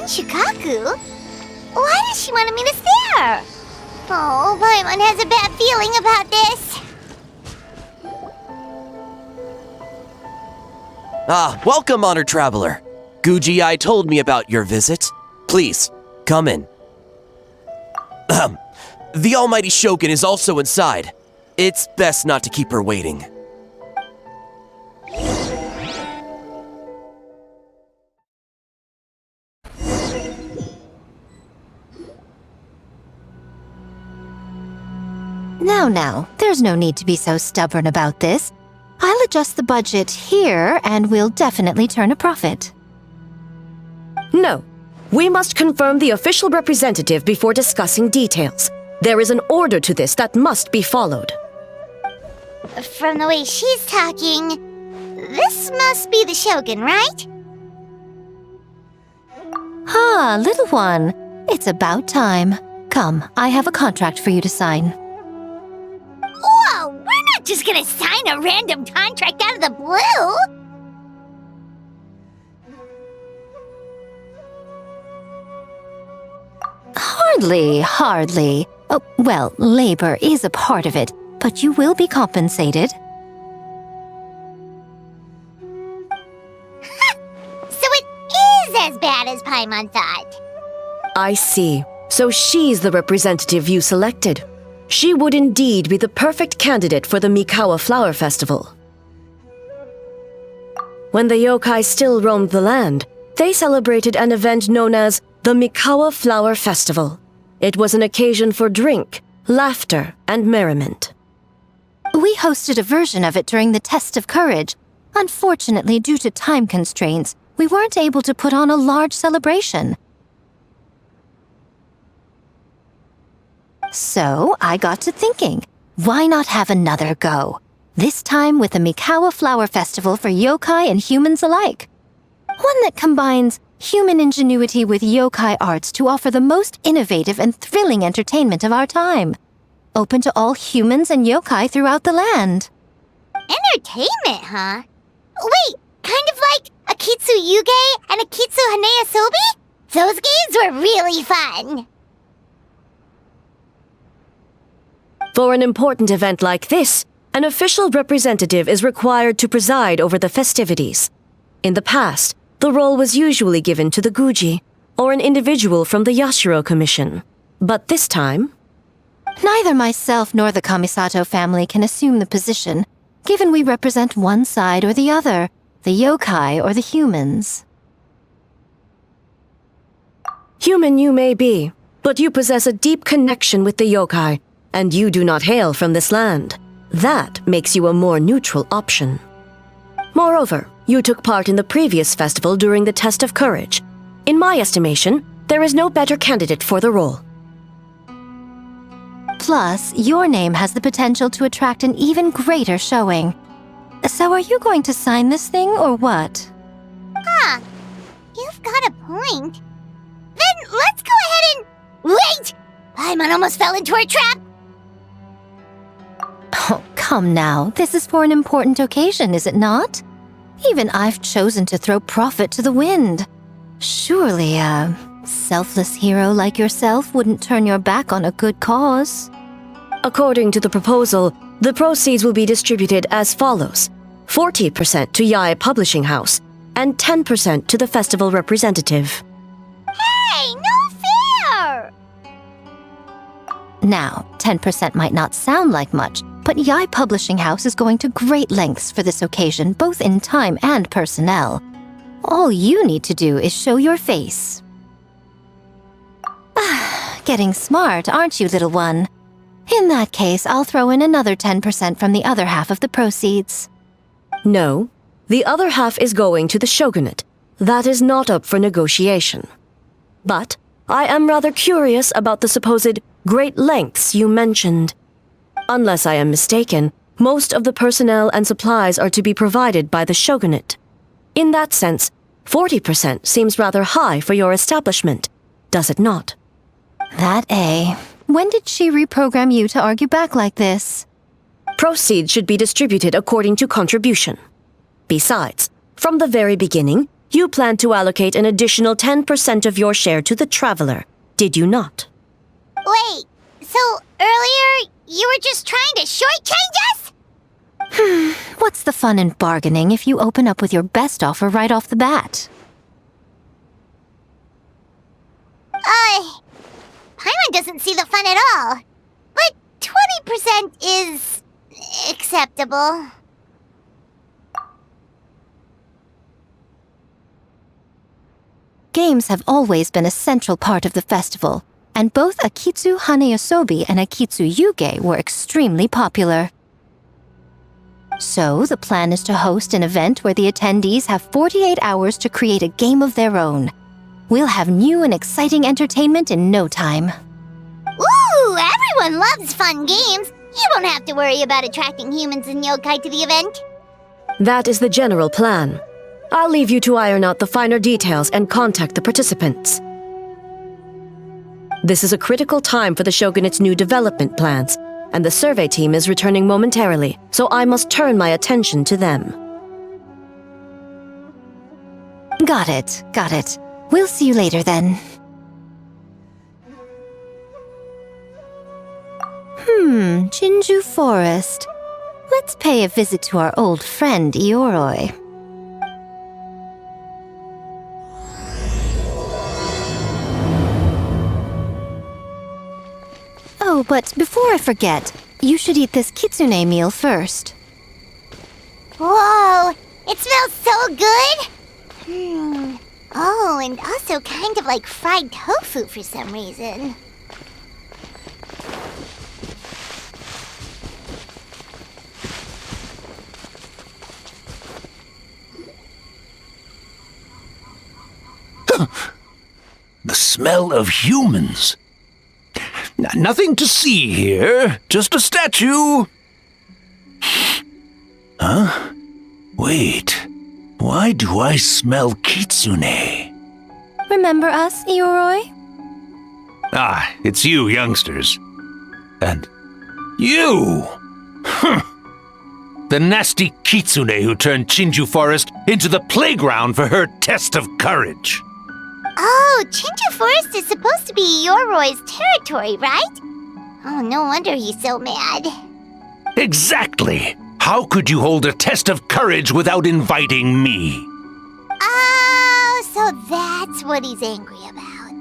and Shikaku? Why does she want me to stare? Oh, Paimon has a bad feeling about this. Welcome, honored traveler. Gudzi Yaë told me about your visit. Please, come in. The almighty Shogun is also inside. It's best not to keep her waiting. Now, there's no need to be so stubborn about this. I'll adjust the budget here, and we'll definitely turn a profit. No. We must confirm the official representative before discussing details. There is an order to this that must be followed. From the way she's talking, this must be the Shogun, right? Little one. It's about time. Come, I have a contract for you to sign. Whoa! We're not just gonna sign a random contract out of the blue! Hardly. Oh, well, labor is a part of it, but you will be compensated. So it is as bad as Paimon thought. I see. So she's the representative you selected. She would indeed be the perfect candidate for the Mikawa Flower Festival. When the yokai still roamed the land, they celebrated an event known as the Mikawa Flower Festival. It was an occasion for drink, laughter, and merriment. We hosted a version of it during the Test of Courage. Unfortunately, due to time constraints, we weren't able to put on a large celebration. So, I got to thinking, why not have another go? This time with the Mikawa Flower Festival for yokai and humans alike. One that combines human ingenuity with yokai arts to offer the most innovative and thrilling entertainment of our time. Open to all humans and yokai throughout the land. Entertainment, huh? Wait, kind of like Akitsu Yuge and Akitsu Hanea Sobi? Those games were really fun. For an important event like this, an official representative is required to preside over the festivities. In the past, the role was usually given to the Gudzi, or an individual from the Yassiro Commission. But this time... Neither myself nor the Kamisato family can assume the position, given we represent one side or the other, the yokai or the humans. Human you may be, but you possess a deep connection with the yokai, and you do not hail from this land. That makes you a more neutral option. Moreover, you took part in the previous festival during the Test of Courage. In my estimation, there is no better candidate for the role. Plus, your name has the potential to attract an even greater showing. So are you going to sign this thing, or what? Huh. You've got a point. Then let's go ahead and... Wait! Paimon almost fell into her trap! Oh, come now. This is for an important occasion, is it not? Even I've chosen to throw profit to the wind. Surely a selfless hero like yourself wouldn't turn your back on a good cause. According to the proposal, the proceeds will be distributed as follows: 40% to Yae Publishing House, and 10% to the festival representative. Hey, no fair! Now, 10% might not sound like much, but Yae Publishing House is going to great lengths for this occasion, both in time and personnel. All you need to do is show your face. Getting smart, aren't you, little one? In that case, I'll throw in another 10% from the other half of the proceeds. No, the other half is going to the shogunate. That is not up for negotiation. But I am rather curious about the supposed great lengths you mentioned. Unless I am mistaken, most of the personnel and supplies are to be provided by the shogunate. In that sense, 40% seems rather high for your establishment, does it not? That A. When did she reprogram you to argue back like this? Proceeds should be distributed according to contribution. Besides, from the very beginning, you planned to allocate an additional 10% of your share to the traveler, did you not? Wait, so earlier you were just trying to shortchange us? What's the fun in bargaining if you open up with your best offer right off the bat? Paimon doesn't see the fun at all. But 20% is acceptable. Games have always been a central part of the festival, and both Akitsu Hanayosobi and Akitsu Yuge were extremely popular. So, the plan is to host an event where the attendees have 48 hours to create a game of their own. We'll have new and exciting entertainment in no time. Ooh, everyone loves fun games. You won't have to worry about attracting humans and yokai to the event. That is the general plan. I'll leave you to iron out the finer details and contact the participants. This is a critical time for the Shogunate's new development plans, and the survey team is returning momentarily, so I must turn my attention to them. Got it. We'll see you later then. Jinju Forest. Let's pay a visit to our old friend Ioroi. Oh, but before I forget, you should eat this kitsune meal first. Whoa, it smells so good! Oh, and also kind of like fried tofu for some reason. The smell of humans. Nothing to see here, just a statue. Huh? Wait, why do I smell kitsune? Remember us, Ioroi? Ah, it's you youngsters. And you! The nasty kitsune who turned Chinju Forest into the playground for her test of courage. Oh, Chinju Forest is supposed to be Ioroi's territory, right? Oh, no wonder he's so mad. Exactly! How could you hold a test of courage without inviting me? Oh, so that's what he's angry about.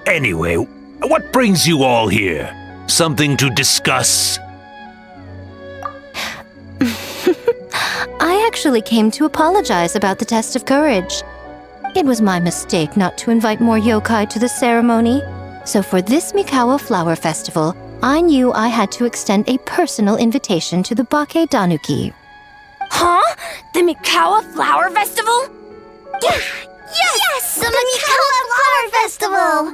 Anyway, what brings you all here? Something to discuss? I actually came to apologize about the test of courage. It was my mistake not to invite more yokai to the ceremony. So for this Mikawa Flower Festival, I knew I had to extend a personal invitation to the Bake Danuki. Huh? The Mikawa Flower Festival? Yes! The Mikawa Flower Festival!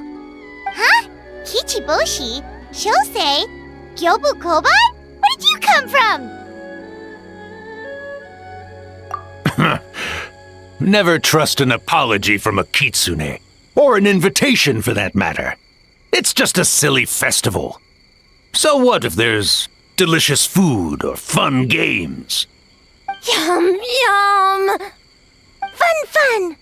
Huh? Kichiboshi? Shosei? Gyobu Koban? Where did you come from? Never trust an apology from a kitsune, or an invitation for that matter. It's just a silly festival. So what if there's delicious food or fun games? Yum, yum! Fun!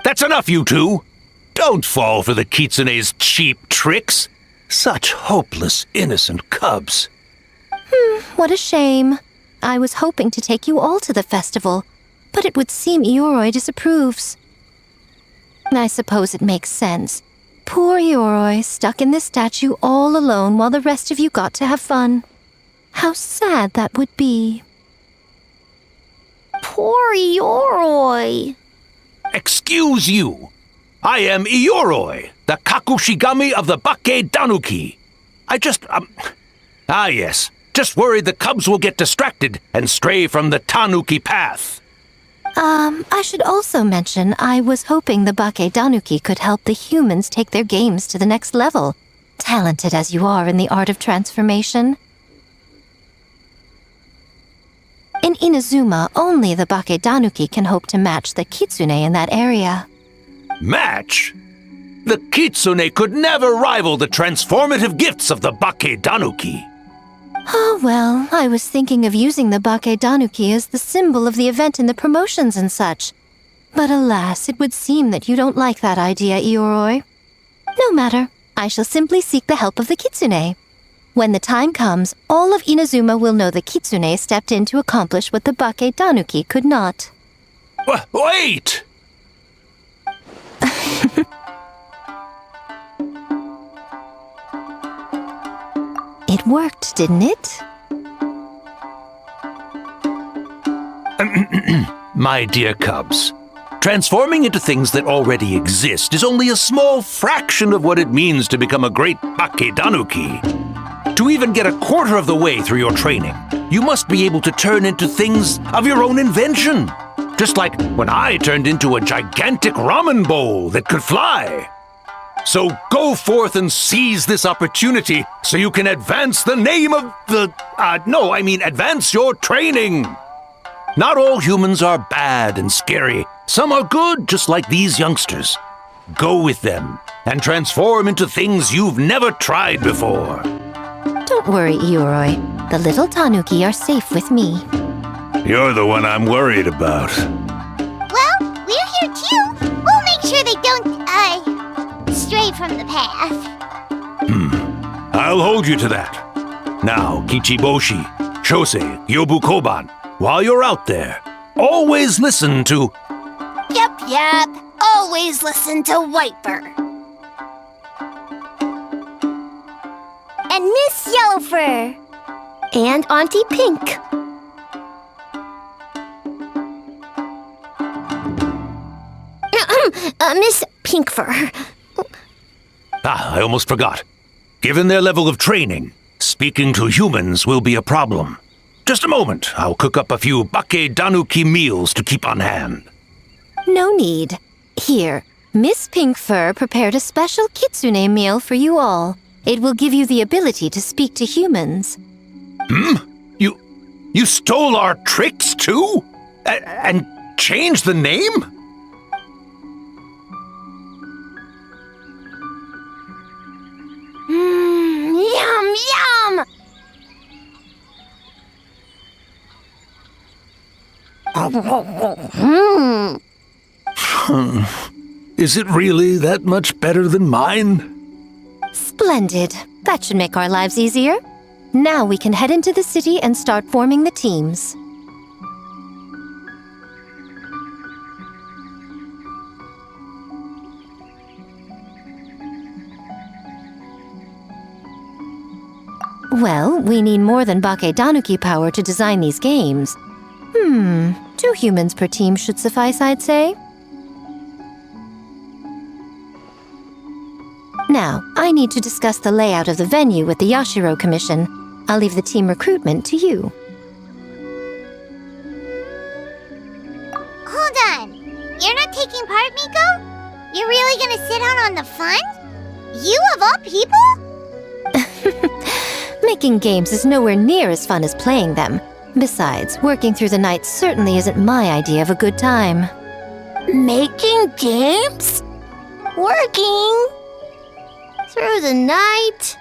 That's enough, you two! Don't fall for the kitsune's cheap tricks. Such hopeless, innocent cubs. What a shame. I was hoping to take you all to the festival, but it would seem Ioroi disapproves. I suppose it makes sense. Poor Ioroi, stuck in this statue all alone while the rest of you got to have fun. How sad that would be. Poor Ioroi. Excuse you. I am Ioroi, the Kakushigami of the Bake Danuki. Yes. Just worried the cubs will get distracted and stray from the Tanuki path. I should also mention I was hoping the Bake Danuki could help the humans take their games to the next level, talented as you are in the art of transformation. In Inazuma, only the Bake Danuki can hope to match the kitsune in that area. Match? The kitsune could never rival the transformative gifts of the Bake Danuki. Oh, well, I was thinking of using the Bakedanuki as the symbol of the event in the promotions and such. But alas, it would seem that you don't like that idea, Ioroi. No matter, I shall simply seek the help of the Kitsune. When the time comes, all of Inazuma will know the Kitsune stepped in to accomplish what the Bakedanuki could not. Wait! It worked, didn't it? My dear cubs, transforming into things that already exist is only a small fraction of what it means to become a great Bakedanuki. To even get a quarter of the way through your training, you must be able to turn into things of your own invention. Just like when I turned into a gigantic ramen bowl that could fly. So go forth and seize this opportunity so you can advance the name of the... advance your training. Not all humans are bad and scary. Some are good, just like these youngsters. Go with them and transform into things you've never tried before. Don't worry, Ioroi. The little Tanuki are safe with me. You're the one I'm worried about. Well, we're here too. We'll make sure they don't, stray from the path. I'll hold you to that. Now, Kichiboshi, Shosei, Yobukoban, while you're out there, always listen to... Yep. Always listen to Whitebird. And Miss Yellowfur. And Auntie Pink. Miss Pinkfur. I almost forgot. Given their level of training, speaking to humans will be a problem. Just a moment, I'll cook up a few Bakedanuki meals to keep on hand. No need. Here, Miss Pinkfur prepared a special kitsune meal for you all. It will give you the ability to speak to humans. You stole our tricks too? And changed the name? Yum! Is it really that much better than mine? Splendid. That should make our lives easier. Now we can head into the city and start forming the teams. Well, we need more than Bakedanuki power to design these games. 2 humans per team should suffice, I'd say. Now, I need to discuss the layout of the venue with the Yassiro Commission. I'll leave the team recruitment to you. Hold on. You're not taking part, Miko? You're really gonna sit out on the fun? You of all people? Making games is nowhere near as fun as playing them. Besides, working through the night certainly isn't my idea of a good time. Making games? Working? Through the night?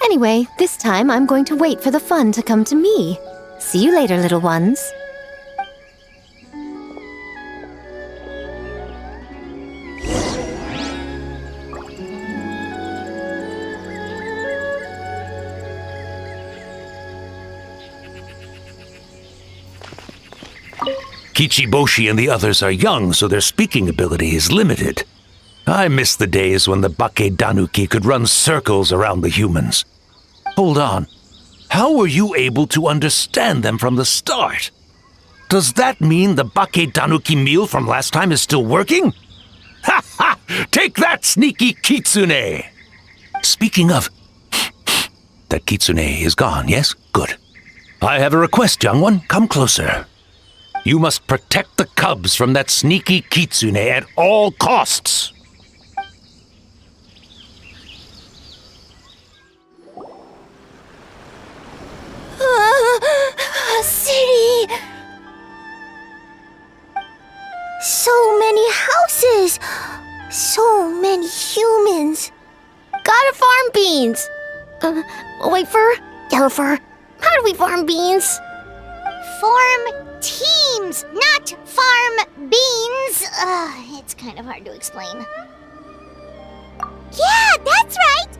Anyway, this time I'm going to wait for the fun to come to me. See you later, little ones. Kichiboshi and the others are young, so their speaking ability is limited. I miss the days when the Bakedanuki could run circles around the humans. Hold on. How were you able to understand them from the start? Does that mean the Bakedanuki meal from last time is still working? Ha ha! Take that, sneaky kitsune! Speaking of... that kitsune is gone, yes? Good. I have a request, young one. Come closer. You must protect the cubs from that sneaky kitsune at all costs. City! So many houses! So many humans! Gotta farm beans! Whitefur, Yellowfur, How do we farm beans? Farm teams, not farm beans. It's kind of hard to explain. Yeah, that's right!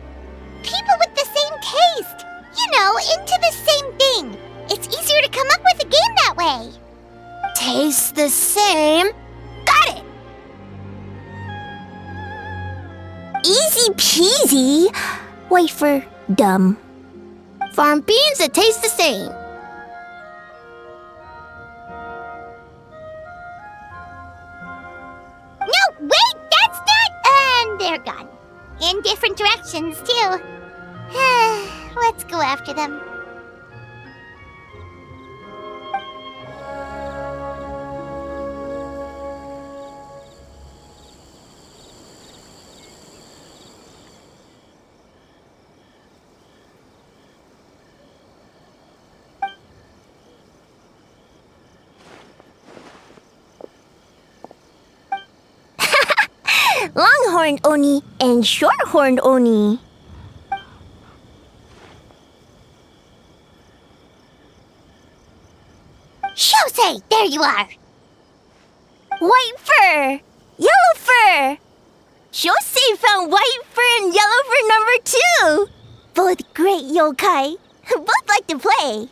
People with the same taste. You know, into the same thing. It's easier to come up with a game that way. Tastes the same. Got it! Easy peasy. Wait for dumb. Farm beans that taste the same. No, wait, that's not... And they're gone. In different directions, too. Let's go after them. Longhorned Oni and shorthorned Oni. Shosei, there you are. White fur! Yellow fur! Shosei found white fur and yellow fur number 2! Both great yokai. Both like to play.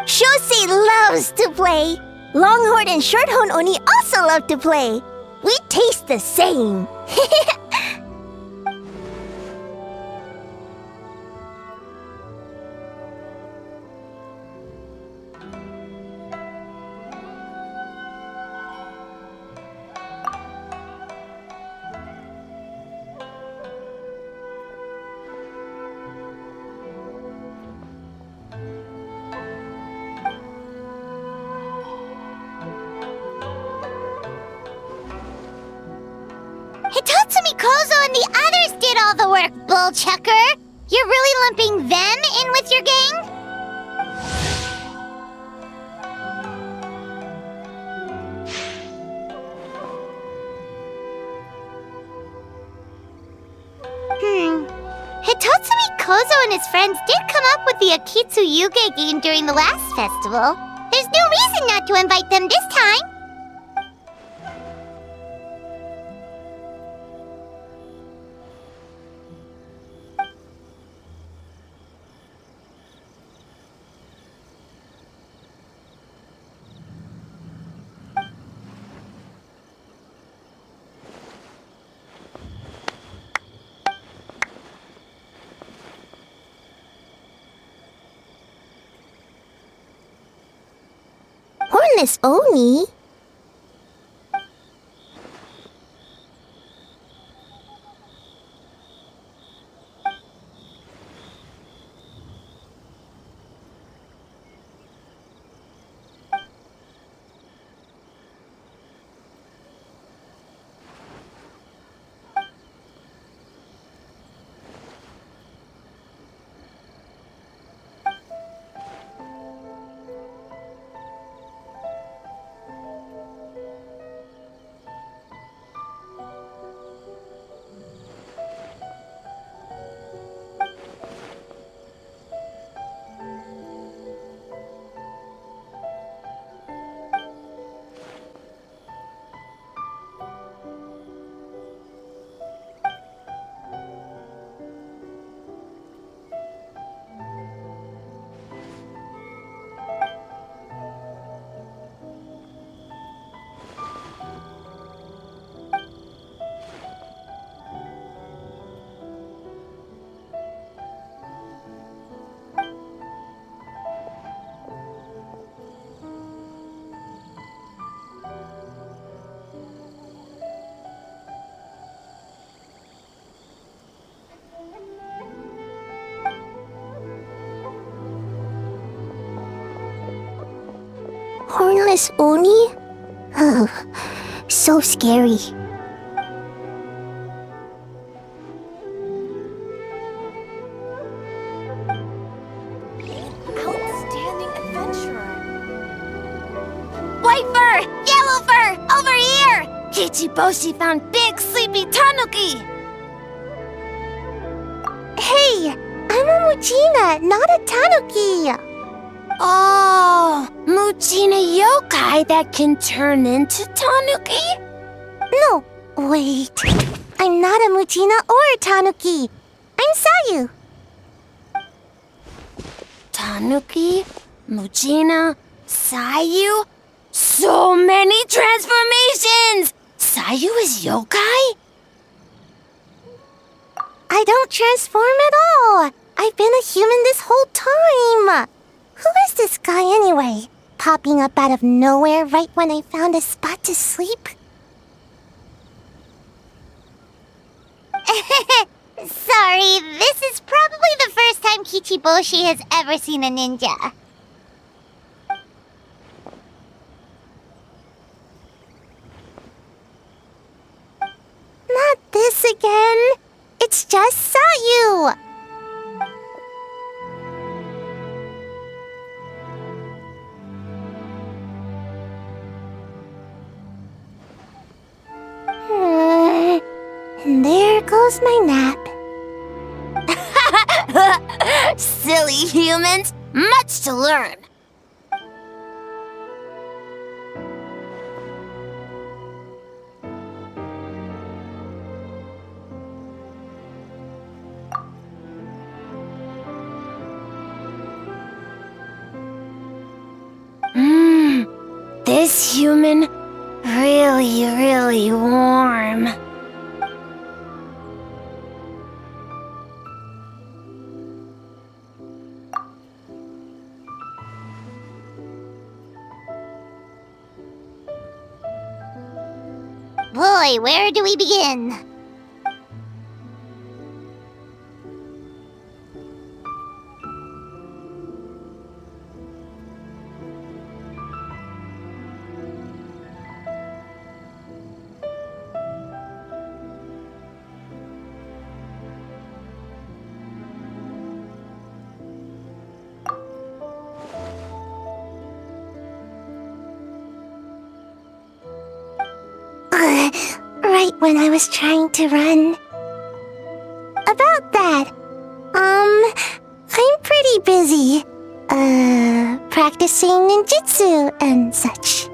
Shosei loves to play. Longhorn and shorthorn Oni also love to play. We taste the same. Hitotsumi Kozo and the others did all the work, Bullchucker! You're really lumping them in with your gang? Hitotsumi Kozo and his friends did come up with the Akitsu Yuge game during the last festival. There's no reason not to invite them this time. Hornless Oni? Hornless Oni? Oh, so scary. fur! Yellow fur! Over here! Kichiboshi found big sleepy tanuki! Hey, I'm a Muchina, not a tanuki. Oh, Muchina yokai that can turn into tanuki? No, wait. I'm not a Muchina or a tanuki. I'm Sayu. Tanuki, Muchina, Sayu? So many transformations! Sayu is yokai? I don't transform at all. I've been a human this whole time. Who is this guy anyway? Popping up out of nowhere right when I found a spot to sleep? Sorry, this is probably the first time Kichiboshi has ever seen a ninja. Not this again. It's just Sayu. And there goes my nap. Silly humans, much to learn. This human, really warm. Boy, where do we begin? Right when I was trying to run. About that, I'm pretty busy, practicing ninjutsu and such.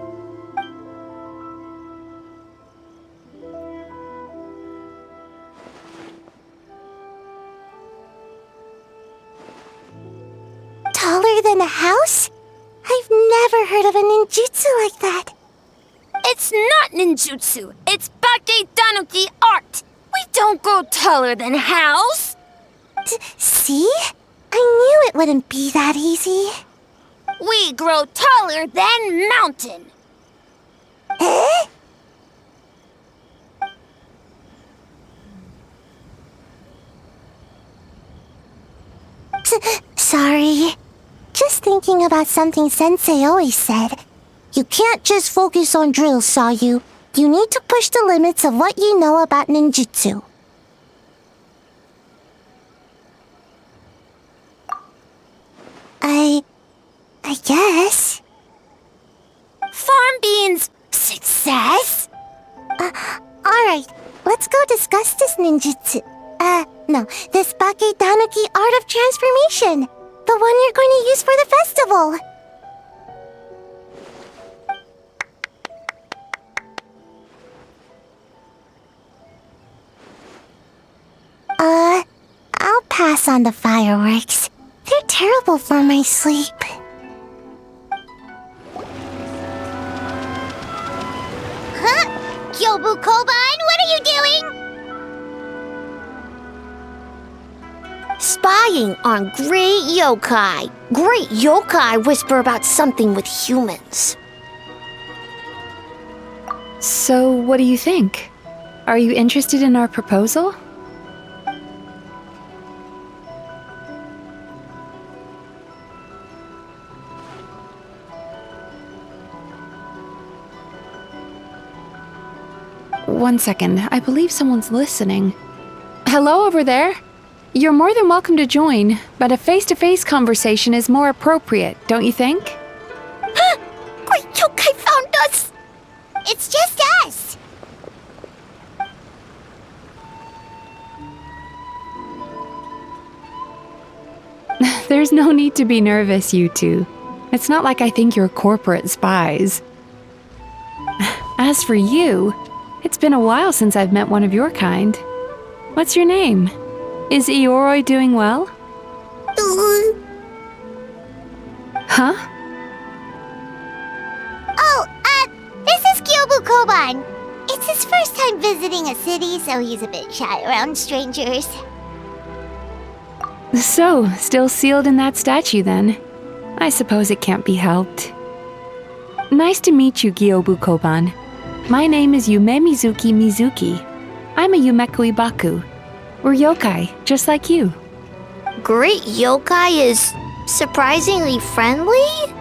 Taller than a house? I've never heard of a ninjutsu like that. It's not ninjutsu, it's Tanuki art. We don't grow taller than house. See? I knew it wouldn't be that easy. We grow taller than mountain. Eh? Sorry. Just thinking about something Sensei always said. You can't just focus on drills, Sayu. You need to push the limits of what you know about ninjutsu. I guess. Farm beans, success? Alright, let's go discuss this ninjutsu. No, this Tanuki art of transformation. The one you're going to use for the festival. I'll pass on the fireworks. They're terrible for my sleep. Huh? Kyobu Koban, what are you doing? Spying on great yokai. Great yokai whisper about something with humans. So, what do you think? Are you interested in our proposal? One second, I believe someone's listening. Hello over there? You're more than welcome to join, but a face-to-face conversation is more appropriate, don't you think? Great yokai found us! There's no need to be nervous, you two. It's not like I think you're corporate spies. As for you, it's been a while since I've met one of your kind. What's your name? Is Ioroi doing well? Huh? Oh, this is Kyobu Koban. It's his first time visiting a city, so he's a bit shy around strangers. So, still sealed in that statue then. I suppose it can't be helped. Nice to meet you, Kyobu Koban. My name is Yume Mizuki. I'm a Yumeku Ibaku. We're yokai, just like you. Great yokai is surprisingly friendly?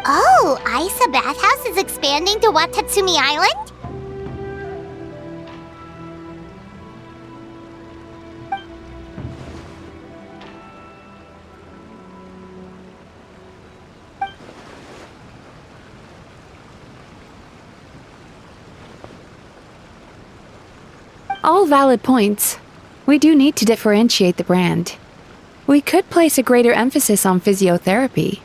Oh, Aisa Bathhouse is expanding to Watatsumi Island? All valid points. We do need to differentiate the brand. We could place a greater emphasis on physiotherapy.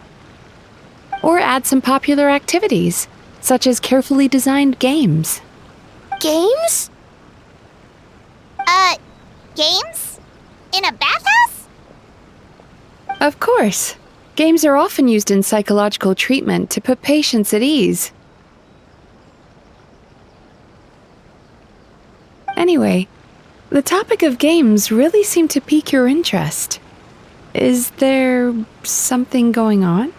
Or add some popular activities, such as carefully designed games. Games? Games? In a bathhouse? Of course. Games are often used in psychological treatment to put patients at ease. Anyway, the topic of games really seemed to pique your interest. Is there something going on?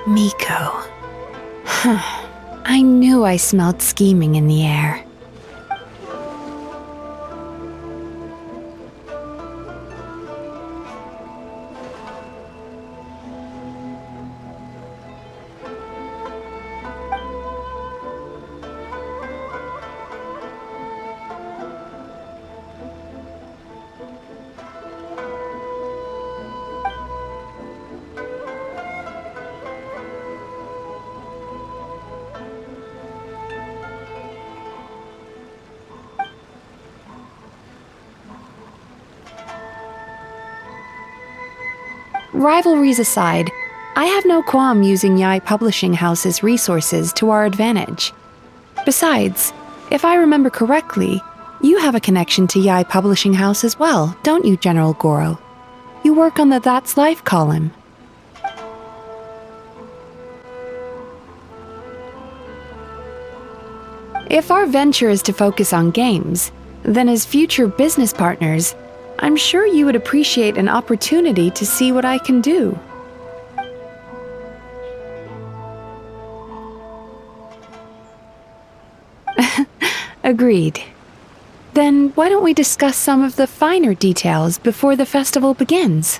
Miko. I knew I smelled scheming in the air. Rivalries aside, I have no qualm using Yae Publishing House's resources to our advantage. Besides, if I remember correctly, you have a connection to Yae Publishing House as well, don't you, General Goro? You work on the That's Life column. If our venture is to focus on games, then as future business partners, I'm sure you would appreciate an opportunity to see what I can do. Agreed. Then why don't we discuss some of the finer details before the festival begins?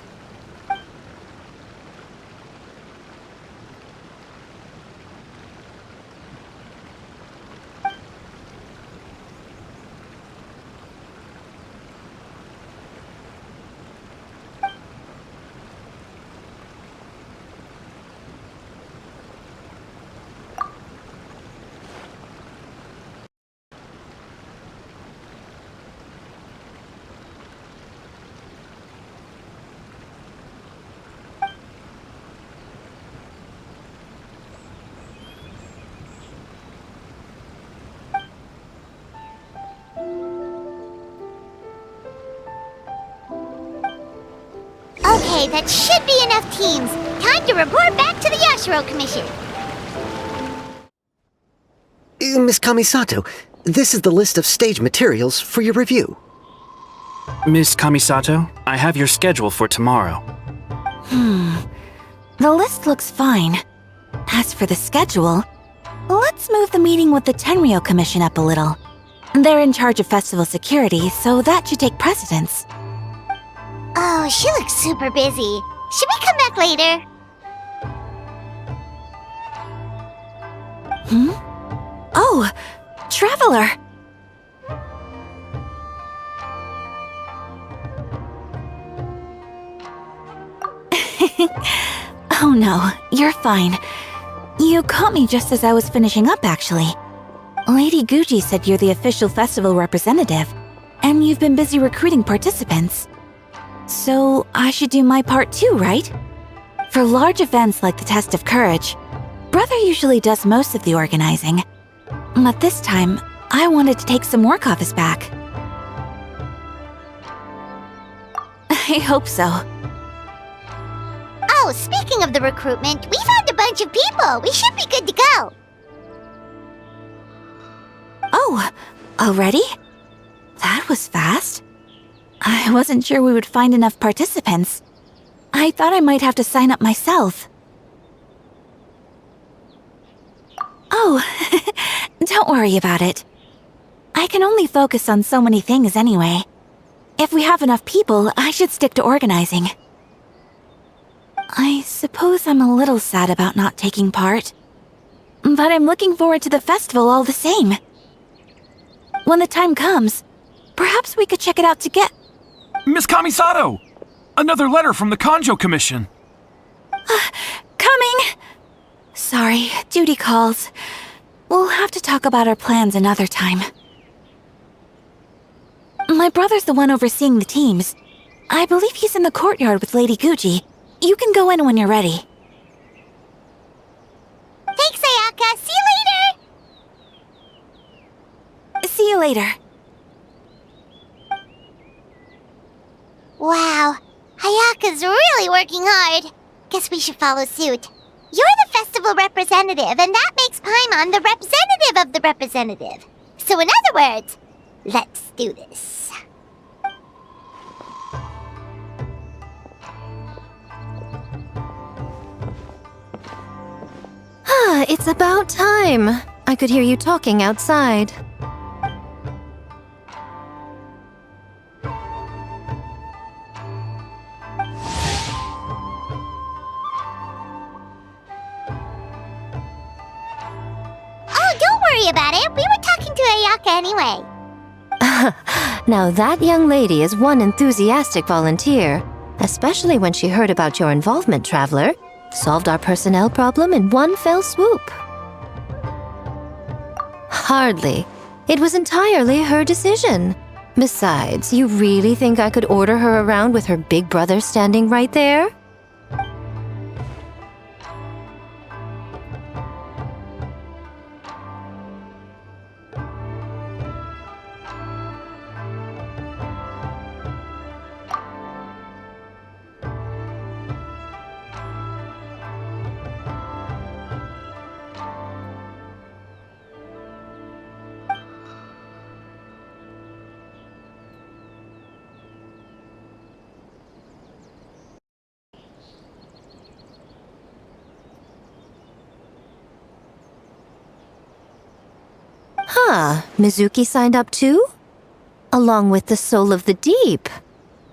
Okay, that should be enough teams. Time to report back to the Yassiro Commission. Miss Kamisato, this is the list of stage materials for your review. Miss Kamisato, I have your schedule for tomorrow. The list looks fine. As for the schedule, let's move the meeting with the Tenryou Commission up a little. They're in charge of festival security, so that should take precedence. Oh, she looks super busy. Should we come back later? Oh, Traveler! Oh no, you're fine. You caught me just as I was finishing up, actually. Lady Gudzi said you're the official festival representative, and you've been busy recruiting participants. So I should do my part too, right? For large events like the Test of Courage, Brother usually does most of the organizing. But this time, I wanted to take some work off his back. I hope so. Oh, speaking of the recruitment, we found a bunch of people. We should be good to go. Oh, already? That was fast. I wasn't sure we would find enough participants. I thought I might have to sign up myself. Oh, don't worry about it. I can only focus on so many things anyway. If we have enough people, I should stick to organizing. I suppose I'm a little sad about not taking part. But I'm looking forward to the festival all the same. When the time comes, perhaps we could check it out together. Miss Kamisato! Another letter from the Kanjo Commission. Coming! Sorry, duty calls. We'll have to talk about our plans another time. My brother's the one overseeing the teams. I believe he's in the courtyard with Lady Gudzi. You can go in when you're ready. Thanks, Ayaka. See you later! See you later. Wow, Ayaka's really working hard. Guess we should follow suit. You're the festival representative, and that makes Paimon the representative of the representative. So in other words, let's do this. It's about time. I could hear you talking outside. About it. We were talking to Ayaka anyway. Now that young lady is one enthusiastic volunteer, especially when she heard about your involvement, Traveler. Solved our personnel problem in one fell swoop. Hardly. It was entirely her decision. Besides, you really think I could order her around with her big brother standing right there? Mizuki signed up too? Along with the Soul of the Deep.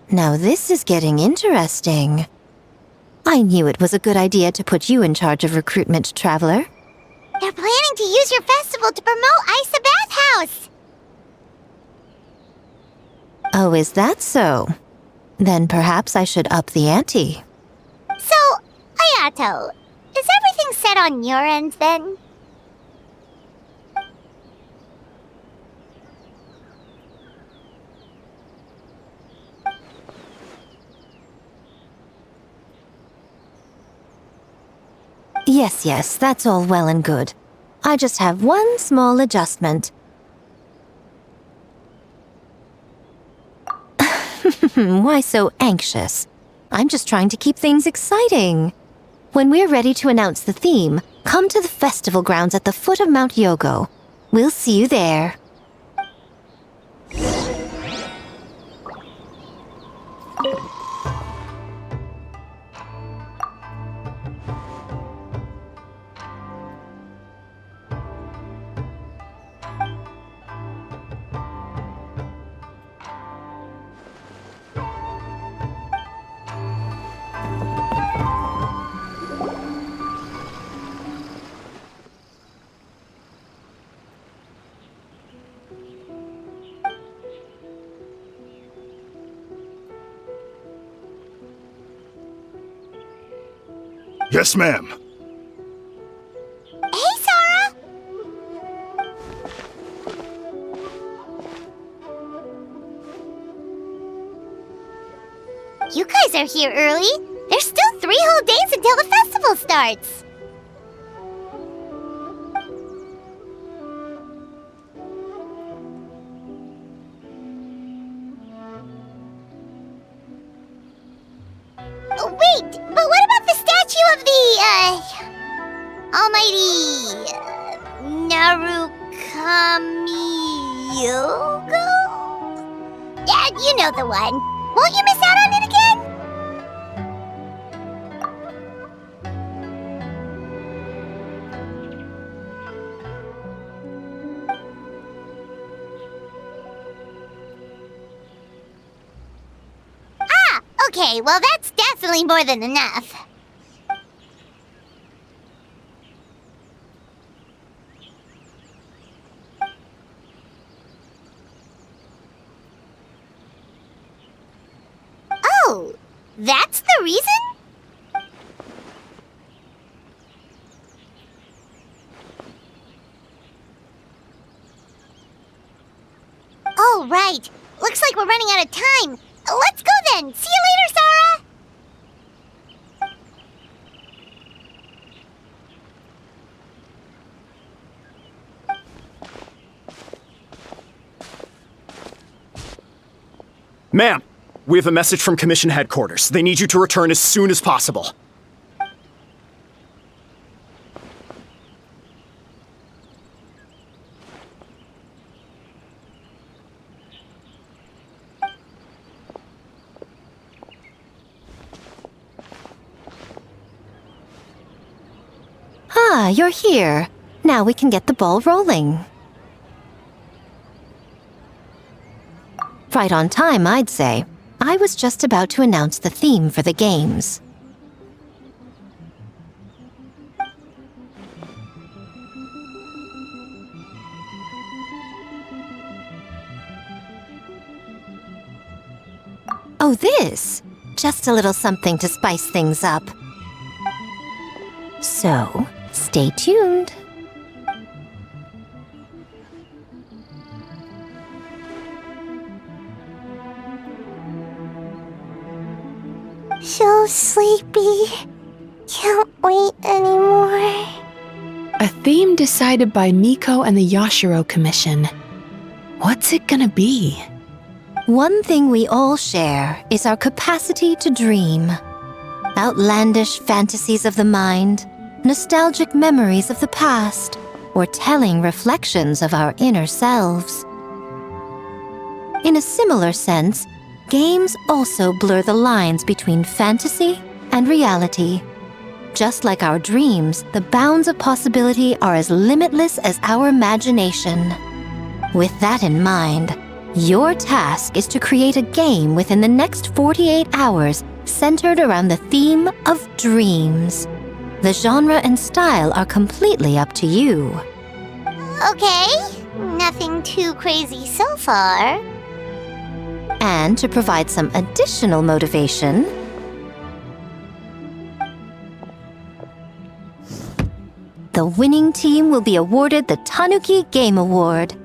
Now this is getting interesting. I knew it was a good idea to put you in charge of recruitment, Traveler. They're planning to use your festival to promote Isa Bathhouse! Oh, is that so? Then perhaps I should up the ante. So, Ayato, is everything set on your end then? Yes, that's all well and good. I just have one small adjustment. Why so anxious? I'm just trying to keep things exciting. When we're ready to announce the theme, come to the festival grounds at the foot of Mount Yogo. We'll see you there. Yes, ma'am. Hey, Sora! You guys are here early. There's still 3 whole days until the festival starts. Oh, wait, but what about the statue of the, almighty, Narukami-yogo? Yeah, you know the one. Won't you miss out on it again? Okay, well that's definitely more than enough. Oh, that's the reason? Oh, right. Looks like we're running out of time. Let's go then! See you later, Sora! Ma'am, we have a message from Commission Headquarters. They need you to return as soon as possible. Ah, you're here. Now we can get the ball rolling. Right on time, I'd say. I was just about to announce the theme for the games. Oh, this? Just a little something to spice things up. So, stay tuned. So sleepy. Can't wait anymore. A theme decided by Miko and the Yassiro Commission. What's it gonna be? One thing we all share is our capacity to dream. Outlandish fantasies of the mind, nostalgic memories of the past, or telling reflections of our inner selves. In a similar sense, games also blur the lines between fantasy and reality. Just like our dreams, the bounds of possibility are as limitless as our imagination. With that in mind, your task is to create a game within the next 48 hours centered around the theme of dreams. The genre and style are completely up to you. Okay, nothing too crazy so far. And to provide some additional motivation, the winning team will be awarded the Tanuki Game Award,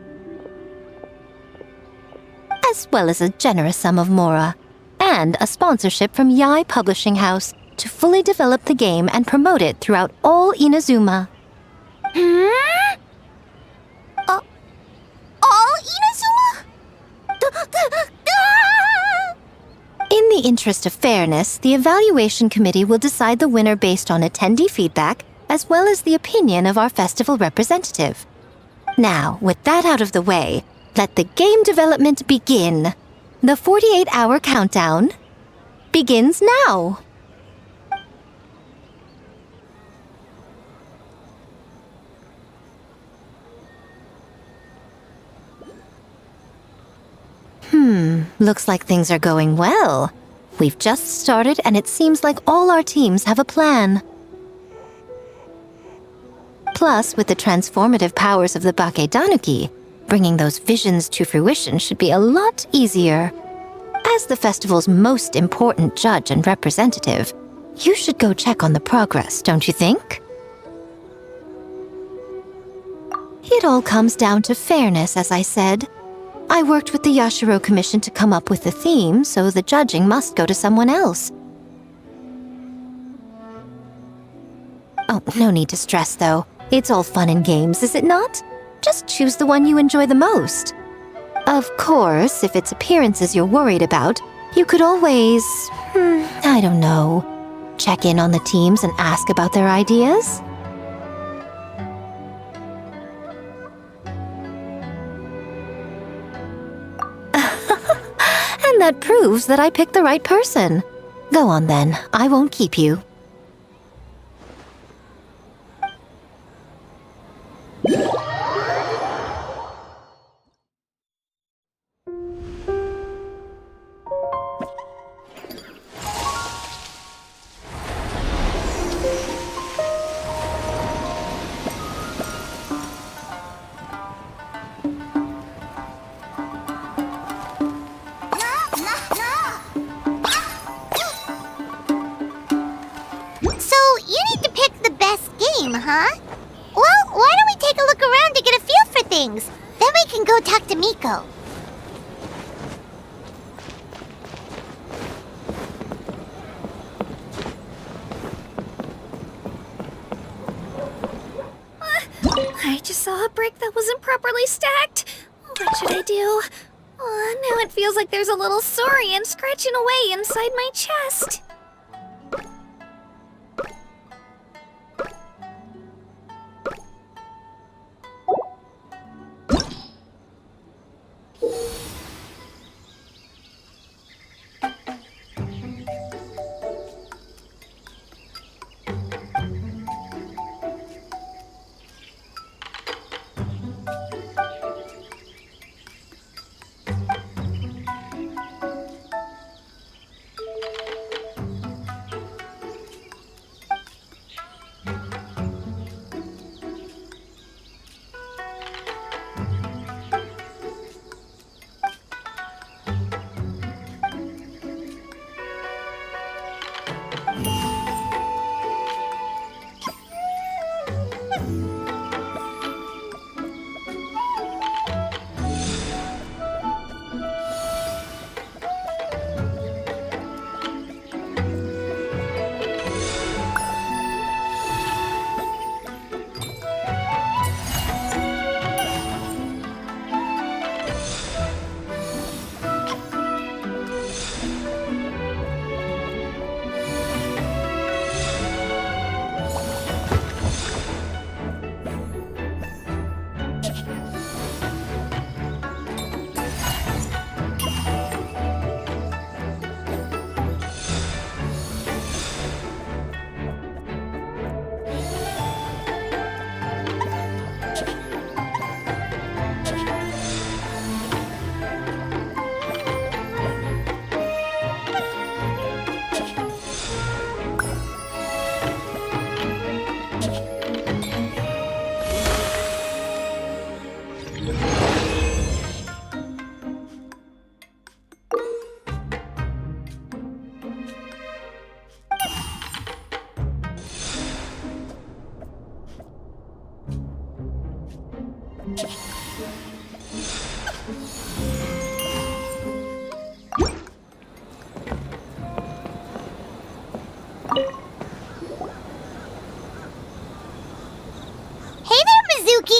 as well as a generous sum of mora, and a sponsorship from Yae Publishing House to fully develop the game and promote it throughout all Inazuma. All Inazuma? In the interest of fairness, the evaluation committee will decide the winner based on attendee feedback, as well as the opinion of our festival representative. Now, with that out of the way, let the game development begin. The 48-hour countdown begins now. Looks like things are going well. We've just started and it seems like all our teams have a plan. Plus, with the transformative powers of the Bakedanuki, bringing those visions to fruition should be a lot easier. As the festival's most important judge and representative, You should go check on the progress, don't you think? It all comes down to fairness, as I said. I worked with the Yassiro Commission to come up with the theme, so the judging must go to someone else. Oh, no need to stress, though. It's all fun and games, is it not? Just choose the one you enjoy the most. Of course, if it's appearances you're worried about, you could always, I don't know, check in on the teams and ask about their ideas? And that proves that I picked the right person. Go on then, I won't keep you. Huh? Well, why don't we take a look around to get a feel for things? Then we can go talk to Miko. I just saw a brick that wasn't properly stacked. What should I do? Now it feels like there's a little saurian scratching away inside my chest.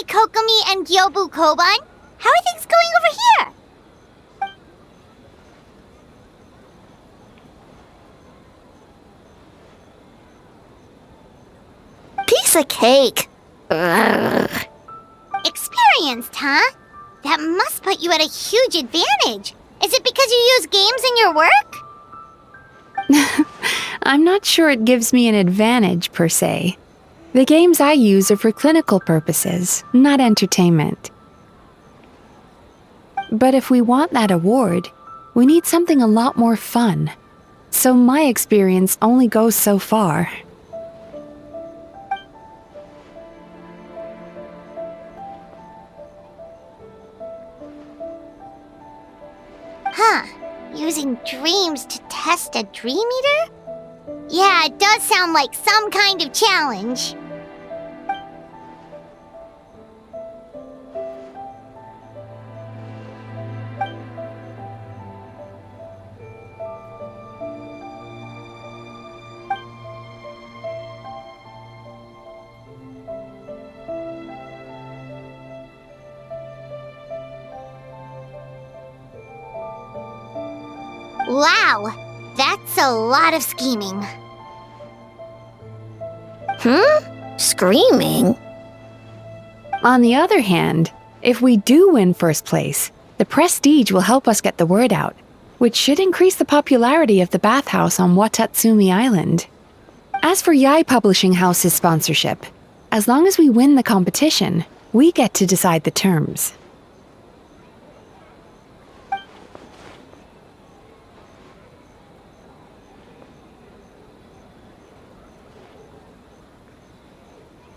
Kokomi and Gyobu Koban? How are things going over here? Piece of cake. Ugh. Experienced, huh? That must put you at a huge advantage. Is it because you use games in your work? I'm not sure it gives me an advantage, per se. The games I use are for clinical purposes, not entertainment. But if we want that award, we need something a lot more fun. So my experience only goes so far. Huh. Using dreams to test a dream eater? Yeah, it does sound like some kind of challenge. Wow, that's a lot of scheming. Screaming? On the other hand, if we do win first place, the prestige will help us get the word out, which should increase the popularity of the bathhouse on Watatsumi Island. As for Yae Publishing House's sponsorship, as long as we win the competition, we get to decide the terms.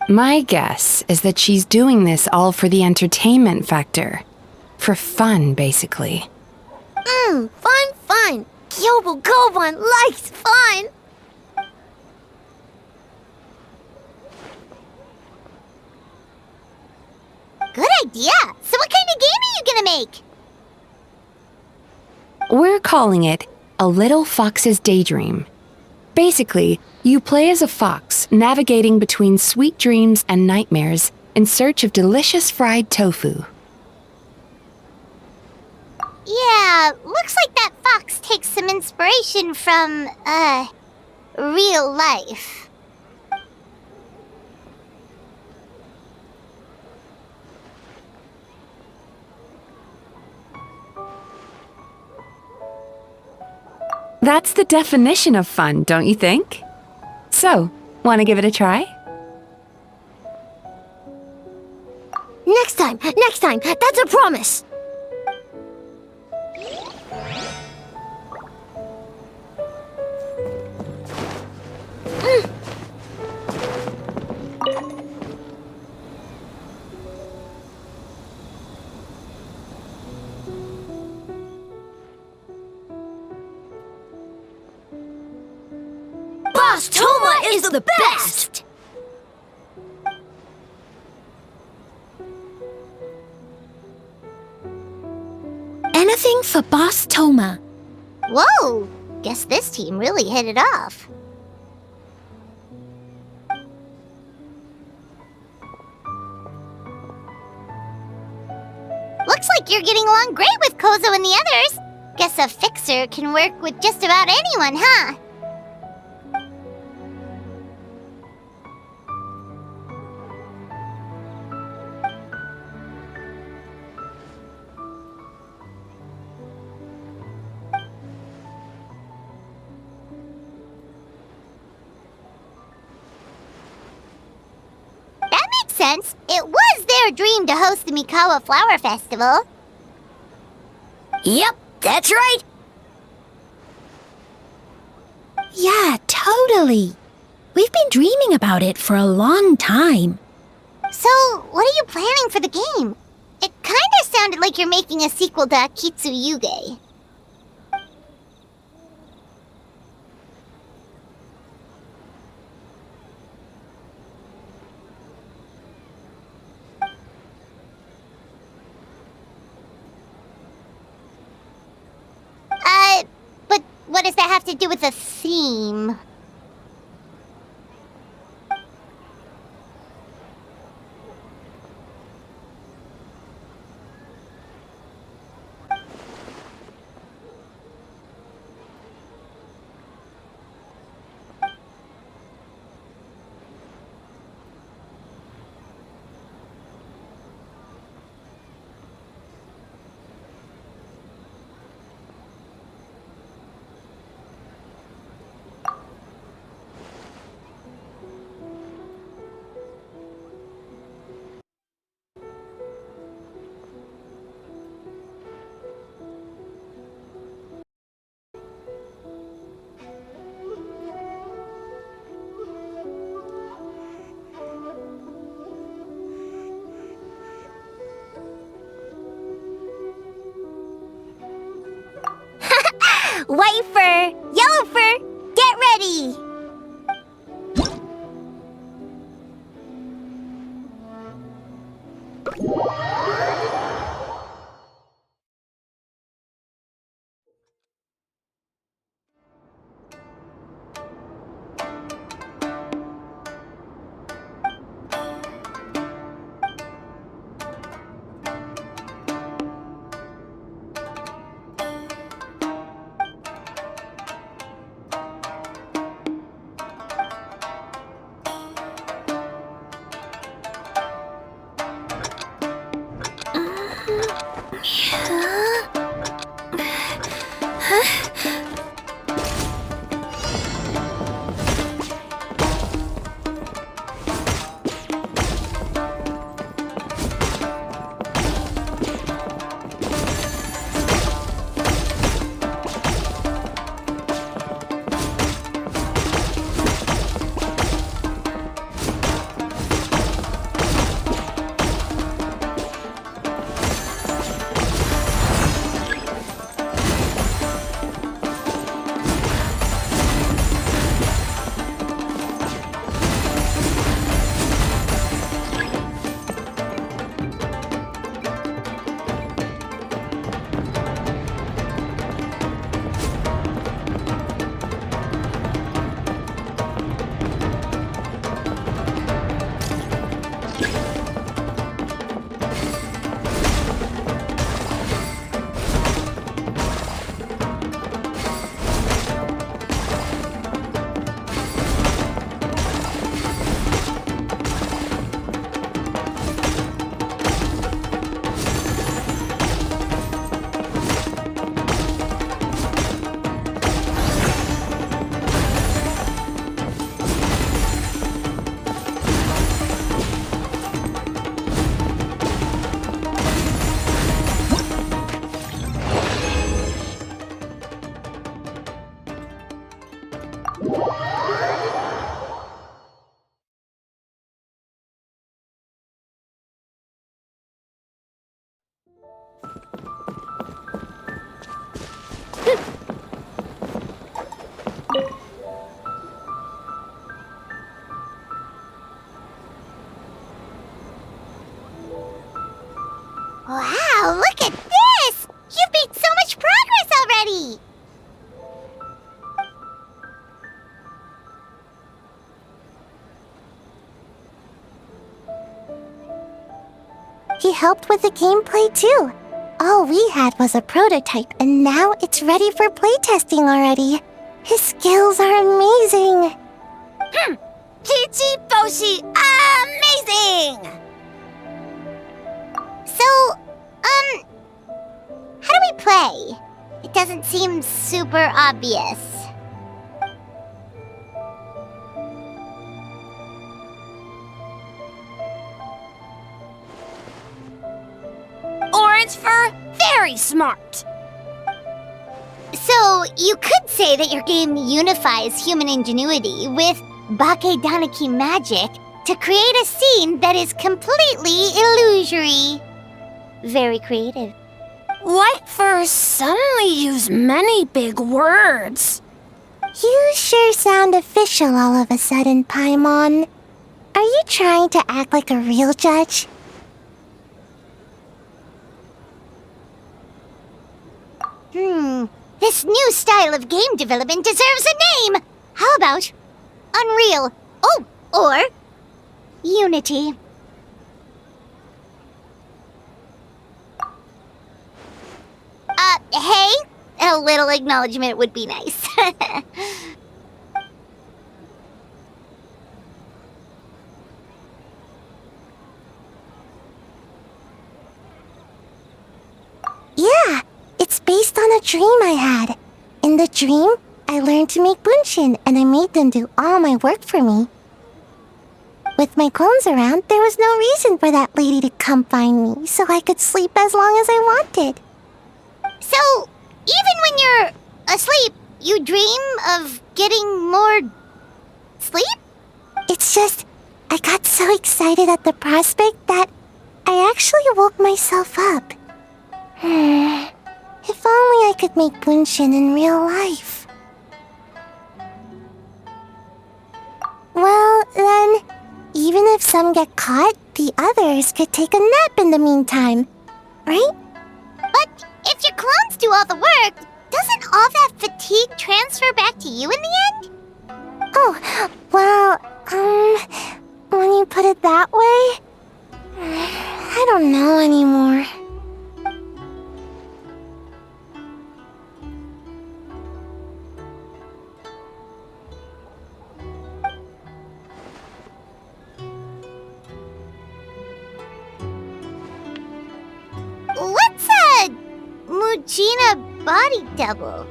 My guess is that she's doing this all for the entertainment factor. For fun, basically. Fun. Kyobo Koban likes fun. Good idea. So what kind of game are you gonna make? We're calling it A Little Fox's Daydream. Basically, you play as a fox navigating between sweet dreams and nightmares in search of delicious fried tofu. Yeah, looks like that fox takes some inspiration from, real life. That's the definition of fun, don't you think? So, want to give it a try? Next time, that's a promise. Boss Toma is the best! Anything for Boss Toma. Whoa! Guess this team really hit it off. Looks like you're getting along great with Kozo and the others. Guess a fixer can work with just about anyone, huh? Sense. It was their dream to host the Mikawa Flower Festival. Yep, that's right. Yeah, totally. We've been dreaming about it for a long time. So, what are you planning for the game? It kinda sounded like you're making a sequel to Akitsu Yuge. But what does that have to do with the theme? White fur, yellow fur, get ready! Wow, look at this! You've made so much progress already! He helped with the gameplay too. All we had was a prototype, and now it's ready for playtesting already. His skills are amazing. Chichi Boshi, amazing! So, how do we play? It doesn't seem super obvious. Orange fur, very smart. So, you could say that your game unifies human ingenuity with Bakedaniki magic to create a scene that is completely illusory. Very creative. White furs suddenly use many big words. You sure sound official all of a sudden, Paimon. Are you trying to act like a real judge? This new style of game development deserves a name! How about Unreal? Oh, or Unity. Hey? A little acknowledgement would be nice. Yeah, it's based on a dream I had. In the dream, I learned to make bunshin, and I made them do all my work for me. With my clones around, there was no reason for that lady to come find me, so I could sleep as long as I wanted. So, even when you're asleep, you dream of getting more sleep? It's just, I got so excited at the prospect that I actually woke myself up. If only I could make bunshin in real life. Well, then, even if some get caught, The others could take a nap in the meantime, right? But if your clones do all the work, doesn't all that fatigue transfer back to you in the end? Oh, well, when you put it that way, I don't know anymore. What's a Mujina body double?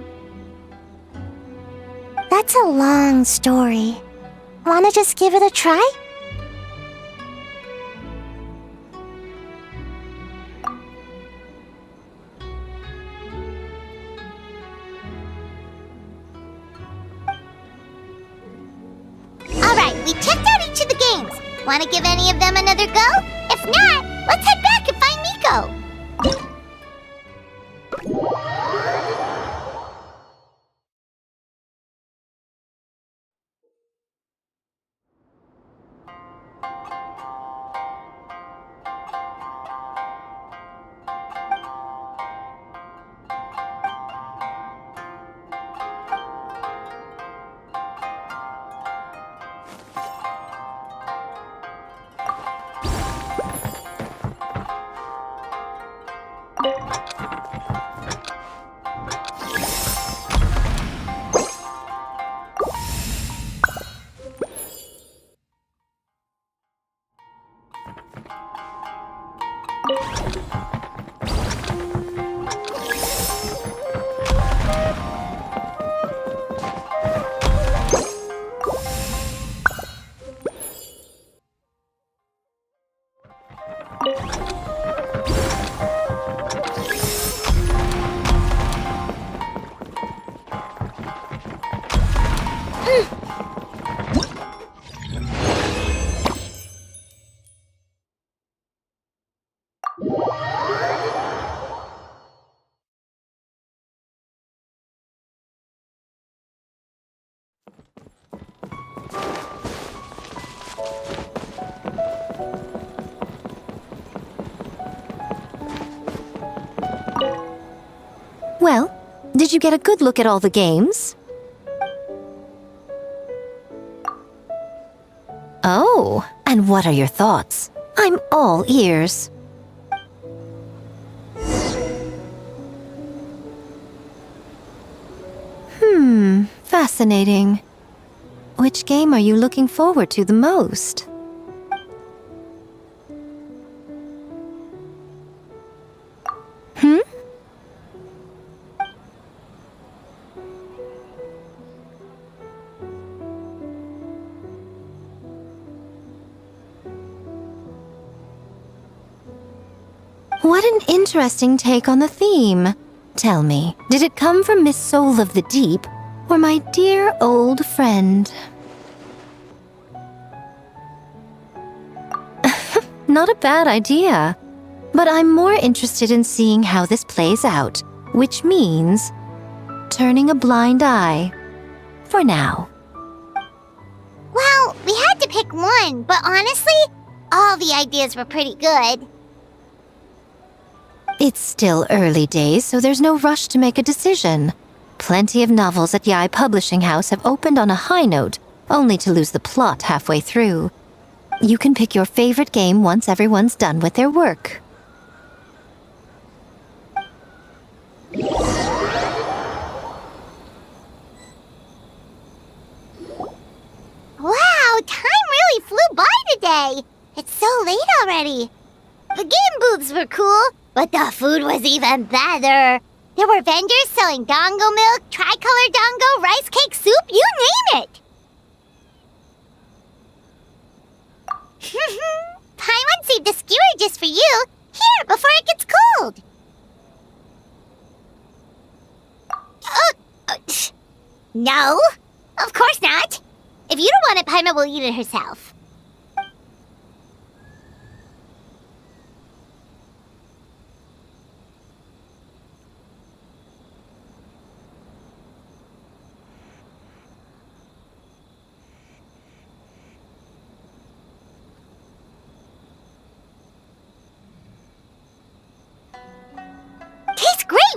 That's a long story. Wanna just give it a try? Alright, we checked out each of the games. Wanna give any of them another go? If not, let's head back and find Miko. Well, did you get a good look at all the games? Oh, and what are your thoughts? I'm all ears. Fascinating. Which game are you looking forward to the most? What an interesting take on the theme. Tell me, did it come from Miss Soul of the Deep, or my dear old friend? Not a bad idea. But I'm more interested in seeing how this plays out, which means turning a blind eye. For now. Well, we had to pick one, but honestly, all the ideas were pretty good. It's still early days, so there's no rush to make a decision. Plenty of novels at Yae Publishing House have opened on a high note, only to lose the plot halfway through. You can pick your favorite game once everyone's done with their work. Wow, time really flew by today. It's so late already. The game booths were cool, but the food was even better. There were vendors selling dango milk, tricolor dango, rice cake soup, you name it. Paimon saved a skewer just for you. Here, before it gets cold. No, of course not. If you don't want it, Paimon will eat it herself.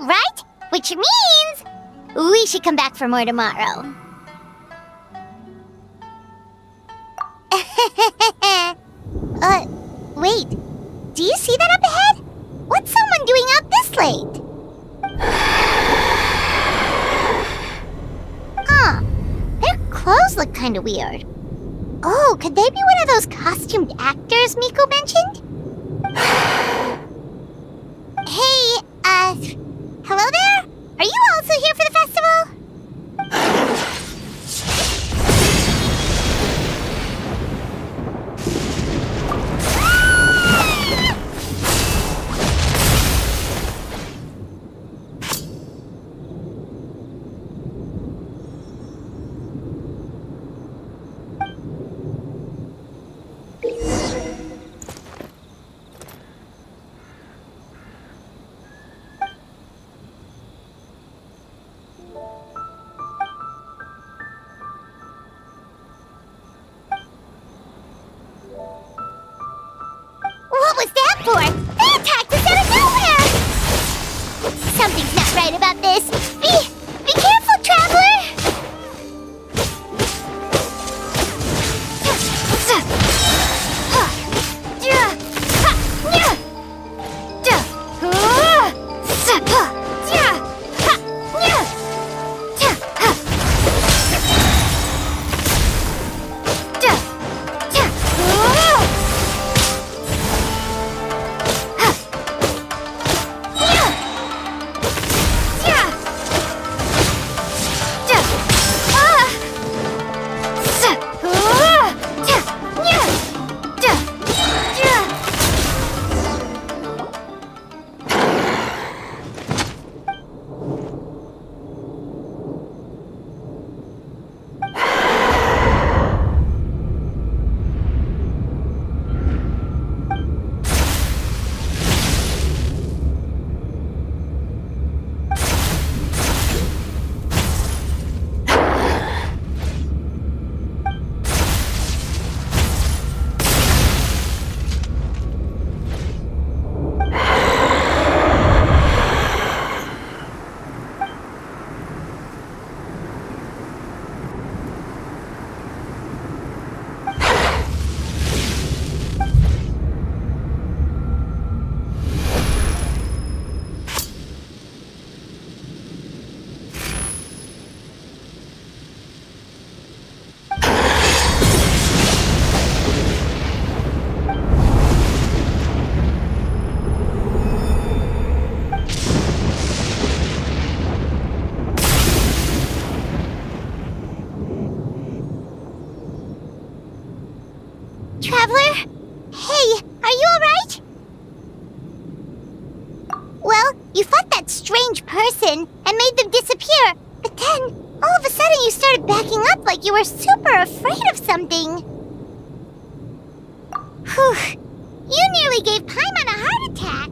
right? Which means we should come back for more tomorrow. Wait. Do you see that up ahead? What's someone doing out this late? Huh. Their clothes look kinda weird. Oh, could they be one of those costumed actors Miko mentioned? Hey, hello there? Are you also here for the festival? What was that for? They attacked us out of nowhere! Something's not right about this. Be careful, traveler! Traveler? Hey, are you alright? Well, you fought that strange person and made them disappear, but then, all of a sudden you started backing up like you were super afraid of something. Whew. You nearly gave Paimon a heart attack.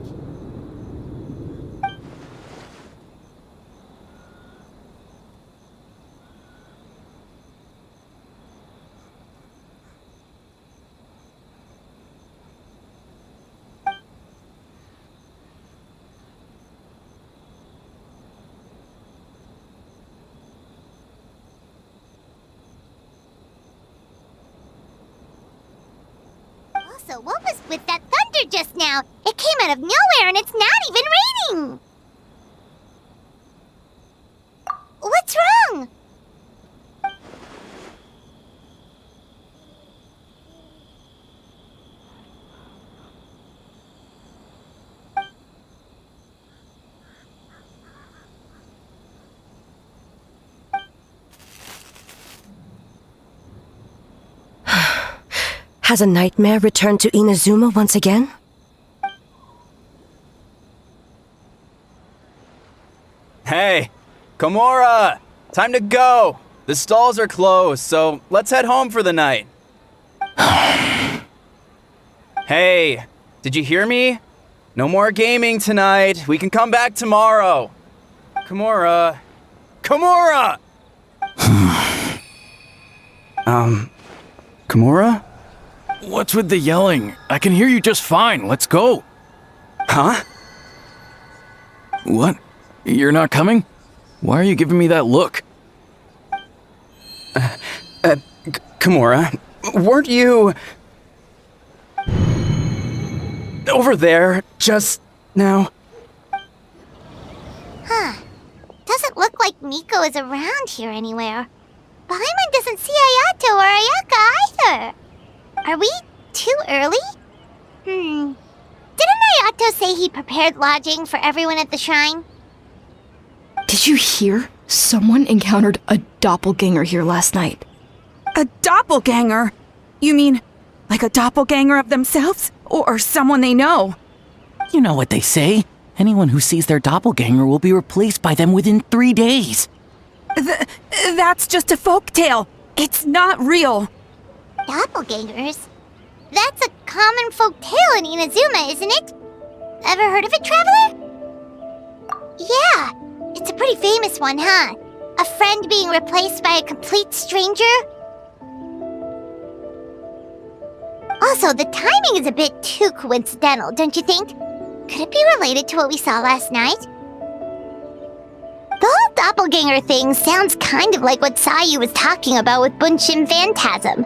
So what was with that thunder just now? It came out of nowhere and it's not even raining! What's wrong? Has a nightmare returned to Inazuma once again? Hey, Komura! Time to go! The stalls are closed, so let's head home for the night. Hey, did you hear me? No more gaming tonight. We can come back tomorrow. Komura. Komura! Komura? What's with the yelling? I can hear you just fine. Let's go. Huh? What? You're not coming? Why are you giving me that look? Kimura, weren't you... over there just now? Huh. Doesn't look like Miko is around here anywhere. Paimon doesn't see Ayato or Ayaka either. Are we too early? Didn't Ayato say he prepared lodging for everyone at the shrine? Did you hear? Someone encountered a doppelganger here last night. A doppelganger? You mean, like a doppelganger of themselves? Or someone they know? You know what they say. Anyone who sees their doppelganger will be replaced by them within 3 days. That's just a folktale. It's not real. Doppelgangers? That's a common folk tale in Inazuma, isn't it? Ever heard of it, Traveler? Yeah, it's a pretty famous one, huh? A friend being replaced by a complete stranger? Also, the timing is a bit too coincidental, don't you think? Could it be related to what we saw last night? The whole doppelganger thing sounds kind of like what Sayu was talking about with Bunshin Phantasm.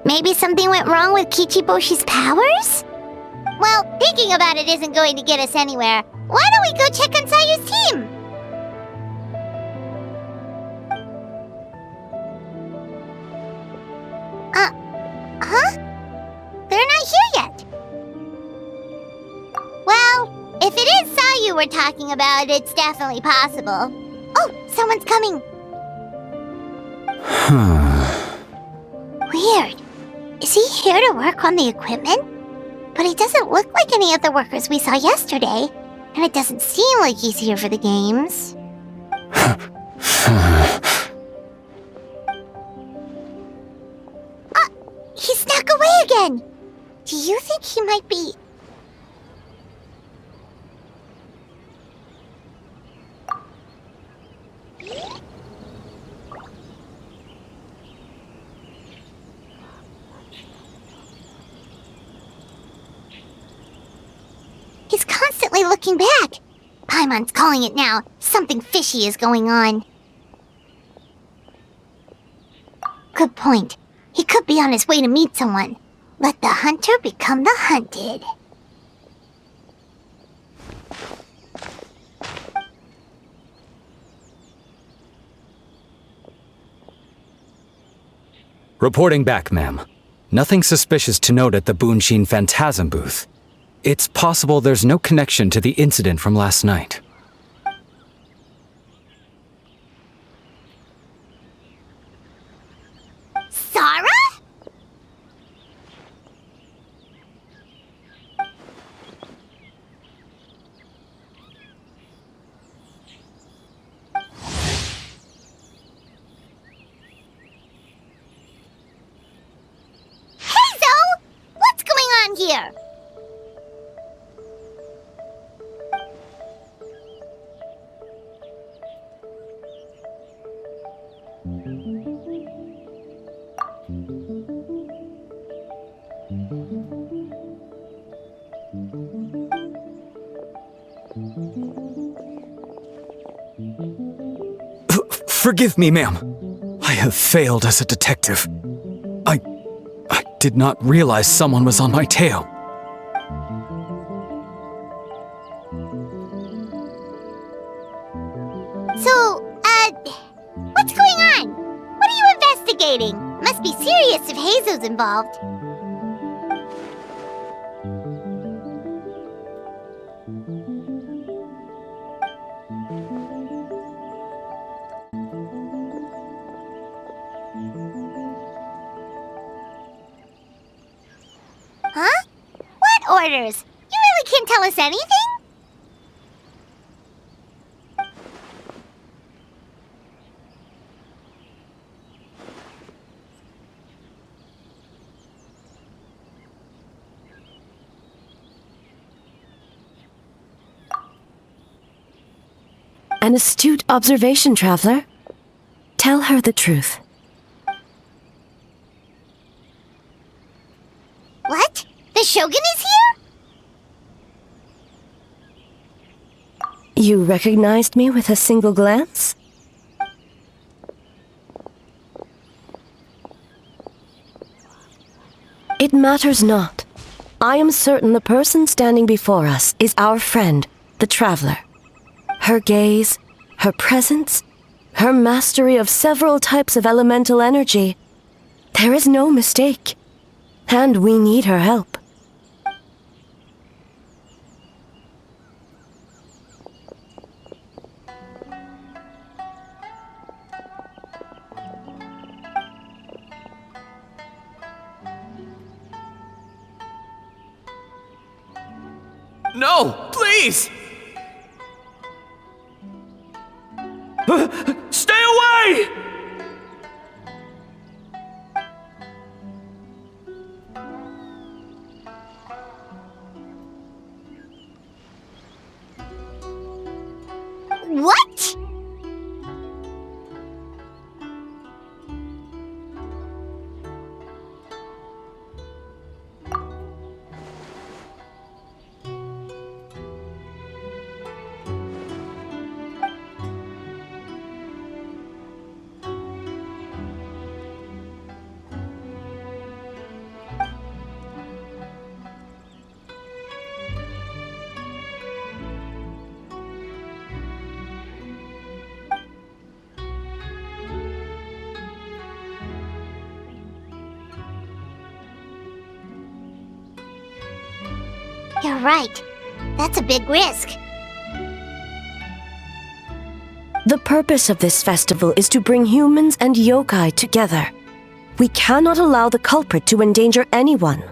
Maybe something went wrong with Kichiboshi's powers? Well, thinking about it isn't going to get us anywhere. Why don't we go check on Sayu's team? Huh? They're not here yet. Well, if it is Sayu we're talking about, it's definitely possible. Oh, someone's coming. Weird. Is he here to work on the equipment? But he doesn't look like any of the workers we saw yesterday. And it doesn't seem like he's here for the games. He snuck away again! Do you think he might be... He's constantly looking back. Paimon's calling it now. Something fishy is going on. Good point. He could be on his way to meet someone. Let the hunter become the hunted. Reporting back, ma'am. Nothing suspicious to note at the Bunshin Phantasm booth. It's possible there's no connection to the incident from last night. Sarah? Hazel! What's going on here? Forgive me, ma'am. I have failed as a detective. I did not realize someone was on my tail. So, what's going on? What are you investigating? Must be serious if Hazel's involved. Huh? What orders? You really can't tell us anything? An astute observation, Traveler. Tell her the truth. What? The Shogun is here? You recognized me with a single glance? It matters not. I am certain the person standing before us is our friend, the traveler. Her gaze, her presence, her mastery of several types of elemental energy. There is no mistake. And we need her help. No, please! Stay away! What? You're right. That's a big risk. The purpose of this festival is to bring humans and yokai together. We cannot allow the culprit to endanger anyone.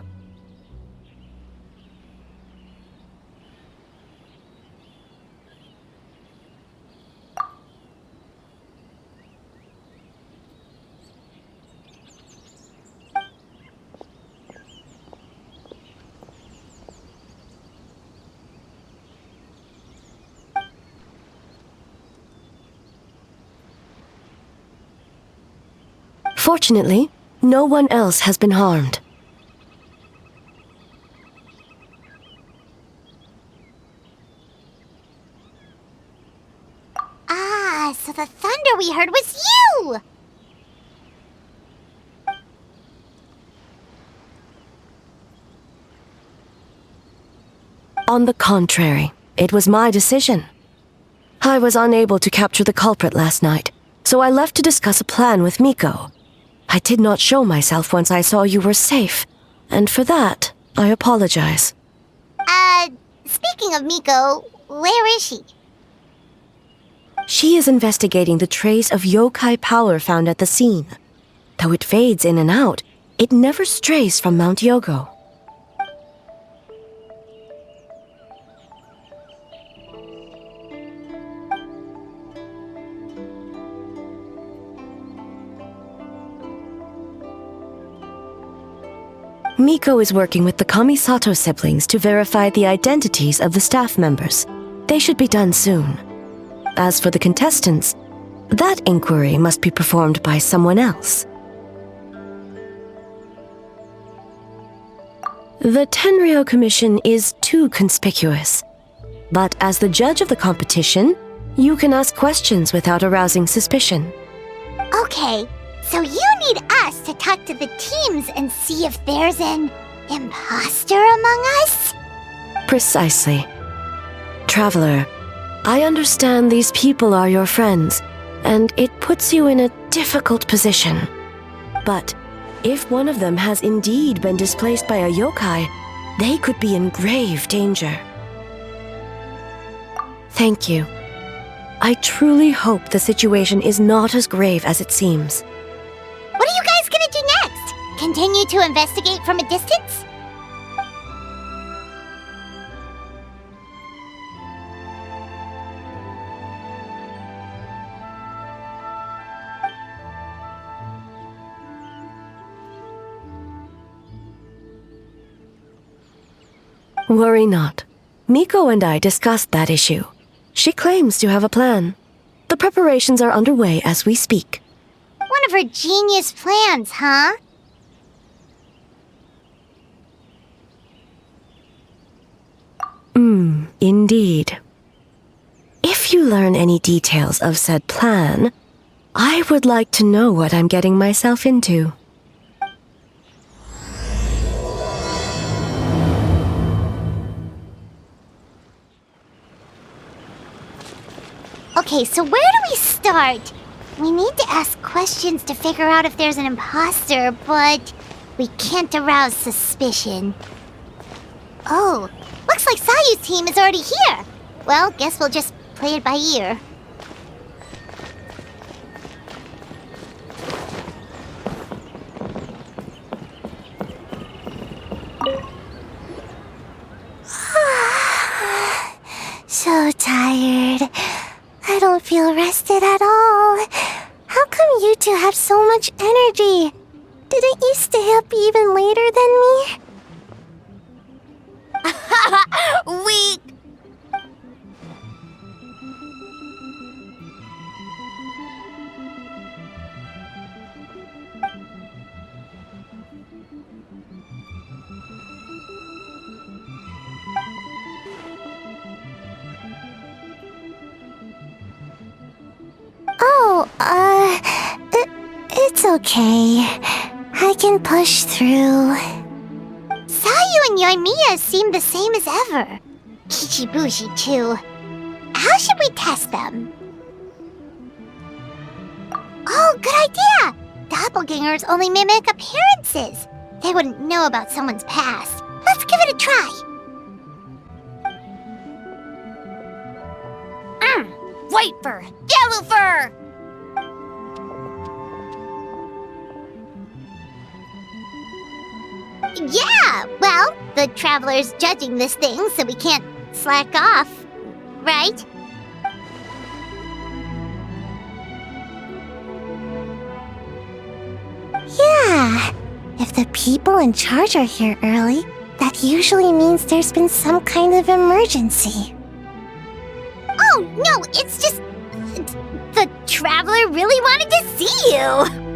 Fortunately, no one else has been harmed. Ah, so the thunder we heard was you! On the contrary, it was my decision. I was unable to capture the culprit last night, so I left to discuss a plan with Miko. I did not show myself once I saw you were safe, and for that, I apologize. Speaking of Miko, where is she? She is investigating the trace of yokai power found at the scene. Though it fades in and out, it never strays from Mount Yogo. Miko is working with the Kamisato siblings to verify the identities of the staff members. They should be done soon. As for the contestants, that inquiry must be performed by someone else. The Tenryou Commission is too conspicuous. But as the judge of the competition, you can ask questions without arousing suspicion. Okay, so you need us to talk to the teams and see if there's an imposter among us? Precisely. Traveler, I understand these people are your friends, and it puts you in a difficult position. But if one of them has indeed been displaced by a yokai, they could be in grave danger. Thank you. I truly hope the situation is not as grave as it seems. What are you guys gonna do next? Continue to investigate from a distance? Worry not. Miko and I discussed that issue. She claims to have a plan. The preparations are underway as we speak. One of her genius plans, huh? Indeed. If you learn any details of said plan, I would like to know what I'm getting myself into. Okay, so where do we start? We need to ask questions to figure out if there's an imposter, but we can't arouse suspicion. Oh, looks like Sayu's team is already here. Well, guess we'll just play it by ear. So tired. I don't feel rested at all. How come you two have so much energy? Didn't you stay up even later than me? Weak! It's okay. I can push through. Sayu and Yoimiya seem the same as ever. Kichibushi too. How should we test them? Oh, good idea! Doppelgangers only mimic appearances. They wouldn't know about someone's past. Let's give it a try. White fur! Yellow fur! Yeah, well, the Traveler's judging this thing, so we can't slack off, right? Yeah, if the people in charge are here early, that usually means there's been some kind of emergency. Oh, no, it's just... the Traveler really wanted to see you!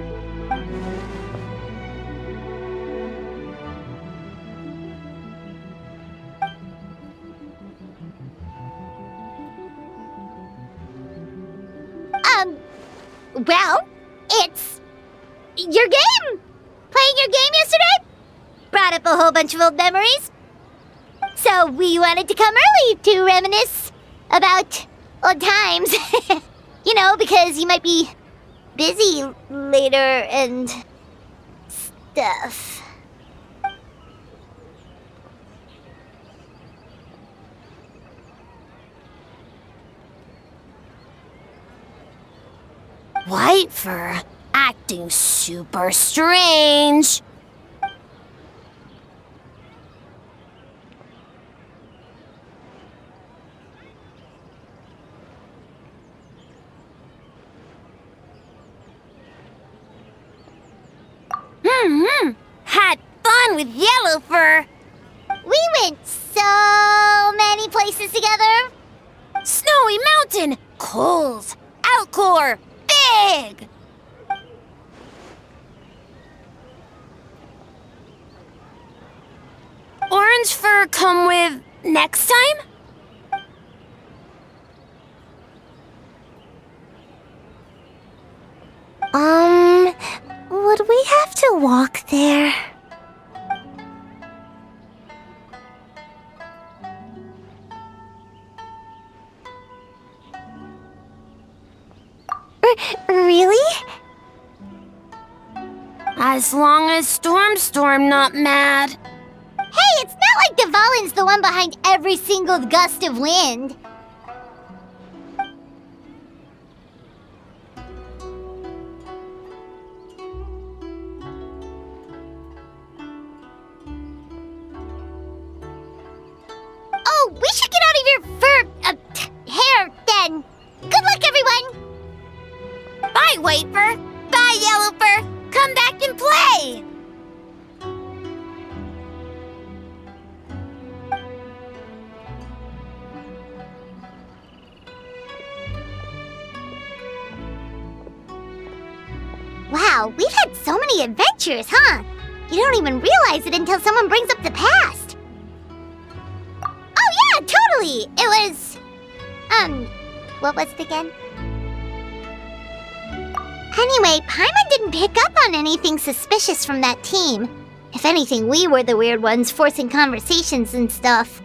Well, it's... your game! Playing your game yesterday? Brought up a whole bunch of old memories. So we wanted to come early to reminisce about old times. You know, because you might be busy later and stuff. White fur acting super strange. Had fun with yellow fur. We went so many places together. Snowy Mountain, Coles, Alcor, Big. Orange fur come with next time? Would we have to walk there? Really? As long as Storm not mad. Hey, it's not like Dvalin's the one behind every single gust of wind. Oh, we should get out of your fur, hair, then. Good luck, everyone! Bye, White Fur! Bye, Yellow Fur! Come back and play! Wow, we've had so many adventures, huh? You don't even realize it until someone brings up the past. Oh yeah, totally! It was... What was it again? Anyway, Paimon didn't pick up on anything suspicious from that team. If anything, we were the weird ones forcing conversations and stuff.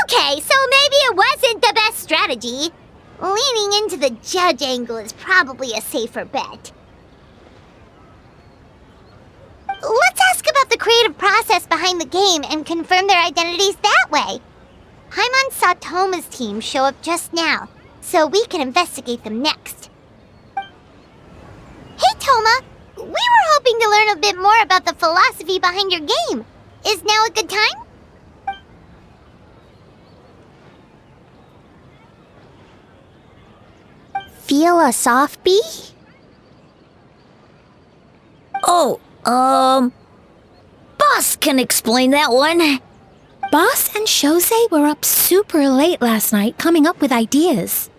Okay, so maybe it wasn't the best strategy. Leaning into the judge angle is probably a safer bet. Let's ask about the creative process behind the game and confirm their identities that way. Paimon saw Toma's team show up just now, so we can investigate them next. Hey Toma, we were hoping to learn a bit more about the philosophy behind your game. Is now a good time? Feel a softbee? Oh, Boss can explain that one. Boss and Shosei were up super late last night coming up with ideas.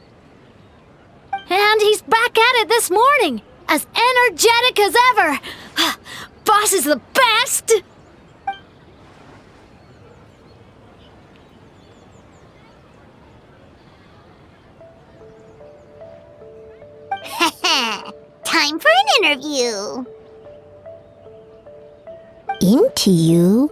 And he's back at it this morning, as energetic as ever. Boss is the best! Time for an interview. Into you?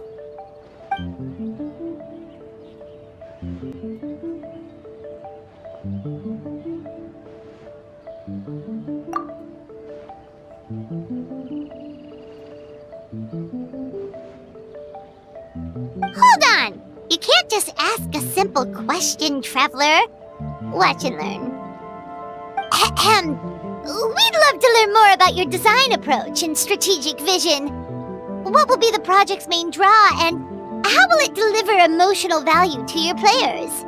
Hold on! You can't just ask a simple question, traveler. Watch and learn. Ahem. We'd love to learn more about your design approach and strategic vision. What will be the project's main draw, and how will it deliver emotional value to your players?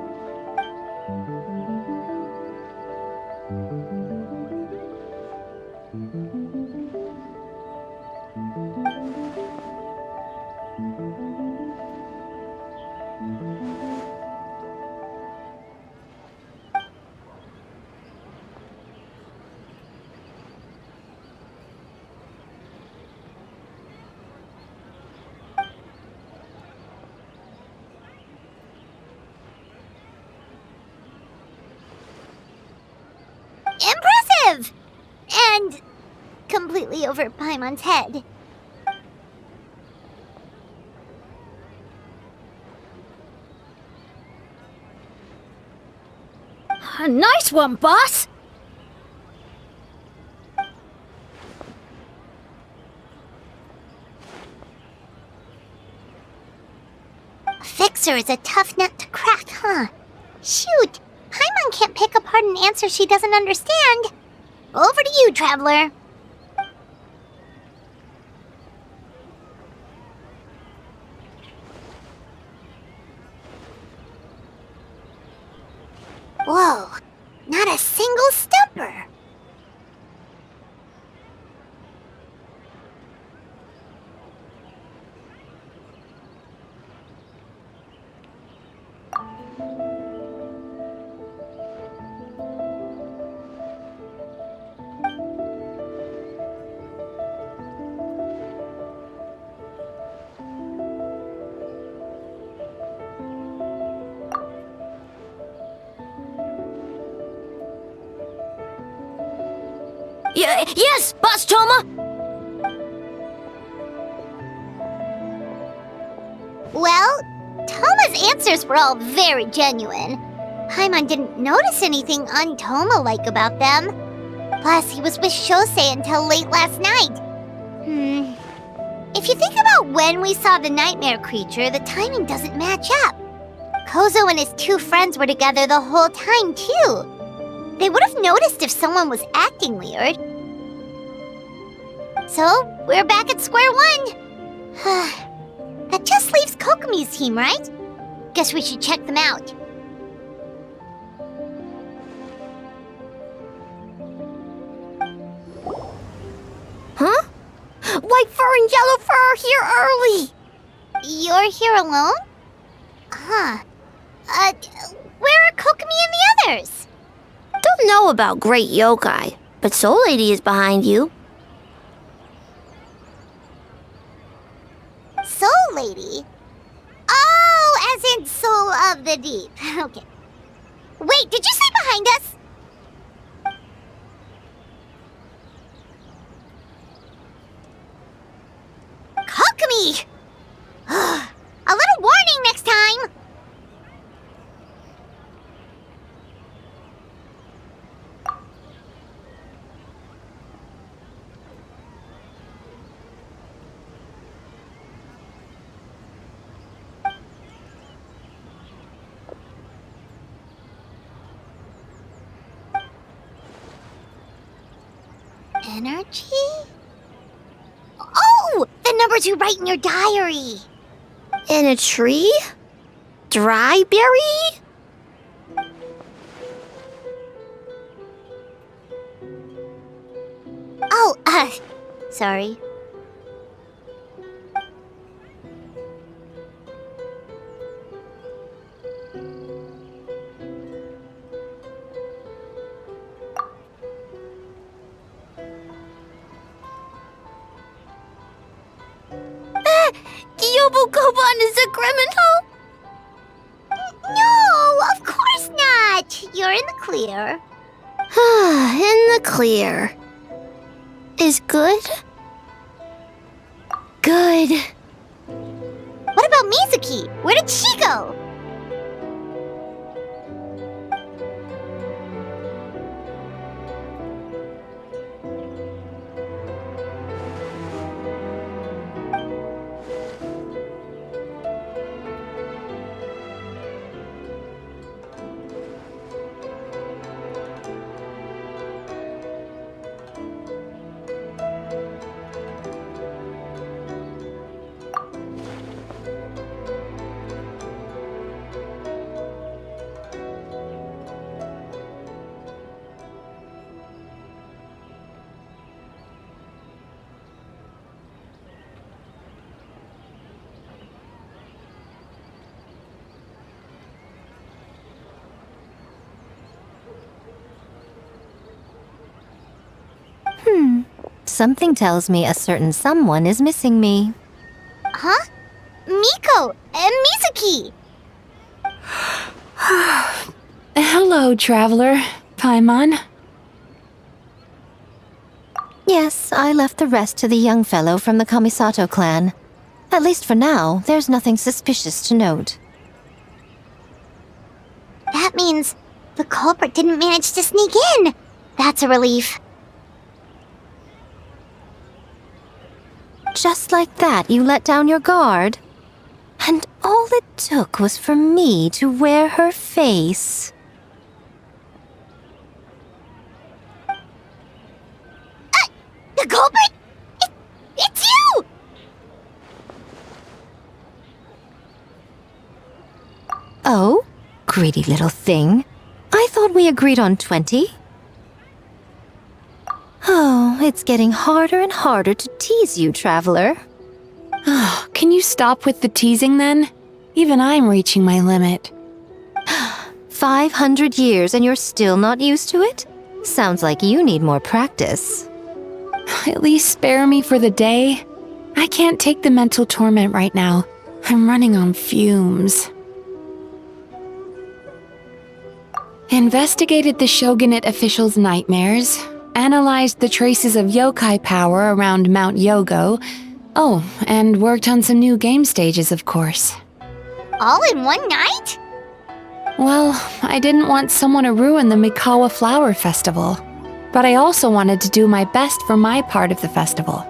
Impressive! And completely over Paimon's head. Nice one, boss! Fixer is a tough nut to crack, huh? Shoot! Paimon can't pick apart an answer she doesn't understand. Over to you, traveler. Whoa, not a single stumper. Yes, Boss Toma! Well, Toma's answers were all very genuine. Paimon didn't notice anything un-Toma-like about them. Plus, he was with Shosei until late last night. If you think about when we saw the nightmare creature, the timing doesn't match up. Kozo and his two friends were together the whole time, too. They would have noticed if someone was acting weird. So, we're back at square one. That just leaves Kokomi's team, right? Guess we should check them out. Huh? White fur and yellow fur are here early! You're here alone? Huh. Where are Kokomi and the others? Don't know about Great Yokai, but Soul Lady is behind you. Soul Lady? Oh, wasn't soul of the deep. Okay. Wait, did you say behind us? Kokomi! A little warning next time! Energy? Oh! The numbers you write in your diary! In a tree? Dry berry? Oh, sorry. Yobukoban is a criminal? No, of course not! You're in the clear. In the clear. Is good? Good. What about Mizuki? Where did she go? Something tells me a certain someone is missing me. Huh? Miko and Mizuki! Hello, traveler. Paimon. Yes, I left the rest to the young fellow from the Kamisato clan. At least for now, there's nothing suspicious to note. That means the culprit didn't manage to sneak in. That's a relief. Just like that, you let down your guard? And all it took was for me to wear her face. The culprit? It's you! Oh? Greedy little thing. I thought we agreed on 20. Oh, it's getting harder and harder to tease you, traveler. Can you stop with the teasing then? Even I'm reaching my limit. 500 years and you're still not used to it? Sounds like you need more practice. At least spare me for the day. I can't take the mental torment right now. I'm running on fumes. Investigated the shogunate officials' nightmares. Analyzed the traces of yokai power around Mount Yogo. Oh, and worked on some new game stages, of course. All in one night? Well, I didn't want someone to ruin the Mikawa Flower Festival. But I also wanted to do my best for my part of the festival.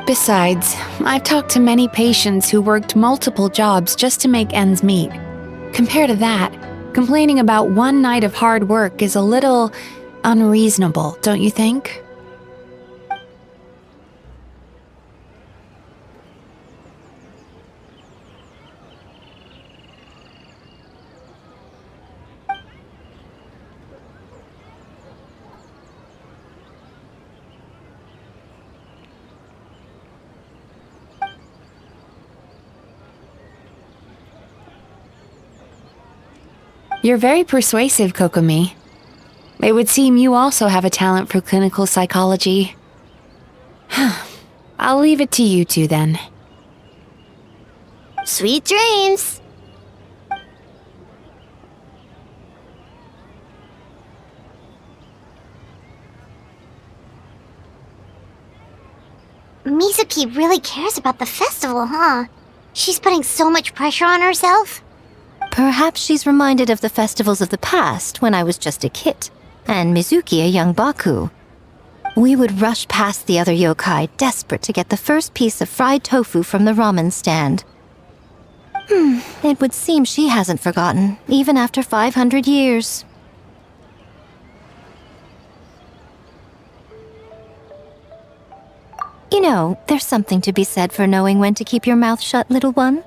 Besides, I've talked to many patients who worked multiple jobs just to make ends meet. Compared to that, complaining about one night of hard work is a little unreasonable, don't you think? You're very persuasive, Kokomi. It would seem you also have a talent for clinical psychology. I'll leave it to you two then. Sweet dreams! Mizuki really cares about the festival, huh? She's putting so much pressure on herself. Perhaps she's reminded of the festivals of the past when I was just a kid, and Mizuki a young Baku. We would rush past the other yokai, desperate to get the first piece of fried tofu from the ramen stand. It would seem she hasn't forgotten, even after 500 years. You know, there's something to be said for knowing when to keep your mouth shut, little one.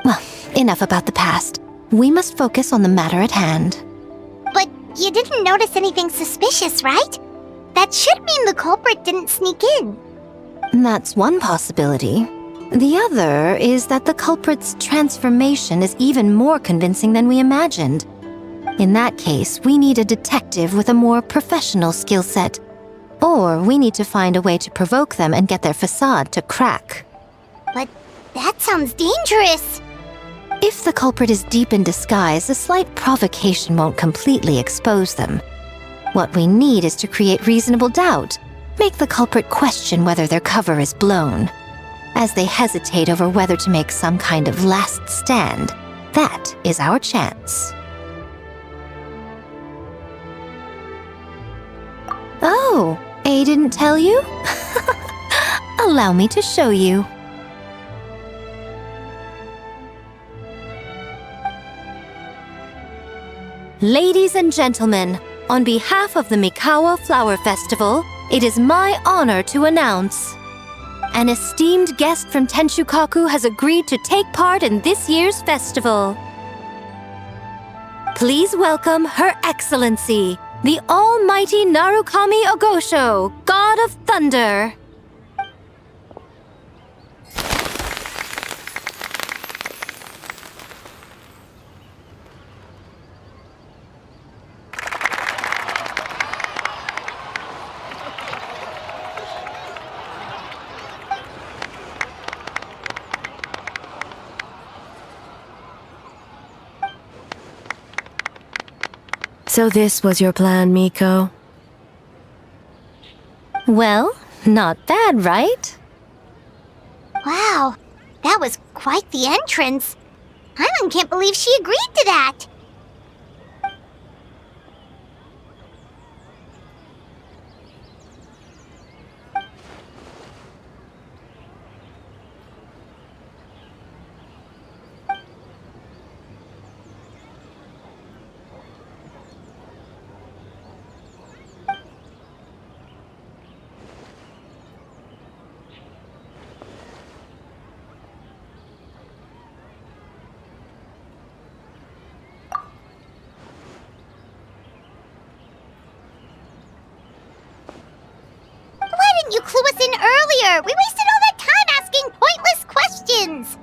Well, enough about the past. We must focus on the matter at hand. But you didn't notice anything suspicious, right? That should mean the culprit didn't sneak in. That's one possibility. The other is that the culprit's transformation is even more convincing than we imagined. In that case, we need a detective with a more professional skill set. Or we need to find a way to provoke them and get their facade to crack. But that sounds dangerous. If the culprit is deep in disguise, a slight provocation won't completely expose them. What we need is to create reasonable doubt, make the culprit question whether their cover is blown. As they hesitate over whether to make some kind of last stand, that is our chance. Oh, A didn't tell you? Allow me to show you. Ladies and gentlemen, on behalf of the Mikawa Flower Festival, it is my honor to announce an esteemed guest from Tenshukaku has agreed to take part in this year's festival. Please welcome Her Excellency, the Almighty Narukami Ogosho, God of Thunder. So this was your plan, Miko? Well, not bad, right? Wow, that was quite the entrance. Paimon can't believe she agreed to that. Why didn't you clue us in earlier? We wasted all that time asking pointless questions.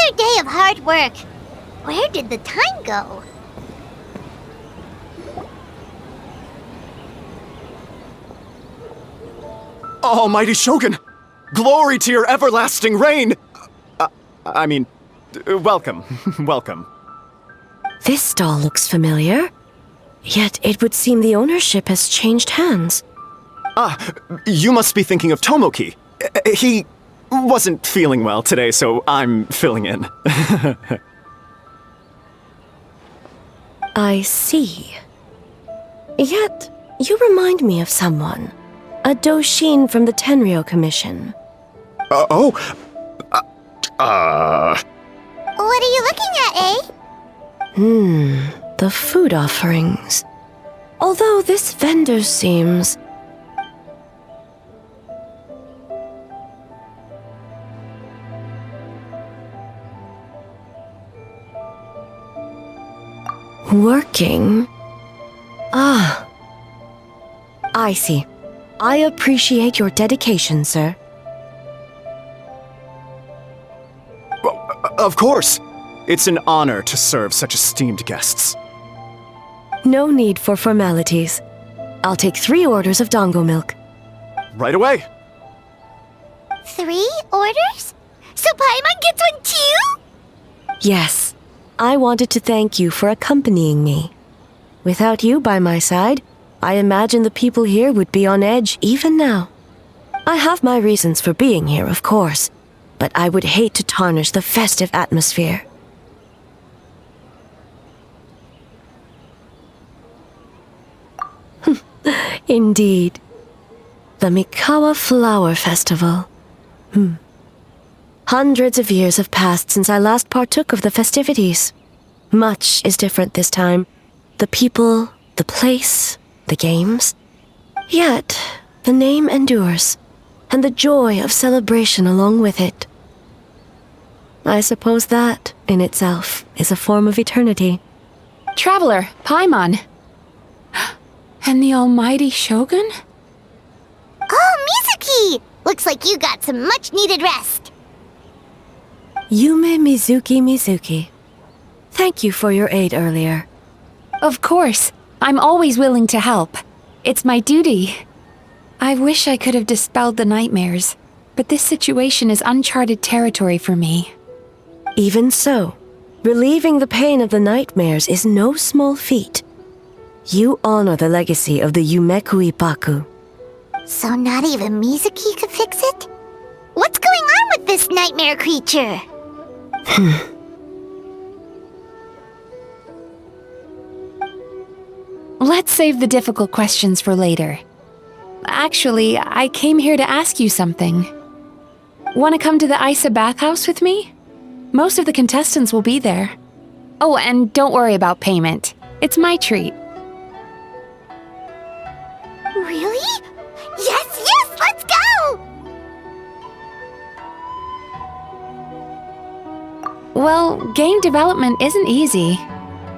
Another day of hard work. Where did the time go? Almighty Shogun! Glory to your everlasting reign! Welcome. Welcome. This stall looks familiar. Yet it would seem the ownership has changed hands. You must be thinking of Tomoki. He wasn't feeling well today, so I'm filling in. I see. Yet, you remind me of someone. A Doshin from the Tenryo Commission. What are you looking at, eh? The food offerings. Although this vendor seems... working? I see. I appreciate your dedication, sir. Of course. It's an honor to serve such esteemed guests. No need for formalities. I'll take 3 orders of dango milk. Right away. 3 orders? So Paimon gets one too? Yes. I wanted to thank you for accompanying me. Without you by my side, I imagine the people here would be on edge even now. I have my reasons for being here, of course, but I would hate to tarnish the festive atmosphere. Indeed. The Mikawa Flower Festival. Hundreds of years have passed since I last partook of the festivities. Much is different this time. The people, the place, the games. Yet, the name endures, and the joy of celebration along with it. I suppose that, in itself, is a form of eternity. Traveler, Paimon. And the almighty Shogun? Oh, Mizuki! Looks like you got some much-needed rest. Yume Mizuki. Thank you for your aid earlier. Of course. I'm always willing to help. It's my duty. I wish I could have dispelled the nightmares, but this situation is uncharted territory for me. Even so, relieving the pain of the nightmares is no small feat. You honor the legacy of the Yumeku Ippaku. So not even Mizuki could fix it? What's going on with this nightmare creature? Let's save the difficult questions for later. Actually, I came here to ask you something. Want to come to the Isa bathhouse with me? Most of the contestants will be there. Oh, and don't worry about payment. It's my treat. Really? Yes, let's go! Well, game development isn't easy.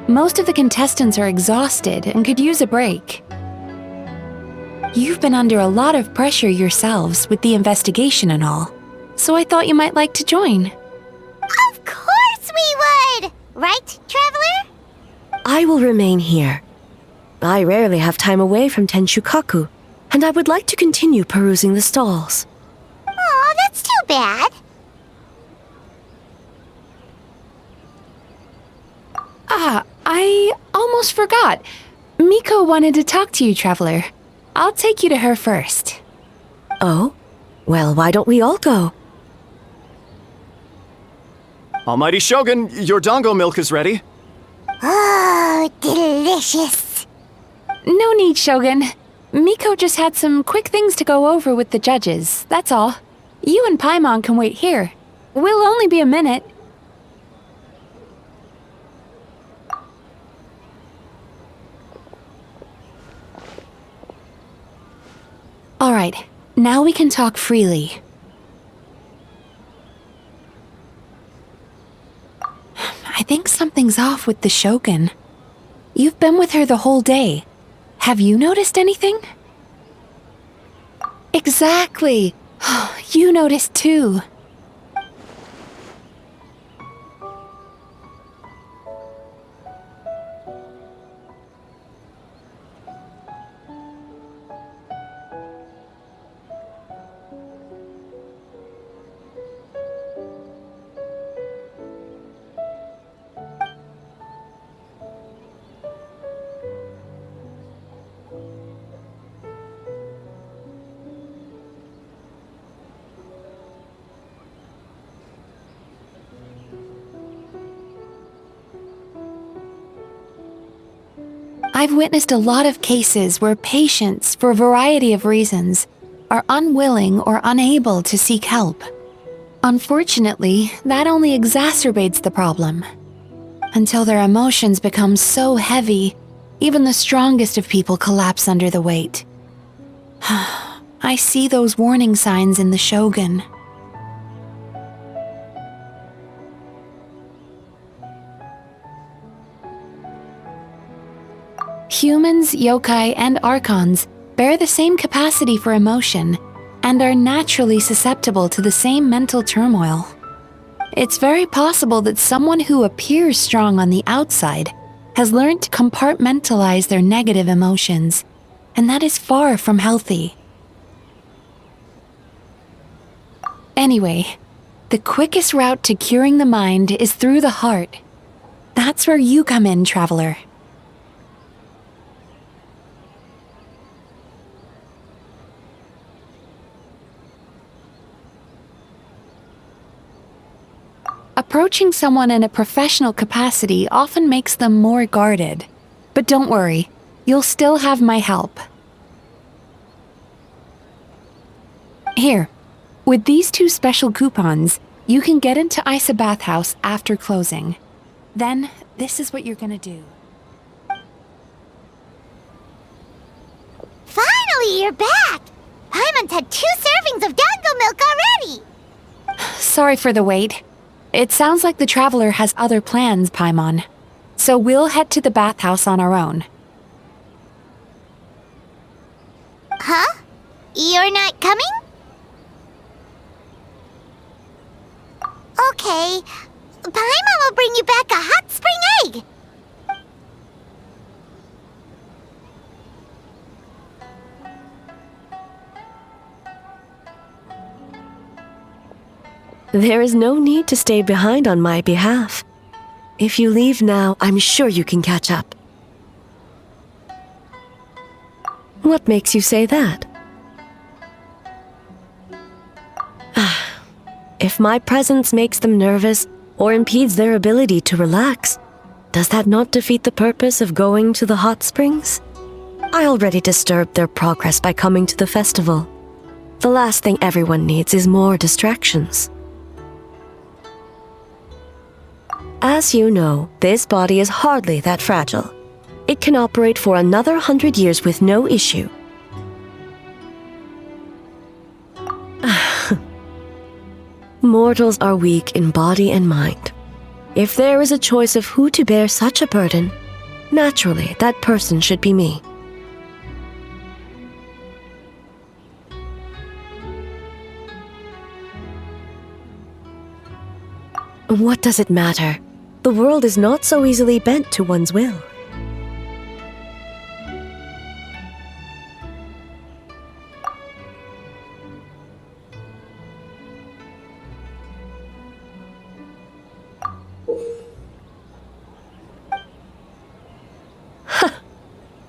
Most of the contestants are exhausted and could use a break. You've been under a lot of pressure yourselves with the investigation and all, so I thought you might like to join. Of course we would! Right, Traveler? I will remain here. I rarely have time away from Tenshukaku, and I would like to continue perusing the stalls. Aw, that's too bad. I almost forgot. Miko wanted to talk to you, Traveler. I'll take you to her first. Oh? Well, why don't we all go? Almighty Shogun, your dango milk is ready. Oh, delicious. No need, Shogun. Miko just had some quick things to go over with the judges, that's all. You and Paimon can wait here. We'll only be a minute. Alright, now we can talk freely. I think something's off with the Shogun. You've been with her the whole day. Have you noticed anything? Exactly. You noticed too. I've witnessed a lot of cases where patients, for a variety of reasons, are unwilling or unable to seek help. Unfortunately, that only exacerbates the problem. Until their emotions become so heavy, even the strongest of people collapse under the weight. I see those warning signs in the Shogun. Humans, yokai, and archons bear the same capacity for emotion and are naturally susceptible to the same mental turmoil. It's very possible that someone who appears strong on the outside has learned to compartmentalize their negative emotions, and that is far from healthy. Anyway, the quickest route to curing the mind is through the heart. That's where you come in, traveler. Approaching someone in a professional capacity often makes them more guarded. But don't worry, you'll still have my help. Here, with these 2 special coupons, you can get into Isa Bathhouse after closing. Then, this is what you're gonna do. Finally, you're back! Paimon's had 2 servings of dango milk already! Sorry for the wait. It sounds like the traveler has other plans, Paimon. So we'll head to the bathhouse on our own. Huh? You're not coming? Okay. Paimon will bring you back a hot spring egg! There is no need to stay behind on my behalf. If you leave now, I'm sure you can catch up. What makes you say that? If my presence makes them nervous or impedes their ability to relax, does that not defeat the purpose of going to the hot springs? I already disturbed their progress by coming to the festival. The last thing everyone needs is more distractions. As you know, this body is hardly that fragile. It can operate for another 100 years with no issue. Mortals are weak in body and mind. If there is a choice of who to bear such a burden, naturally that person should be me. What does it matter? The world is not so easily bent to one's will.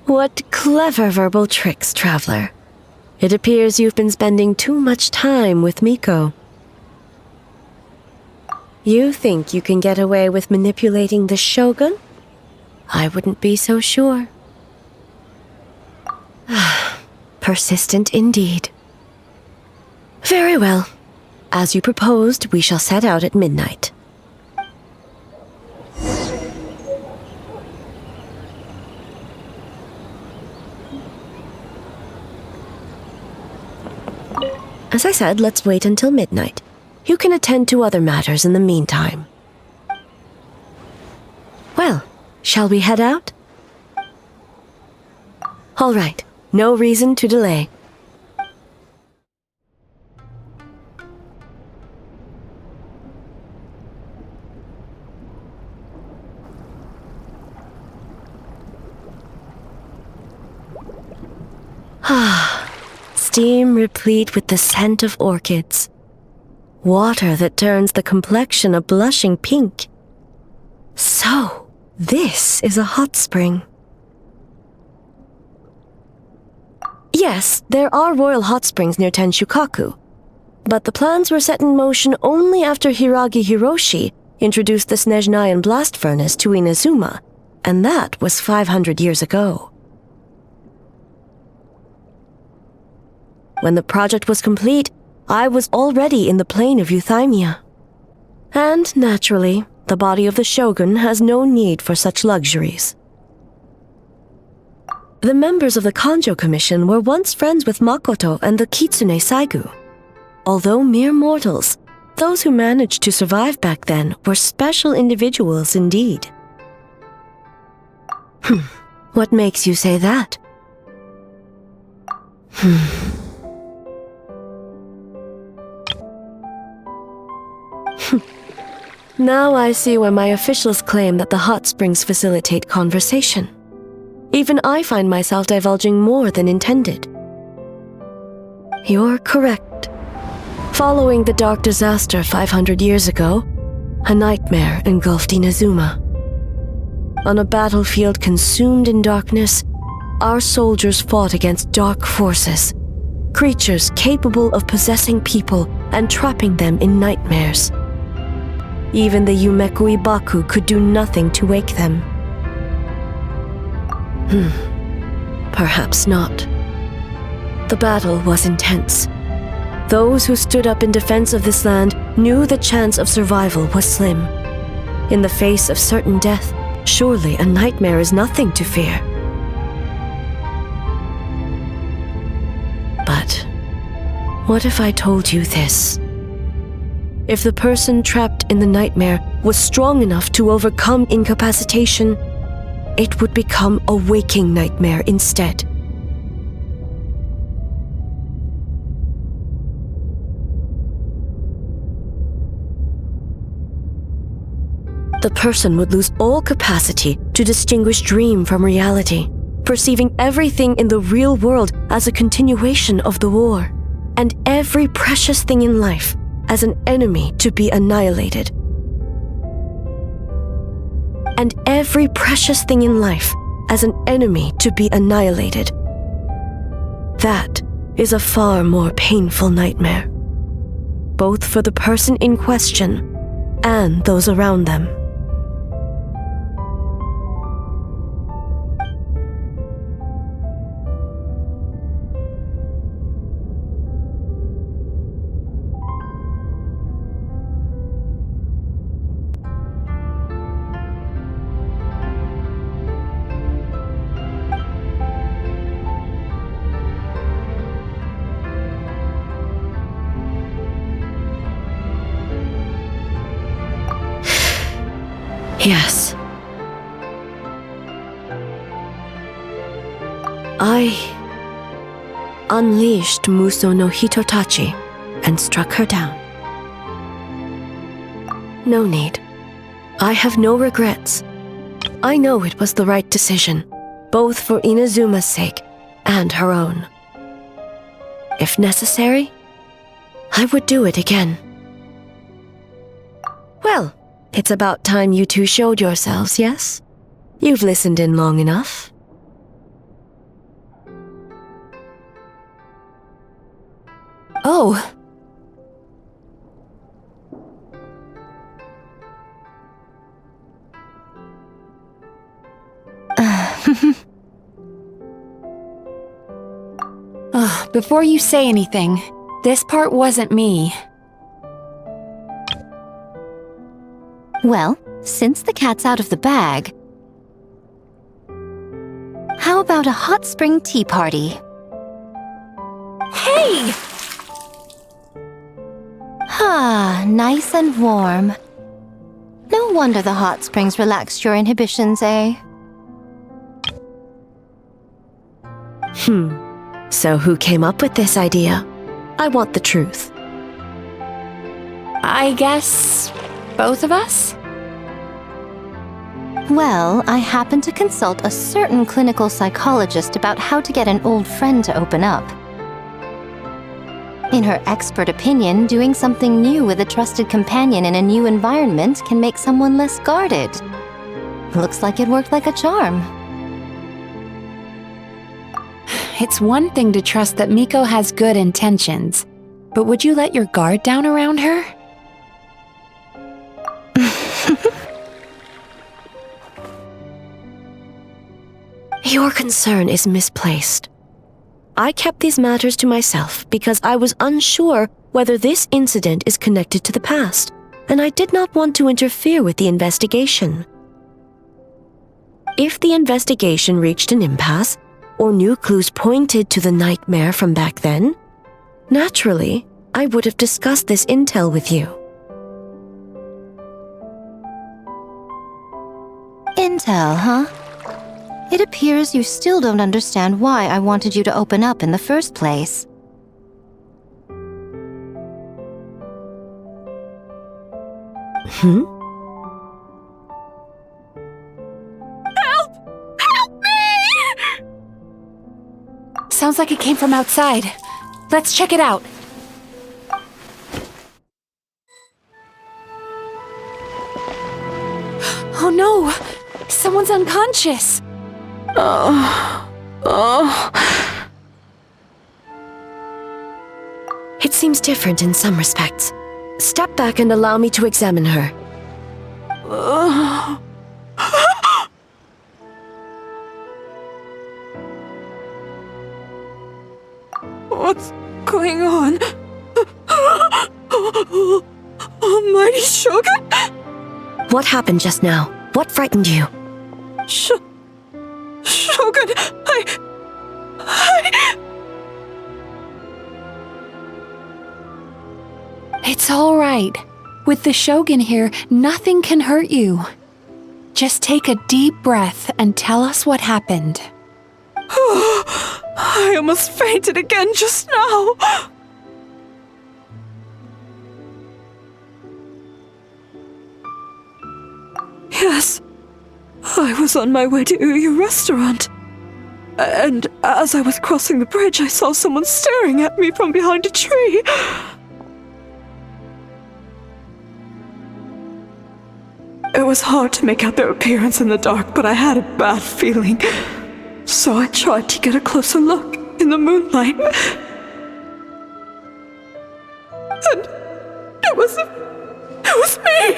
What clever verbal tricks, traveler. It appears you've been spending too much time with Miko. You think you can get away with manipulating the Shogun? I wouldn't be so sure. Persistent indeed. Very well. As you proposed, we shall set out at midnight. As I said, let's wait until midnight. You can attend to other matters in the meantime. Well, shall we head out? All right, no reason to delay. Steam replete with the scent of orchids. Water that turns the complexion a blushing pink. So, this is a hot spring. Yes, there are royal hot springs near Tenshukaku, but the plans were set in motion only after Hiragi Hiroshi introduced the Snezhnayan blast furnace to Inazuma, And that was 500 years ago. When the project was complete, I was already in the plane of euthymia. And naturally, the body of the shogun has no need for such luxuries. The members of the Kanjo Commission were once friends with Makoto and the Kitsune Saigu. Although mere mortals, those who managed to survive back then were special individuals indeed. What makes you say that? Now I see why my officials claim that the hot springs facilitate conversation. Even I find myself divulging more than intended. You're correct. Following the dark disaster 500 years ago, a nightmare engulfed Inazuma. On a battlefield consumed in darkness, our soldiers fought against dark forces, creatures capable of possessing people and trapping them in nightmares. Even the Yumeku Ibaku could do nothing to wake them. Perhaps not. The battle was intense. Those who stood up in defense of this land knew the chance of survival was slim. In the face of certain death, surely a nightmare is nothing to fear. But what if I told you this? If the person trapped in the nightmare was strong enough to overcome incapacitation, it would become a waking nightmare instead. The person would lose all capacity to distinguish dream from reality, perceiving everything in the real world as a continuation of the war, and every precious thing in life as an enemy to be annihilated. And every precious thing in life as an enemy to be annihilated. That is a far more painful nightmare, both for the person in question and those around them. Yes. I unleashed Muso no Hitotachi and struck her down. No need. I have no regrets. I know it was the right decision, both for Inazuma's sake and her own. If necessary, I would do it again. Well, it's about time you two showed yourselves, yes? You've listened in long enough. Oh. Before you say anything, this part wasn't me. Well, since the cat's out of the bag, how about a hot spring tea party? Hey! Ah, nice and warm. No wonder the hot springs relaxed your inhibitions, eh? So who came up with this idea? I want the truth. I guess both of us? Well, I happened to consult a certain clinical psychologist about how to get an old friend to open up. In her expert opinion, doing something new with a trusted companion in a new environment can make someone less guarded. Looks like it worked like a charm. It's one thing to trust that Miko has good intentions, but would you let your guard down around her? Your concern is misplaced. I kept these matters to myself because I was unsure whether this incident is connected to the past, and I did not want to interfere with the investigation. If the investigation reached an impasse, or new clues pointed to the nightmare from back then, naturally, I would have discussed this intel with you. Intel, huh? It appears you still don't understand why I wanted you to open up in the first place. Help me! Sounds like it came from outside. Let's check it out. Oh no! Someone's unconscious! It seems different in some respects. Step back and allow me to examine her. What's going on? Almighty Shogun? What happened just now? What frightened you? Shogun, It's all right. With the Shogun here, nothing can hurt you. Just take a deep breath and tell us what happened. I almost fainted again just now. Yes, I was on my way to Uyu restaurant. And as I was crossing the bridge, I saw someone staring at me from behind a tree. It was hard to make out their appearance in the dark, but I had a bad feeling. So I tried to get a closer look in the moonlight. And it was me!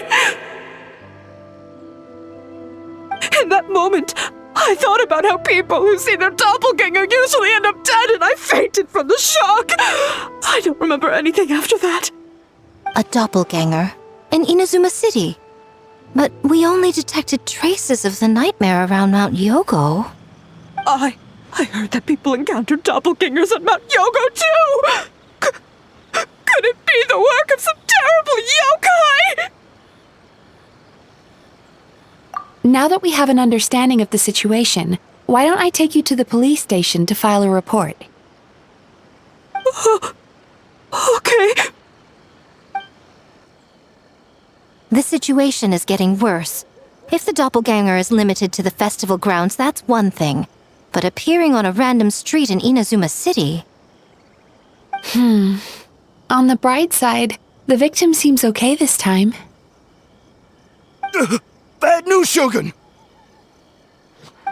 In that moment, I thought about how people who see their doppelganger usually end up dead, and I fainted from the shock. I don't remember anything after that. A doppelganger in Inazuma City. But we only detected traces of the nightmare around Mount Yogo. I heard that people encountered doppelgangers at Mount Yogo too! Could it be the work of some terrible yokai? Now that we have an understanding of the situation, why don't I take you to the police station to file a report? Okay. The situation is getting worse. If the doppelganger is limited to the festival grounds, that's one thing. But appearing on a random street in Inazuma City... On the bright side, the victim seems okay this time. Bad news, Shogun!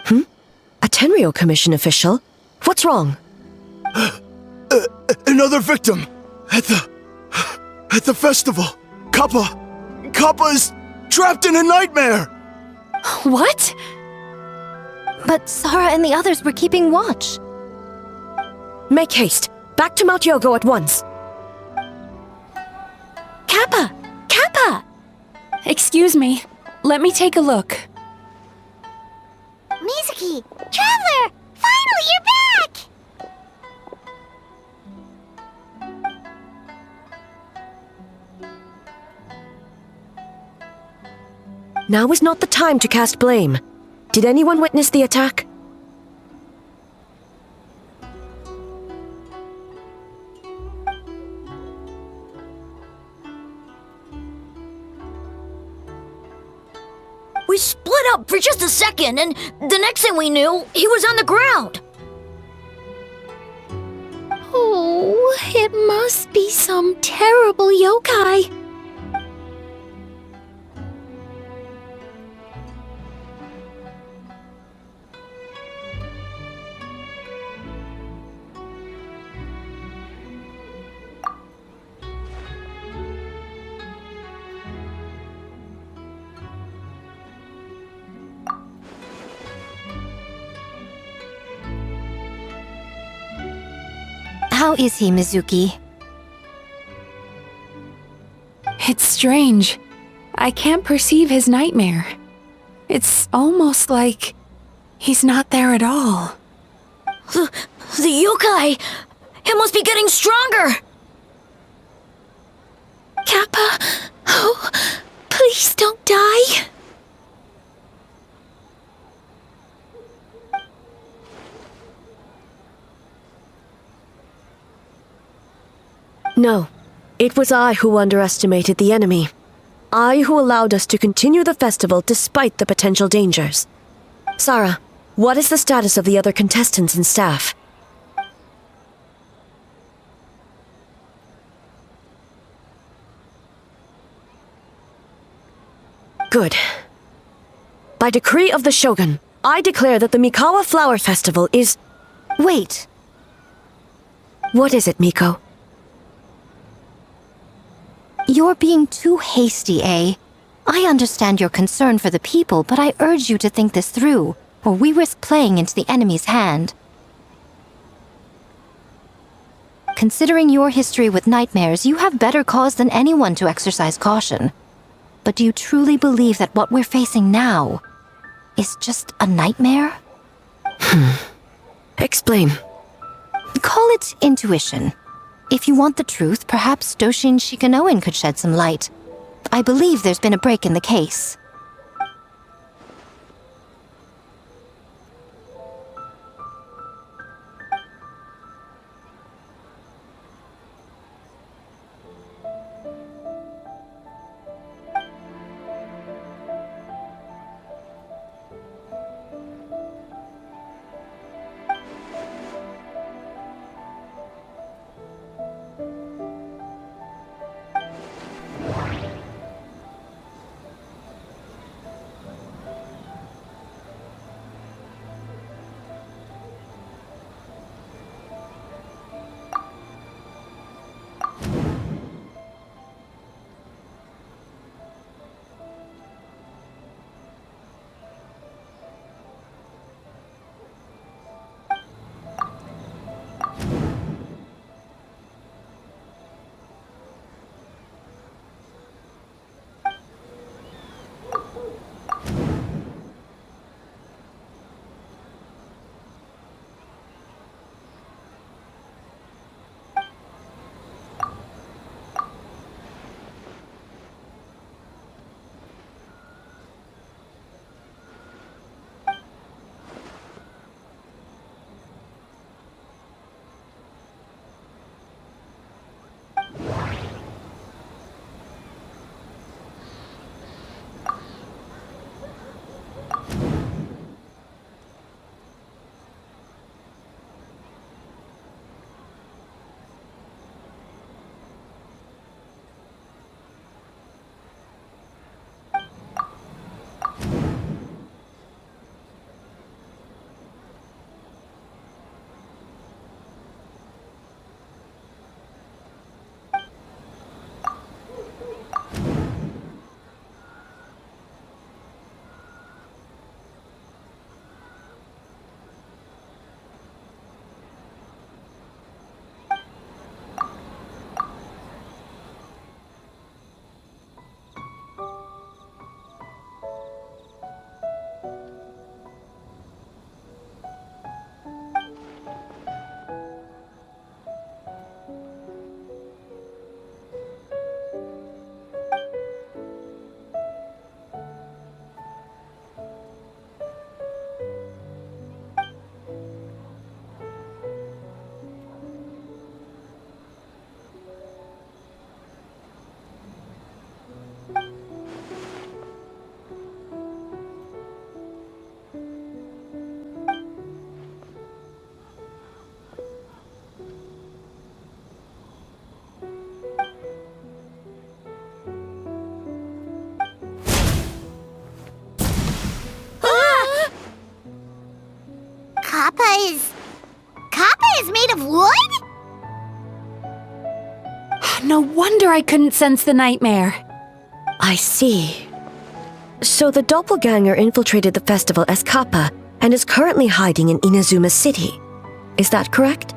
A Tenryo Commission official? What's wrong? Another victim! At the festival! Kappa is trapped in a nightmare! What? But Sara and the others were keeping watch. Make haste! Back to Mount Yogo at once! Kappa! Excuse me. Let me take a look. Mizuki! Traveler! Finally, you're back! Now is not the time to cast blame. Did anyone witness the attack? We split up for just a second, and the next thing we knew, he was on the ground. Oh, it must be some terrible yokai. How is he, Mizuki? It's strange. I can't perceive his nightmare. It's almost like he's not there at all. The yokai! It must be getting stronger! Kappa? Oh, please don't die. No, it was I who underestimated the enemy. I who allowed us to continue the festival despite the potential dangers. Sarah, what is the status of the other contestants and staff? Good. By decree of the Shogun, I declare that the Mikawa Flower Festival is... Wait. What is it, Miko? You're being too hasty, eh? I understand your concern for the people, but I urge you to think this through, or we risk playing into the enemy's hand. Considering your history with nightmares, you have better cause than anyone to exercise caution. But do you truly believe that what we're facing now is just a nightmare? Explain. Call it intuition. If you want the truth, perhaps Doshin Shikanoin could shed some light. I believe there's been a break in the case. Kappa is made of wood? No wonder I couldn't sense the nightmare. I see. So the doppelganger infiltrated the festival as Kappa and is currently hiding in Inazuma City. Is that correct?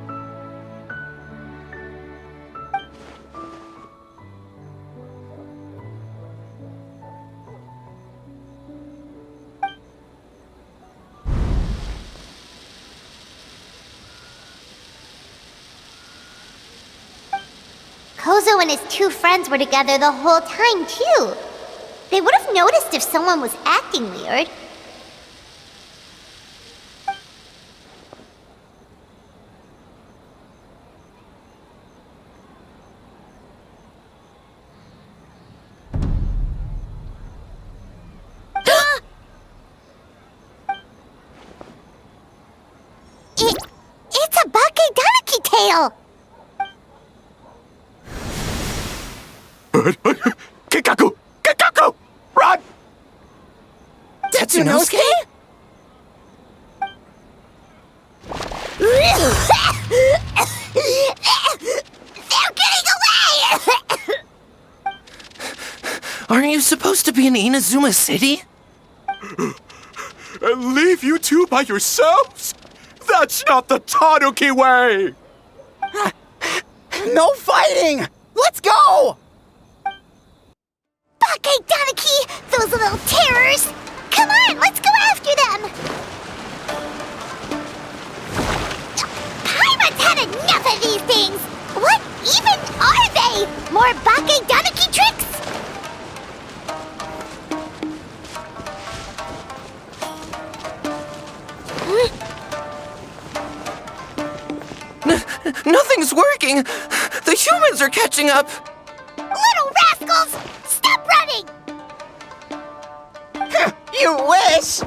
Kozo and his two friends were together the whole time, too. They would have noticed if someone was acting weird. It's a Bakedanaki tail! Kikaku! Kikaku! Run! Tetsunosuke? They're getting away! Aren't you supposed to be in Inazuma City? And leave you two by yourselves? That's not the Tanuki way! No fighting! Let's go! Bakedanaki! Those little terrors! Come on, let's go after them! Paimon's had enough of these things! What even are they? More Bakedanaki tricks? Nothing's working! The humans are catching up! Little rascals! Stop running! You wish!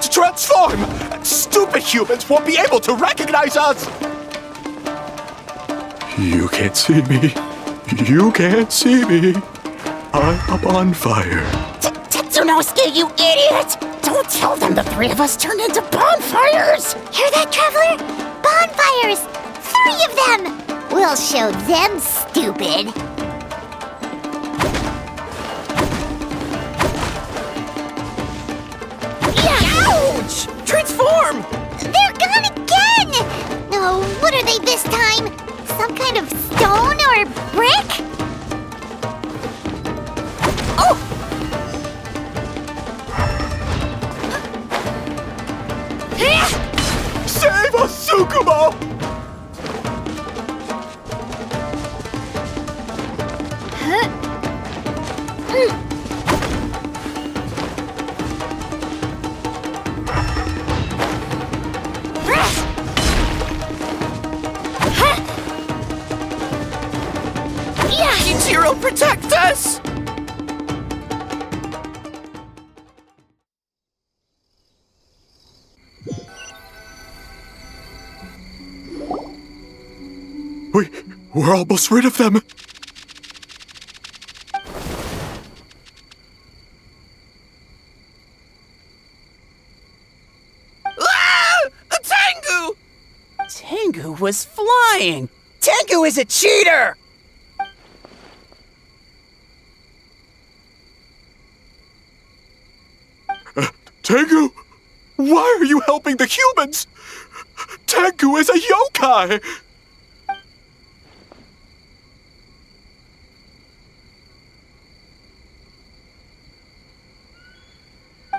Transform! Stupid humans won't be able to recognize us! You can't see me. You can't see me. I'm up on fire. Tetsunosuke, you idiot! Don't tell them the three of us turned into bonfires! Hear that, Traveler? Bonfires! 3 of them! We'll show them, stupid! Ouch! Transform! They're gone again! Oh, what are they this time? Some kind of stone or brick? Oh! Save us, Tsukumo! Yajichiro, protect us! We're almost rid of them. Ah! A Tengu! Tengu was flying! Tengu is a cheater! Tengu! Why are you helping the humans? Tengu is a yokai!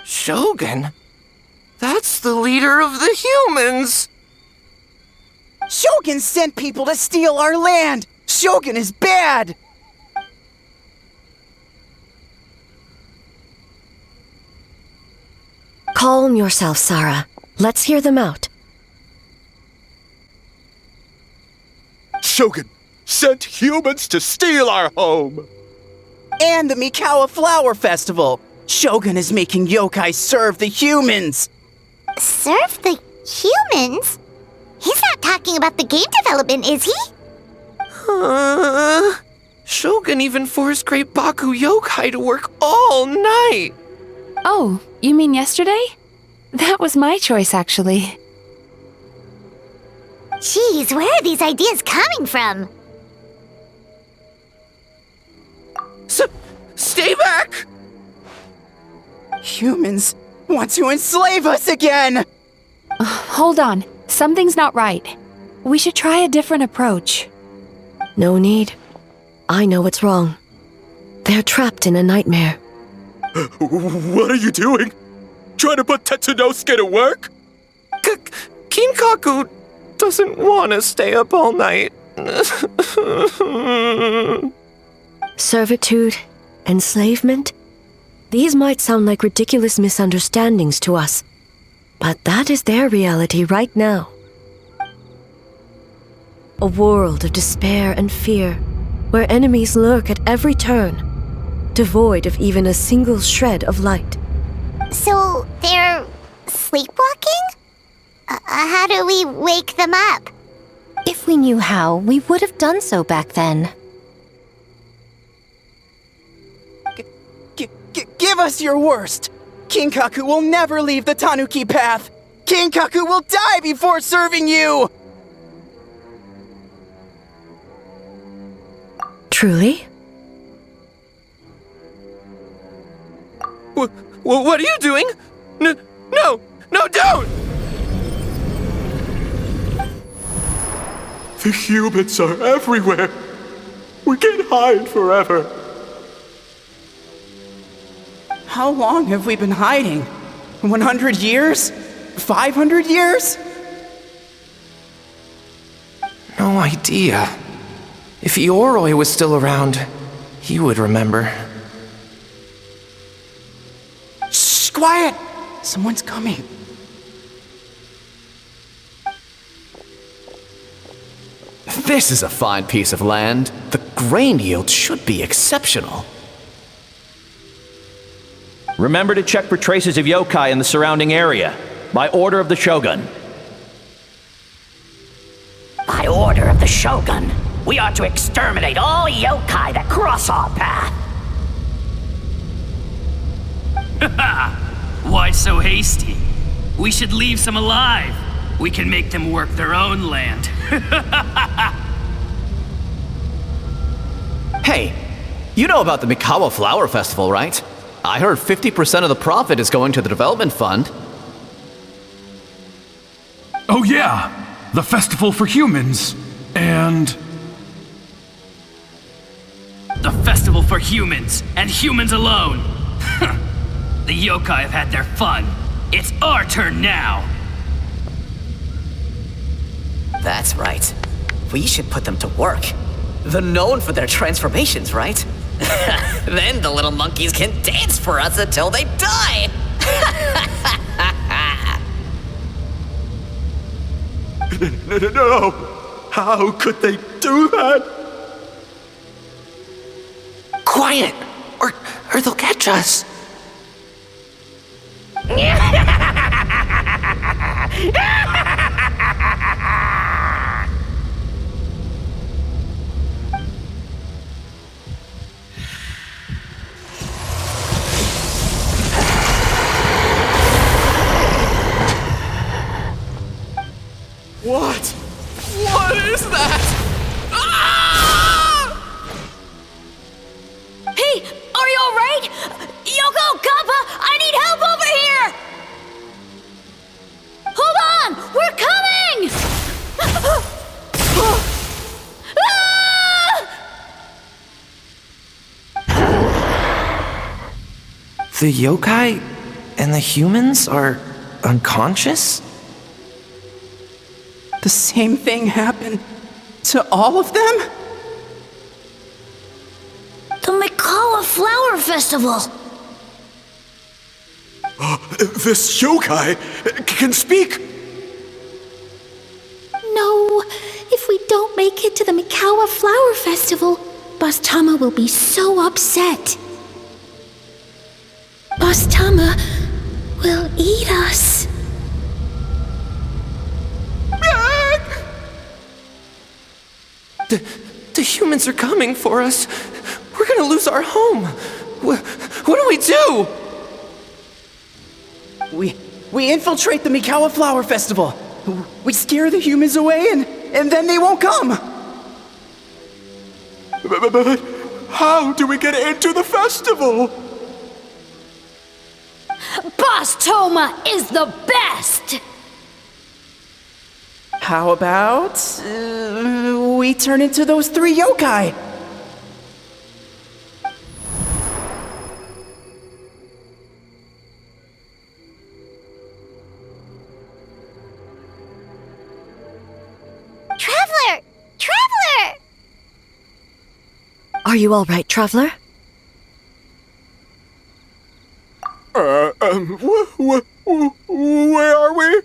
Shogun? That's the leader of the humans! Shogun sent people to steal our land! Shogun is bad! Calm yourself, Sarah. Let's hear them out. Shogun sent humans to steal our home! And the Mikawa Flower Festival! Shogun is making yokai serve the humans! Serve the humans? He's not talking about the game development, is he? Shogun even forced Great Baku Yokai to work all night! Oh, you mean yesterday? That was my choice, actually. Jeez, where are these ideas coming from? Stay back! Humans want to enslave us again! Hold on. Something's not right. We should try a different approach. No need. I know what's wrong. They're trapped in a nightmare. What are you doing? Trying to put Tetsunosuke to work? Kinkaku, doesn't want to stay up all night. Servitude, enslavement, these might sound like ridiculous misunderstandings to us, but that is their reality right now. A world of despair and fear, where enemies lurk at every turn, devoid of even a single shred of light. So they're sleepwalking? How do we wake them up? If we knew how, we would have done so back then. Give us your worst! Kinkaku will never leave the Tanuki path! Kinkaku will die before serving you! Truly? What are you doing? No, don't! The humans are everywhere. We can't hide forever. How long have we been hiding? 100 years? 500 years? No idea. If Ioroi was still around, he would remember. Shh, quiet! Someone's coming. This is a fine piece of land. The grain yield should be exceptional. Remember to check for traces of yokai in the surrounding area, by order of the Shogun. By order of the Shogun, we are to exterminate all yokai that cross our path. Why so hasty? We should leave some alive. We can make them work their own land. Hey, you know about the Mikawa Flower Festival, right? I heard 50% of the profit is going to the development fund. Oh yeah, the festival for humans, and... The festival for humans, and humans alone. The yokai have had their fun. It's our turn now. That's right. We should put them to work. They're known for their transformations, right? Then the little monkeys can dance for us until they die! No! How could they do that? Quiet! Or they'll catch us. What? What is that? Ah! Hey, are you alright? Yoko, Kappa, I need help over here! Hold on! We're coming! The yokai and the humans are unconscious? The same thing happened to all of them? The Mikawa Flower Festival! This yokai can speak! No, if we don't make it to the Mikawa Flower Festival, Boss Tama will be so upset. Boss Tama will eat us. The humans are coming for us. We're gonna lose our home. What do we do? We infiltrate the Mikawa Flower Festival. We scare the humans away and then they won't come. But how do we get into the festival? Boss Toma is the best! How about we turn into those 3 yokai? Are you all right, traveler? Where are we?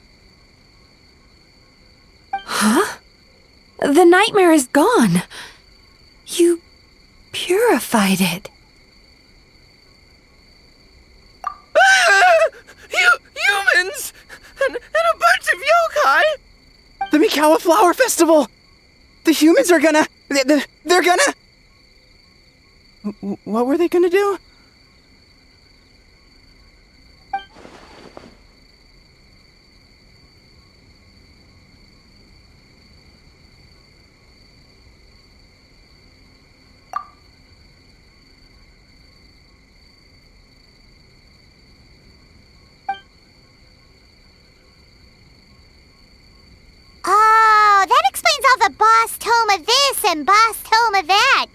Huh? The nightmare is gone. You purified it. Humans! And a bunch of yokai! The Mikawa Flower Festival! The humans are gonna... They're gonna... What were they gonna do? Oh, that explains all the boss tome of this and boss tome of that.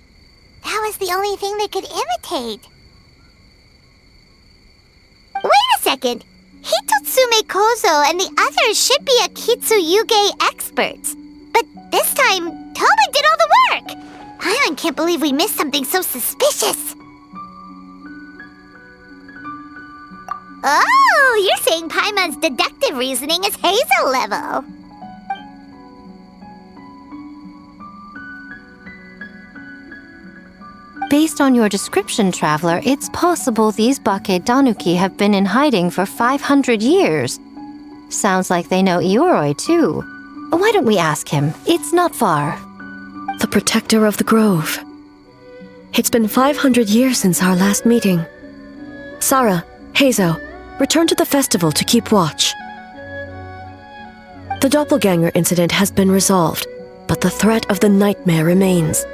That was the only thing they could imitate. Wait a second. Hitotsume Kozo and the others should be Akitsuyuge experts. But this time, Toma did all the work. Paimon can't believe we missed something so suspicious. Oh, you're saying Paimon's deductive reasoning is Hazel level. Based on your description, Traveler, it's possible these Bakedanuki have been in hiding for 500 years. Sounds like they know Ioroi, too. Why don't we ask him? It's not far. The protector of the grove. It's been 500 years since our last meeting. Sarah, Hazo, return to the festival to keep watch. The doppelganger incident has been resolved, but the threat of the nightmare remains.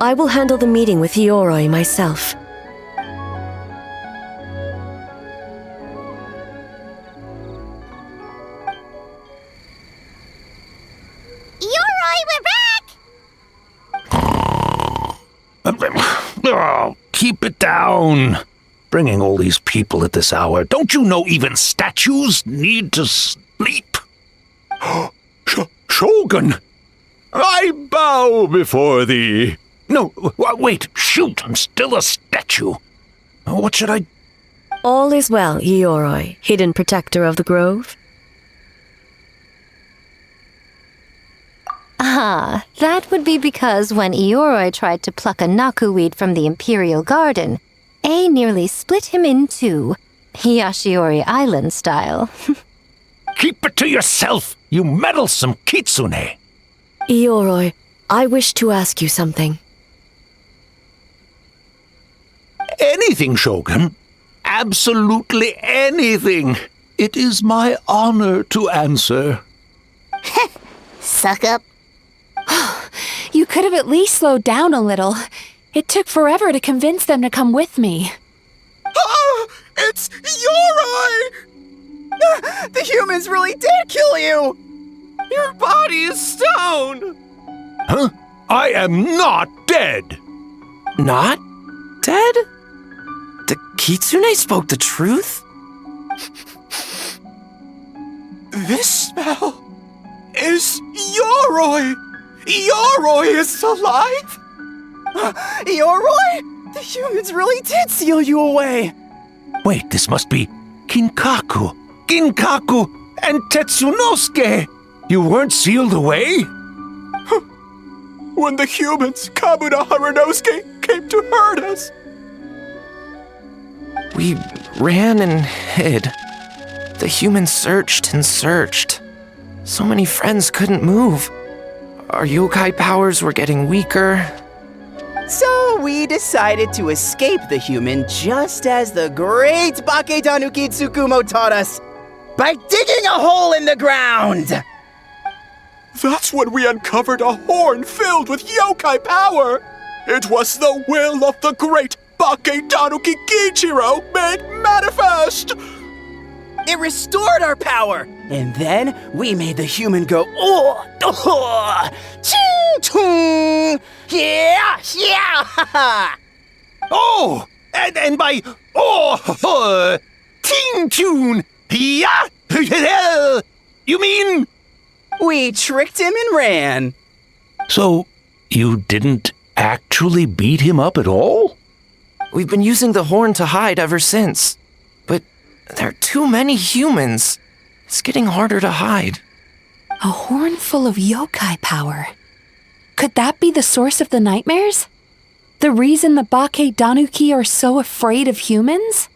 I will handle the meeting with Ioroi myself. Ioroi, we're back! Oh, keep it down. Bringing all these people at this hour. Don't you know even statues need to sleep? Shogun! I bow before thee. No, wait, shoot, I'm still a statue. What should I... All is well, Ioroi, hidden protector of the grove. Ah, that would be because when Ioroi tried to pluck a nakuweed from the Imperial Garden, A nearly split him in two, Hiyashiori Island style. Keep it to yourself, you meddlesome kitsune. Ioroi, I wish to ask you something. Anything, Shogun. Absolutely anything. It is my honor to answer. Suck up. You could have at least slowed down a little. It took forever to convince them to come with me. Oh, it's Ioroi! The humans really did kill you! Your body is stone! Huh? I am not dead! Not dead? The kitsune spoke the truth? This smell is Ioroi! Ioroi is alive? Ioroi? The humans really did seal you away! Wait, this must be Ginkaku, and Tetsunosuke! You weren't sealed away? When the humans, Kamuna Harunosuke, came to hurt us. We ran and hid. The humans searched and searched. So many friends couldn't move. Our yokai powers were getting weaker. So we decided to escape the human just as the great Bakedanuki Tsukumo taught us, by digging a hole in the ground! That's when we uncovered a horn filled with yokai power. It was the will of the great Bakedanuki Gichiro made manifest. It restored our power, and then we made the human go, ching-chung, yeah, yeah, Oh, and by, ting-tune, yeah, you mean? We tricked him and ran. So, you didn't actually beat him up at all? We've been using the horn to hide ever since. But there are too many humans. It's getting harder to hide. A horn full of yokai power. Could that be the source of the nightmares? The reason the Bakedanuki are so afraid of humans?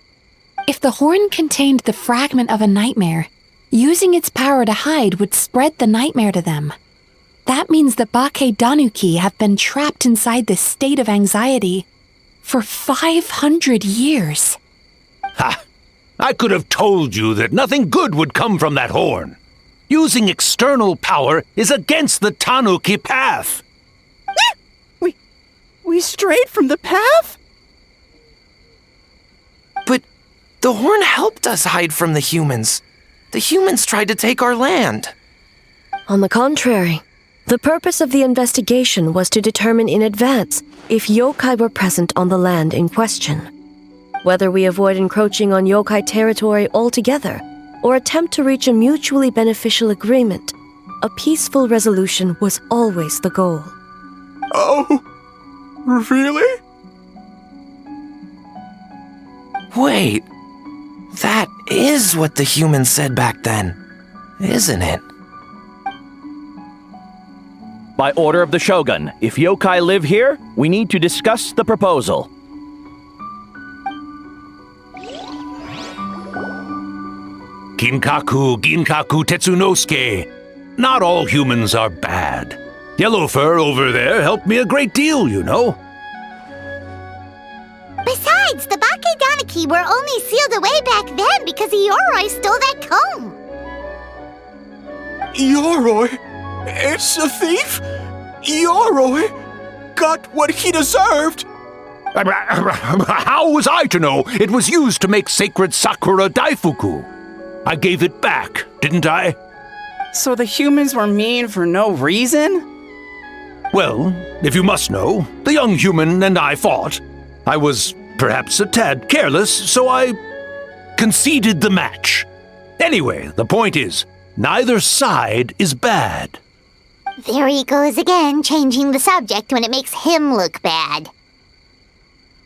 If the horn contained the fragment of a nightmare, using its power to hide would spread the nightmare to them. That means the Bakedanuki have been trapped inside this state of anxiety for 500 years. Ha! I could have told you that nothing good would come from that horn. Using external power is against the Tanuki path. We strayed from the path? But the horn helped us hide from the humans. The humans tried to take our land. On the contrary, the purpose of the investigation was to determine in advance if yokai were present on the land in question. Whether we avoid encroaching on yokai territory altogether or attempt to reach a mutually beneficial agreement, a peaceful resolution was always the goal. Oh, really? Wait, that is what the humans said back then, isn't it? By order of the Shogun, if yokai live here, we need to discuss the proposal. Ginkaku Tetsunosuke. Not all humans are bad. Yellowfur over there helped me a great deal, you know. Besides, the Bakedanuki were only sealed away back then because Yoroi stole that comb. Yoroi? It's a thief? Yoroi got what he deserved. How was I to know it was used to make sacred Sakura Daifuku? I gave it back, didn't I? So the humans were mean for no reason? Well, if you must know, the young human and I fought. I was perhaps a tad careless, so I conceded the match. Anyway, the point is, neither side is bad. There he goes again, changing the subject when it makes him look bad.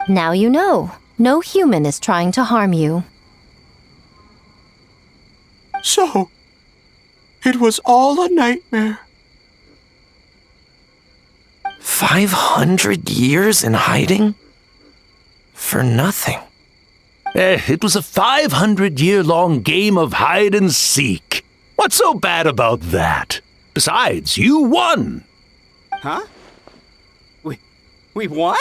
Now you know. No human is trying to harm you. So, it was all a nightmare. 500 years in hiding? For nothing. It was a 500-year-long game of hide and seek. What's so bad about that? Besides, you won. Huh? We won?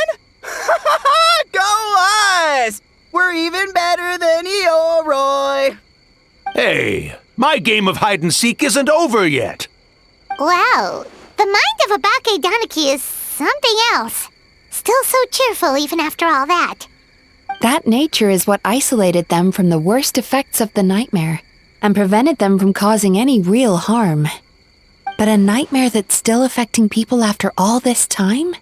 Go us! We're even better than Yoroi! Hey, my game of hide and seek isn't over yet. Wow, the mind of a Bakedanuki is something else. Still so cheerful even after all that. That nature is what isolated them from the worst effects of the nightmare and prevented them from causing any real harm. But a nightmare that's still affecting people after all this time?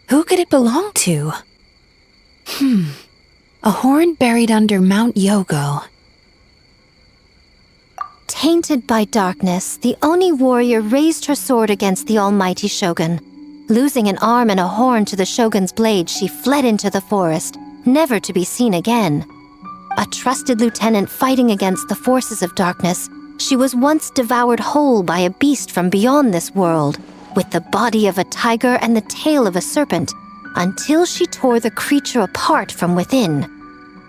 Who could it belong to? A horn buried under Mount Yogo. Tainted by darkness, the Oni warrior raised her sword against the almighty shogun. Losing an arm and a horn to the shogun's blade, she fled into the forest, never to be seen again. A trusted lieutenant fighting against the forces of darkness, she was once devoured whole by a beast from beyond this world, with the body of a tiger and the tail of a serpent, until she tore the creature apart from within.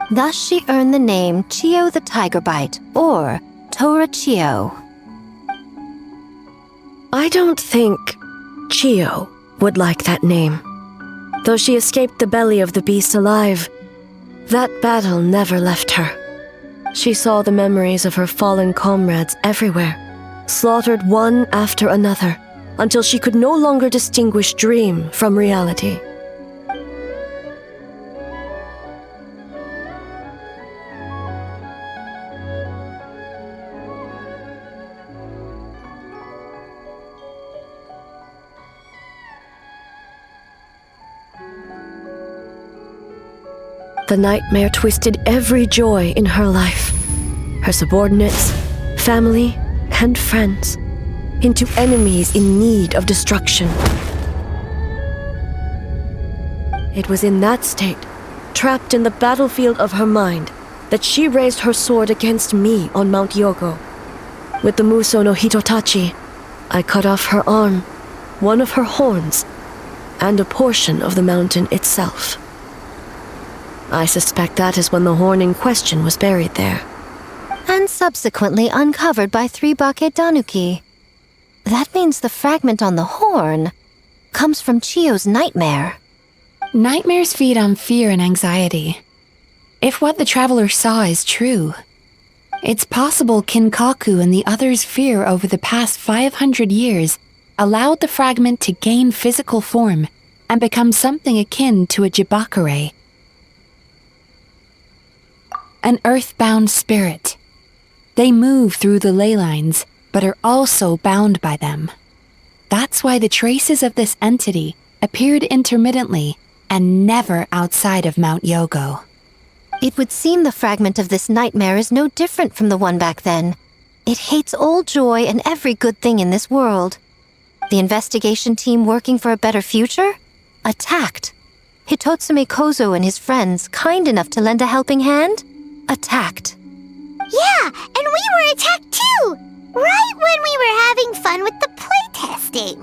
Thus she earned the name Chio the Tigerbite, or Tora Chio. I don't think Chio would like that name. Though she escaped the belly of the beast alive, that battle never left her. She saw the memories of her fallen comrades everywhere, slaughtered one after another, until she could no longer distinguish dream from reality. The nightmare twisted every joy in her life, her subordinates, family, and friends, into enemies in need of destruction. It was in that state, trapped in the battlefield of her mind, that she raised her sword against me on Mount Yogo. With the Muso no Hitotachi, I cut off her arm, one of her horns, and a portion of the mountain itself. I suspect that is when the horn in question was buried there. And subsequently uncovered by 3 Bakedanuki. That means the fragment on the horn comes from Chiyo's nightmare. Nightmares feed on fear and anxiety. If what the traveler saw is true, it's possible Kinkaku and the others' fear over the past 500 years allowed the fragment to gain physical form and become something akin to a jibakure. An earthbound spirit. They move through the ley lines, but are also bound by them. That's why the traces of this entity appeared intermittently and never outside of Mount Yogo. It would seem the fragment of this nightmare is no different from the one back then. It hates all joy and every good thing in this world. The investigation team working for a better future? Attacked. Hitotsume Kozo and his friends, kind enough to lend a helping hand? Attacked. Yeah, and we were attacked too! Right when we were having fun with the playtesting.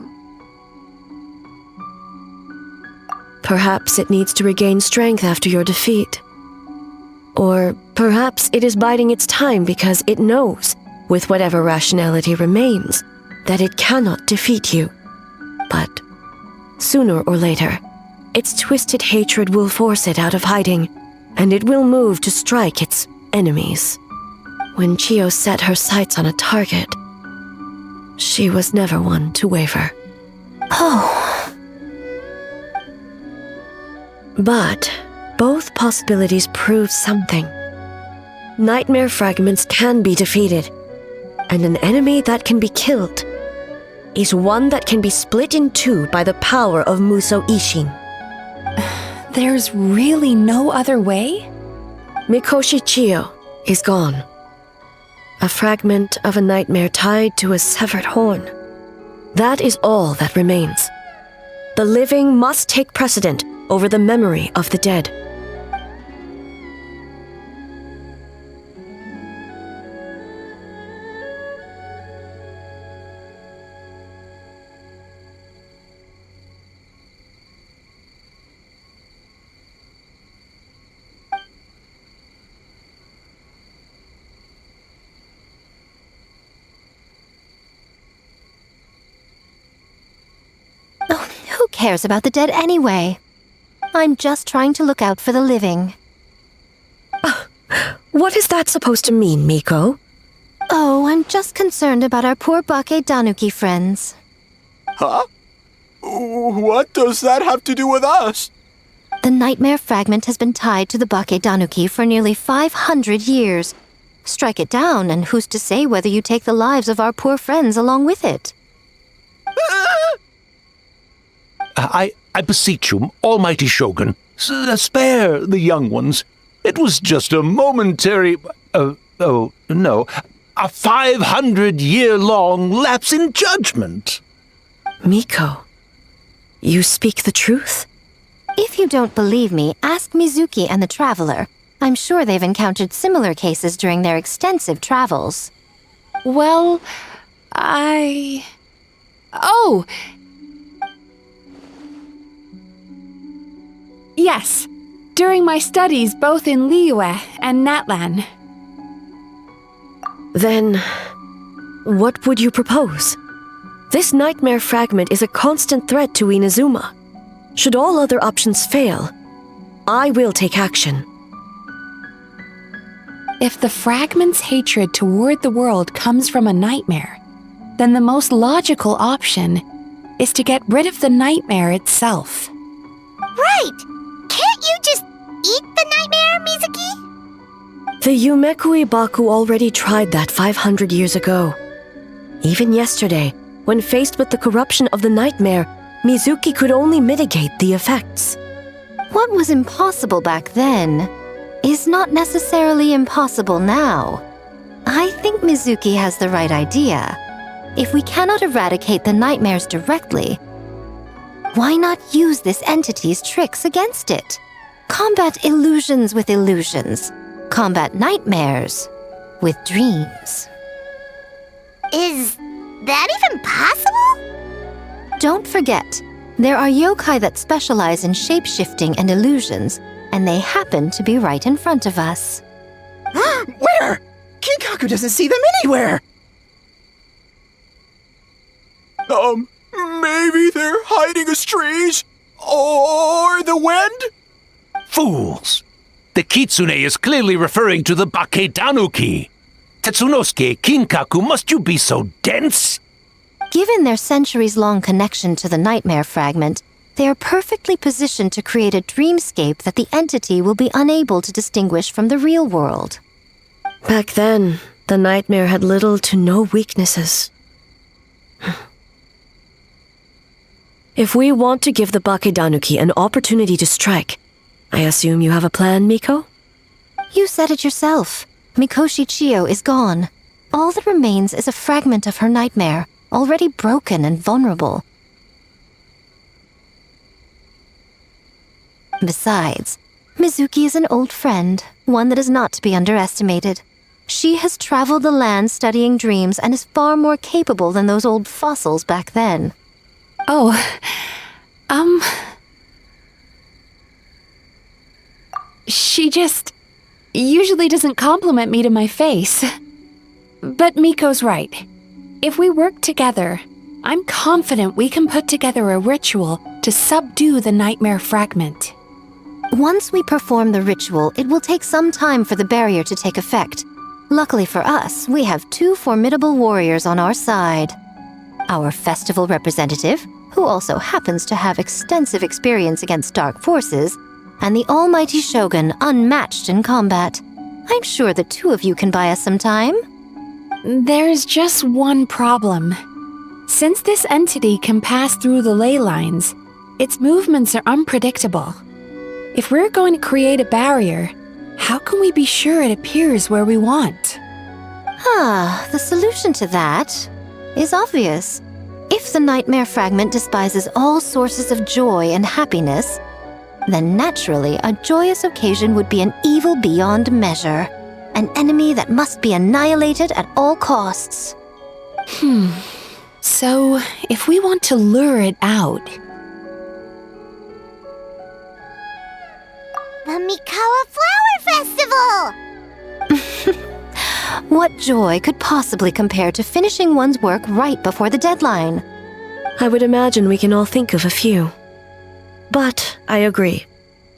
Perhaps it needs to regain strength after your defeat. Or perhaps it is biding its time because it knows, with whatever rationality remains, that it cannot defeat you. But sooner or later, its twisted hatred will force it out of hiding, and it will move to strike its enemies. When Chiyo set her sights on a target, she was never one to waver. Oh. But both possibilities prove something. Nightmare fragments can be defeated, and an enemy that can be killed is one that can be split in two by the power of Muso Ishin. There's really no other way? Mikoshi Chiyo is gone. A fragment of a nightmare tied to a severed horn. That is all that remains. The living must take precedent over the memory of the dead. Who cares about the dead anyway? I'm just trying to look out for the living. What is that supposed to mean, Miko? Oh, I'm just concerned about our poor Bakedanuki friends. Huh? What does that have to do with us? The nightmare fragment has been tied to the Bakedanuki for nearly 500 years. Strike it down, and who's to say whether you take the lives of our poor friends along with it? I beseech you, almighty Shogun, spare the young ones. It was just a momentary... a 500-year-long lapse in judgment. Miko, you speak the truth? If you don't believe me, ask Mizuki and the Traveler. I'm sure they've encountered similar cases during their extensive travels. Well, Oh! Yes, during my studies both in Liyue and Natlan. Then, what would you propose? This nightmare fragment is a constant threat to Inazuma. Should all other options fail, I will take action. If the fragment's hatred toward the world comes from a nightmare, then the most logical option is to get rid of the nightmare itself. Right! Can't you just eat the nightmare, Mizuki? The Yumeku Ibaku already tried that 500 years ago. Even yesterday, when faced with the corruption of the nightmare, Mizuki could only mitigate the effects. What was impossible back then is not necessarily impossible now. I think Mizuki has the right idea. If we cannot eradicate the nightmares directly, Why not use this entity's tricks against it? Combat illusions with illusions. Combat nightmares with dreams. Is that even possible? Don't forget, there are yokai that specialize in shape-shifting and illusions, and they happen to be right in front of us. Where? Kinkaku doesn't see them anywhere! Maybe they're hiding as trees? Or the wind? Fools! The kitsune is clearly referring to the Baketanuki. Tetsunosuke, Kinkaku, must you be so dense? Given their centuries-long connection to the nightmare fragment, they are perfectly positioned to create a dreamscape that the entity will be unable to distinguish from the real world. Back then, the nightmare had little to no weaknesses. If we want to give the Baketanuki an opportunity to strike, I assume you have a plan, Miko? You said it yourself. Mikoshi Chiyo is gone. All that remains is a fragment of her nightmare, already broken and vulnerable. Besides, Mizuki is an old friend, one that is not to be underestimated. She has traveled the land studying dreams and is far more capable than those old fossils back then. Oh, she just usually doesn't compliment me to my face. But Miko's right. If we work together, I'm confident we can put together a ritual to subdue the nightmare fragment. Once we perform the ritual, it will take some time for the barrier to take effect. Luckily for us, we have two formidable warriors on our side. Our festival representative, who also happens to have extensive experience against dark forces, and the almighty Shogun, unmatched in combat. I'm sure the two of you can buy us some time. There's just one problem. Since this entity can pass through the ley lines, its movements are unpredictable. If we're going to create a barrier, how can we be sure it appears where we want? The solution to that is obvious. If the nightmare fragment despises all sources of joy and happiness, then naturally a joyous occasion would be an evil beyond measure, an enemy that must be annihilated at all costs. So, if we want to lure it out... The Mikawa Flower Festival! What joy could possibly compare to finishing one's work right before the deadline? I would imagine we can all think of a few. But I agree.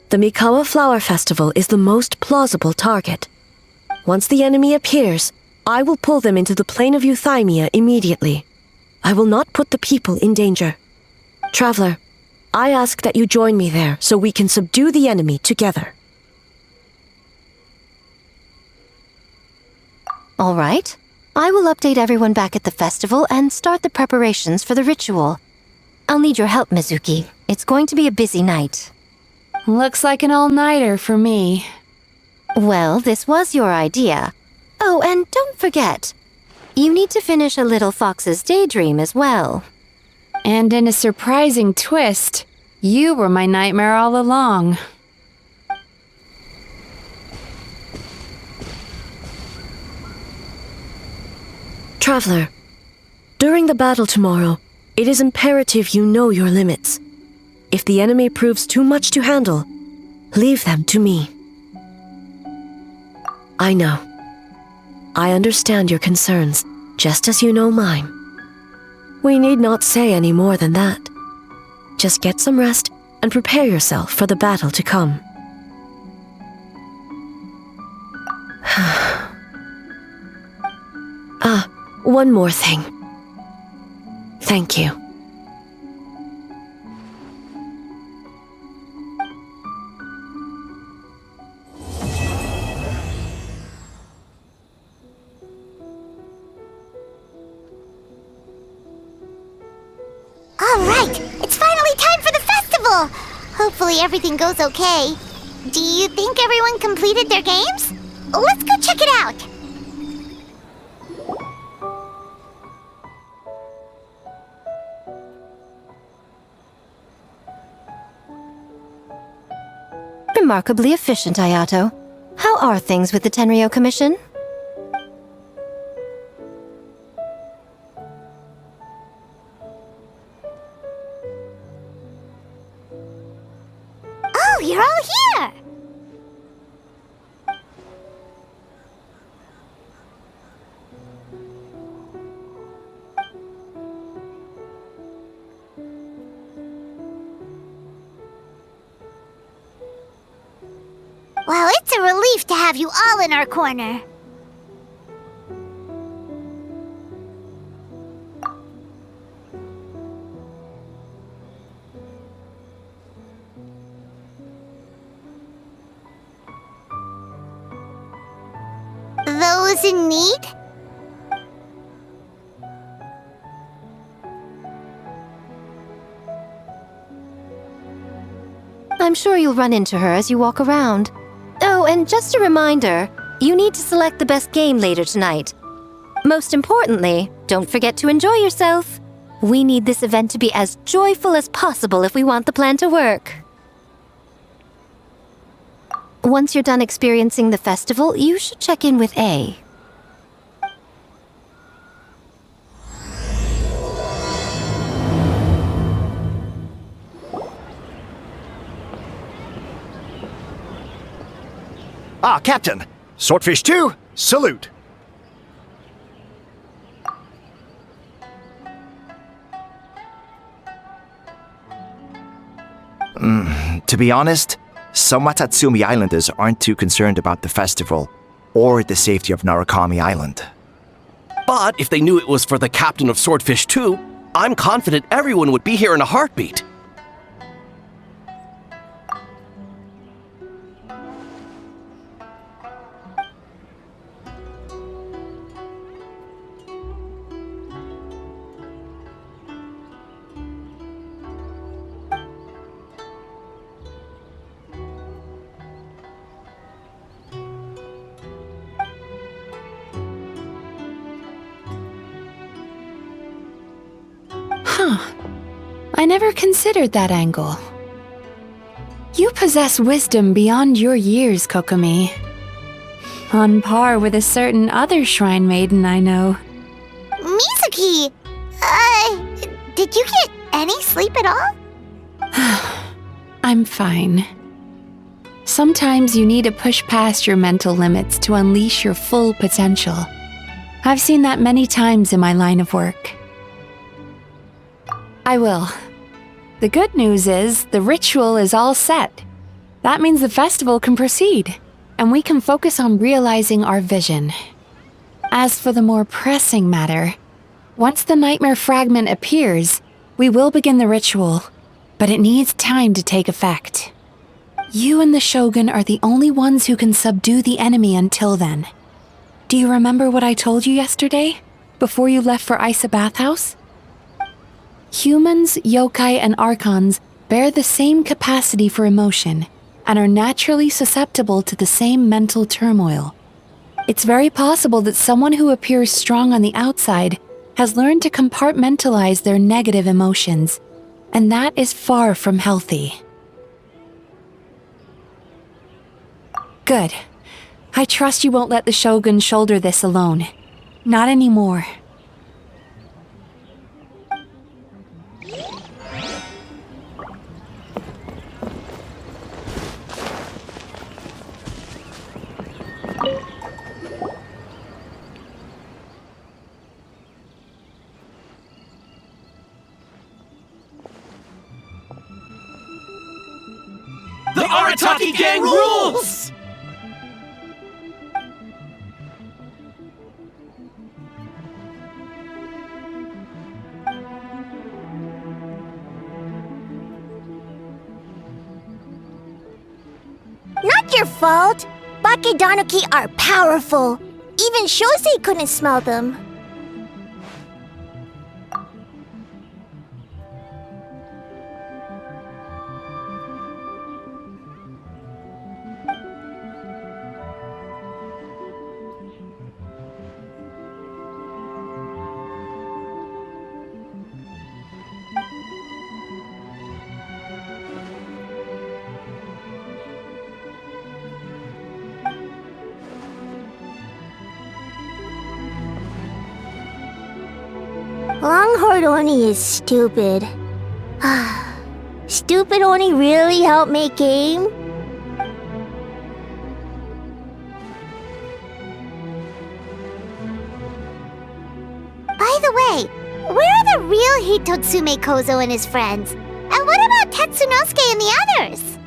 The Mikawa Flower Festival is the most plausible target. Once the enemy appears, I will pull them into the plane of Euthymia immediately. I will not put the people in danger. Traveler, I ask that you join me there so we can subdue the enemy together. All right. I will update everyone back at the festival and start the preparations for the ritual. I'll need your help, Mizuki. It's going to be a busy night. Looks like an all-nighter for me. Well, this was your idea. Oh, and don't forget, you need to finish a Little Fox's Daydream as well. And in a surprising twist, you were my nightmare all along. Traveler, during the battle tomorrow, it is imperative you know your limits. If the enemy proves too much to handle, leave them to me. I know. I understand your concerns, just as you know mine. We need not say any more than that. Just get some rest and prepare yourself for the battle to come. One more thing. Thank you. All right, it's finally time for the festival. Hopefully everything goes okay. Do you think everyone completed their games? Let's go check it out. remarkably efficient, Ayato. How are things with the Tenryo Commission? Oh, you're all here! Well, it's a relief to have you all in our corner. Those in need? I'm sure you'll run into her as you walk around. Oh, and just a reminder, you need to select the best game later tonight. Most importantly, don't forget to enjoy yourself. We need this event to be as joyful as possible if we want the plan to work. Once you're done experiencing the festival, you should check in with A. Ah, Captain! Swordfish 2, salute! To be honest, some Watatsumi Islanders aren't too concerned about the festival or the safety of Narukami Island. But if they knew it was for the captain of Swordfish 2, I'm confident everyone would be here in a heartbeat. I never considered that angle. You possess wisdom beyond your years, Kokomi. On par with a certain other shrine maiden I know. Mizuki! Did you get any sleep at all? I'm fine. Sometimes you need to push past your mental limits to unleash your full potential. I've seen that many times in my line of work. I will. The good news is, the ritual is all set. That means the festival can proceed, and we can focus on realizing our vision. As for the more pressing matter, once the nightmare fragment appears, we will begin the ritual, but it needs time to take effect. You and the Shogun are the only ones who can subdue the enemy until then. Do you remember what I told you yesterday, before you left for Isa Bathhouse? Humans, yokai, and archons bear the same capacity for emotion and are naturally susceptible to the same mental turmoil. It's very possible that someone who appears strong on the outside has learned to compartmentalize their negative emotions, and that is far from healthy. Good. I trust you won't let the Shogun shoulder this alone. Not anymore. The Arataki gang rules! Not your fault. Bakedanuki are powerful. Even Shosei couldn't smell them. Longhorn Oni is stupid. Stupid Oni really helped make game? By the way, where are the real Hitotsume Kozo and his friends? And what about Tetsunosuke and the others?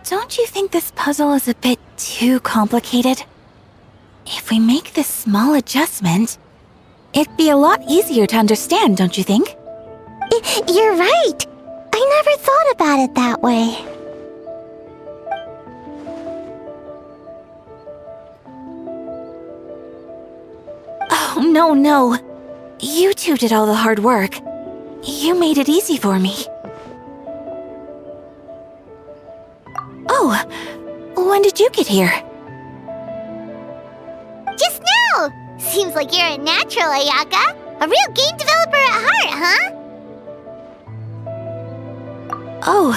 Don't you think this puzzle is a bit too complicated? If we make this small adjustment, it'd be a lot easier to understand, don't you think? You're right! I never thought about it that way. Oh, no. You two did all the hard work. You made it easy for me. Oh, when did you get here? Just now! Seems like you're a natural, Ayaka. A real game developer at heart, huh? Oh,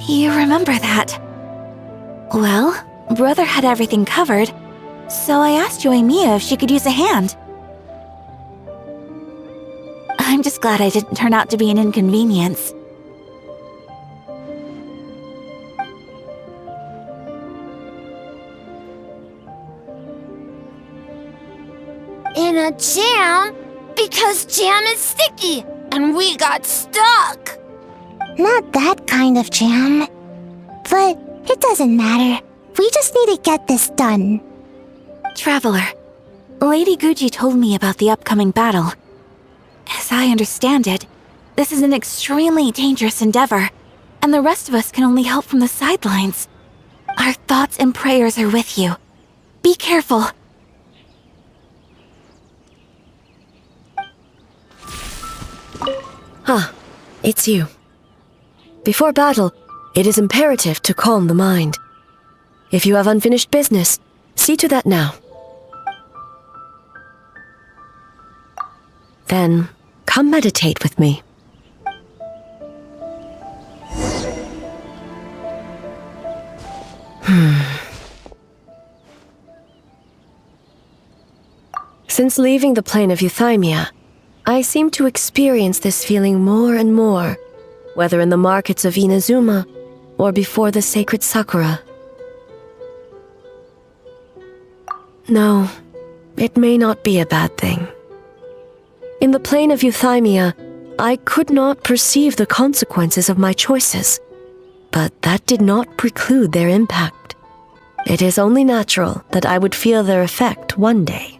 you remember that. Well, Brother had everything covered, so I asked Yoimiya if she could use a hand. I'm just glad I didn't turn out to be an inconvenience. In a jam? Because jam is sticky, and we got stuck. Not that kind of jam. But it doesn't matter. We just need to get this done. Traveler, Lady Gudzi told me about the upcoming battle. As I understand it, this is an extremely dangerous endeavor, and the rest of us can only help from the sidelines. Our thoughts and prayers are with you. Be careful. It's you. Before battle, it is imperative to calm the mind. If you have unfinished business, see to that now. Then, come meditate with me. Since leaving the plane of Euthymia, I seem to experience this feeling more and more, whether in the markets of Inazuma or before the sacred Sakura. No, it may not be a bad thing. In the plane of Euthymia, I could not perceive the consequences of my choices, but that did not preclude their impact. It is only natural that I would feel their effect one day.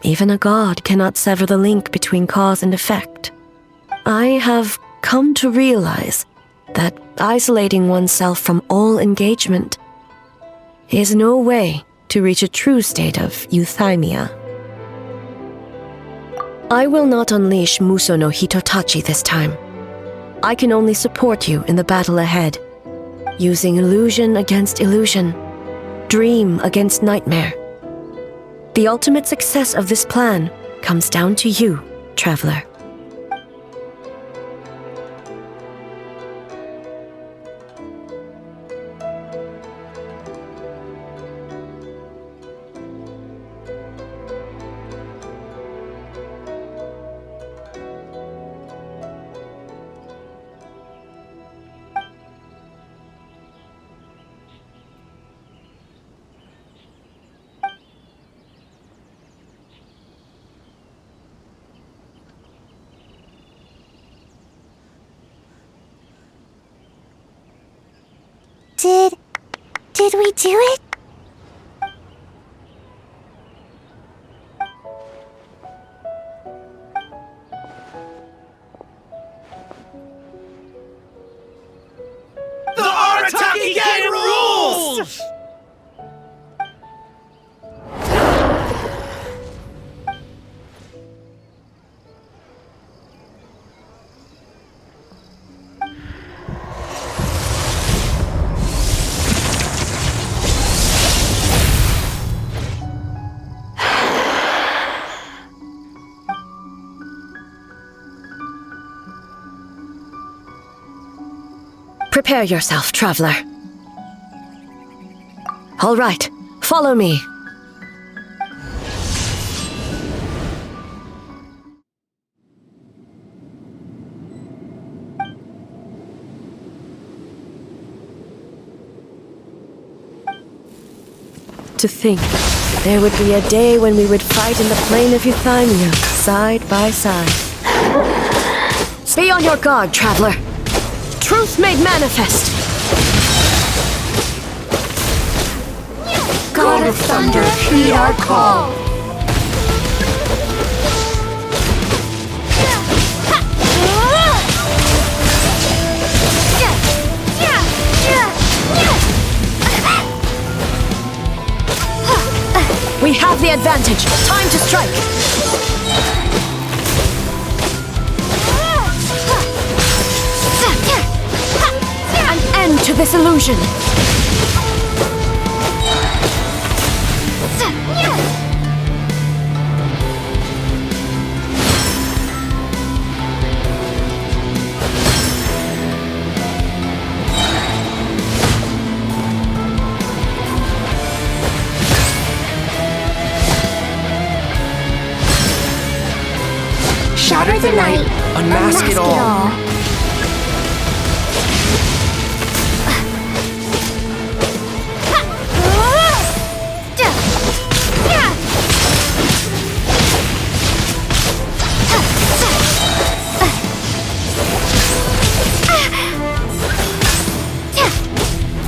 Even a god cannot sever the link between cause and effect. I have come to realize that isolating oneself from all engagement is no way to reach a true state of euthymia. I will not unleash Muso no Hitotachi this time. I can only support you in the battle ahead, using illusion against illusion, dream against nightmare. The ultimate success of this plan comes down to you, traveler. Did we do it? Prepare yourself, traveler. All right, follow me. To think, there would be a day when we would fight in the plain of Euthymia, side by side. Be on your guard, traveler. Truth made manifest. God of Thunder, heed our call. We have the advantage. Time to strike. An end to this illusion. Shatter the night, unmask it all.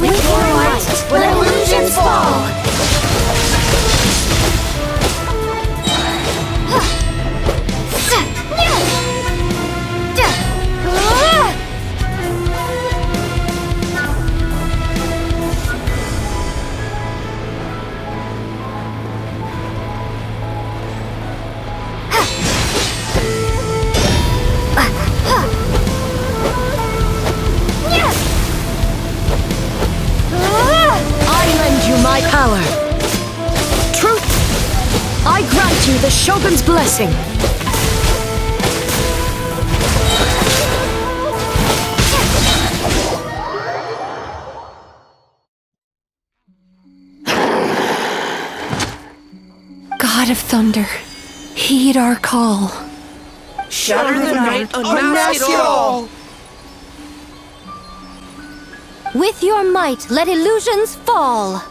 With your might, let illusions fall. Power. Truth. I grant you the Shogun's blessing. God of Thunder, heed our call. Shatter the night, unmask it all. With your might, let illusions fall.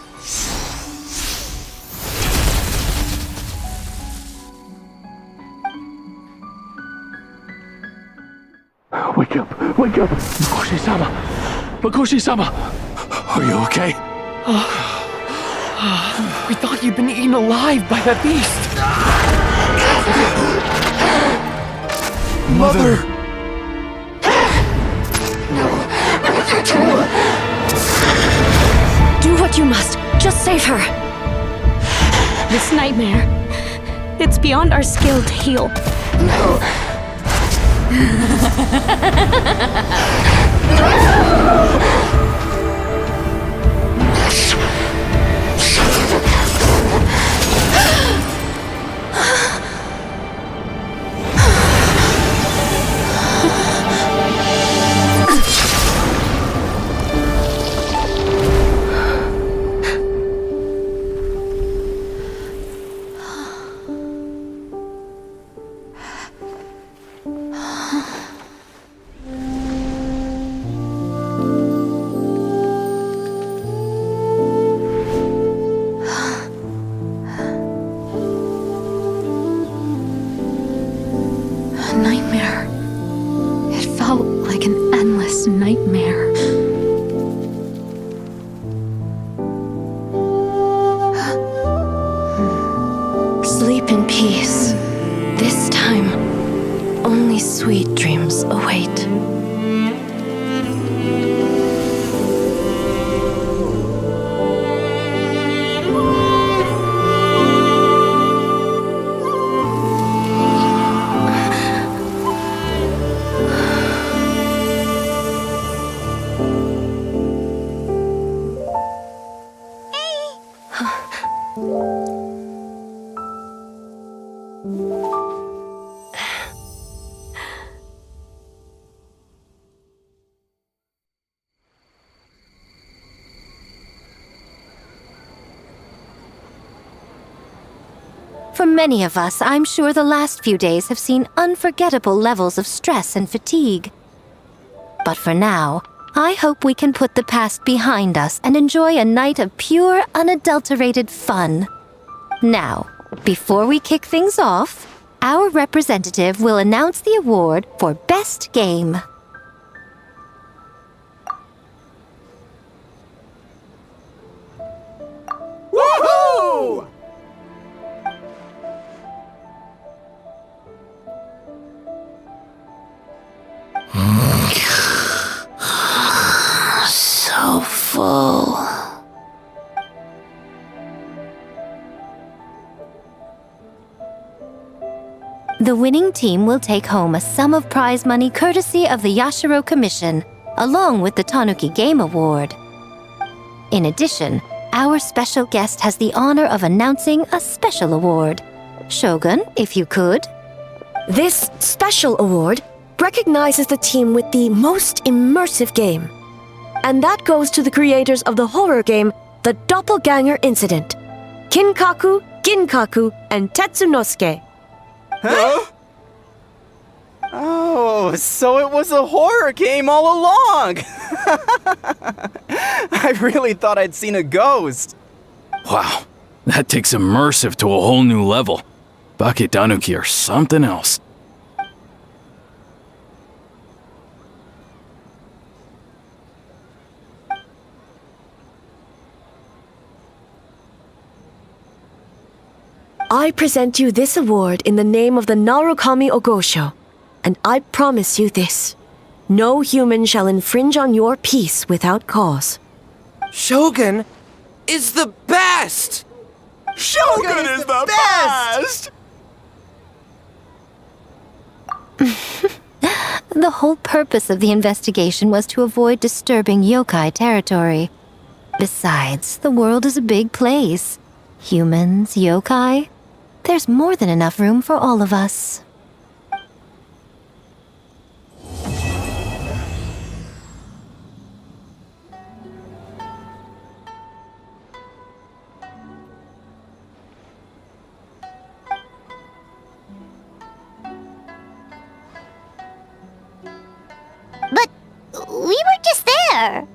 Wake up! Wake up! Makoshi-sama! Makoshi-sama! Are you okay? We thought you'd been eaten alive by that beast. Mother! Do what you must. Just save her. This nightmare, it's beyond our skill to heal. For many of us, I'm sure the last few days have seen unforgettable levels of stress and fatigue. But for now, I hope we can put the past behind us and enjoy a night of pure, unadulterated fun. Now, before we kick things off, our representative will announce the award for Best Game. Woohoo! So full. The winning team will take home a sum of prize money courtesy of the Yassiro Commission, along with the Tanuki Game Award. In addition, our special guest has the honor of announcing a special award. Shogun, if you could. This special award recognizes the team with the most immersive game. And that goes to the creators of the horror game, The Doppelganger Incident. Kinkaku, Ginkaku, and Tetsunosuke. Huh? Oh, so it was a horror game all along! I really thought I'd seen a ghost. Wow, that takes immersive to a whole new level. Baketanuki are something else. I present you this award in the name of the Narukami Ogosho, and I promise you this. No human shall infringe on your peace without cause. Shogun is the best! Shogun is the best! The whole purpose of the investigation was to avoid disturbing yokai territory. Besides, the world is a big place. Humans, yokai, there's more than enough room for all of us. But we were just there.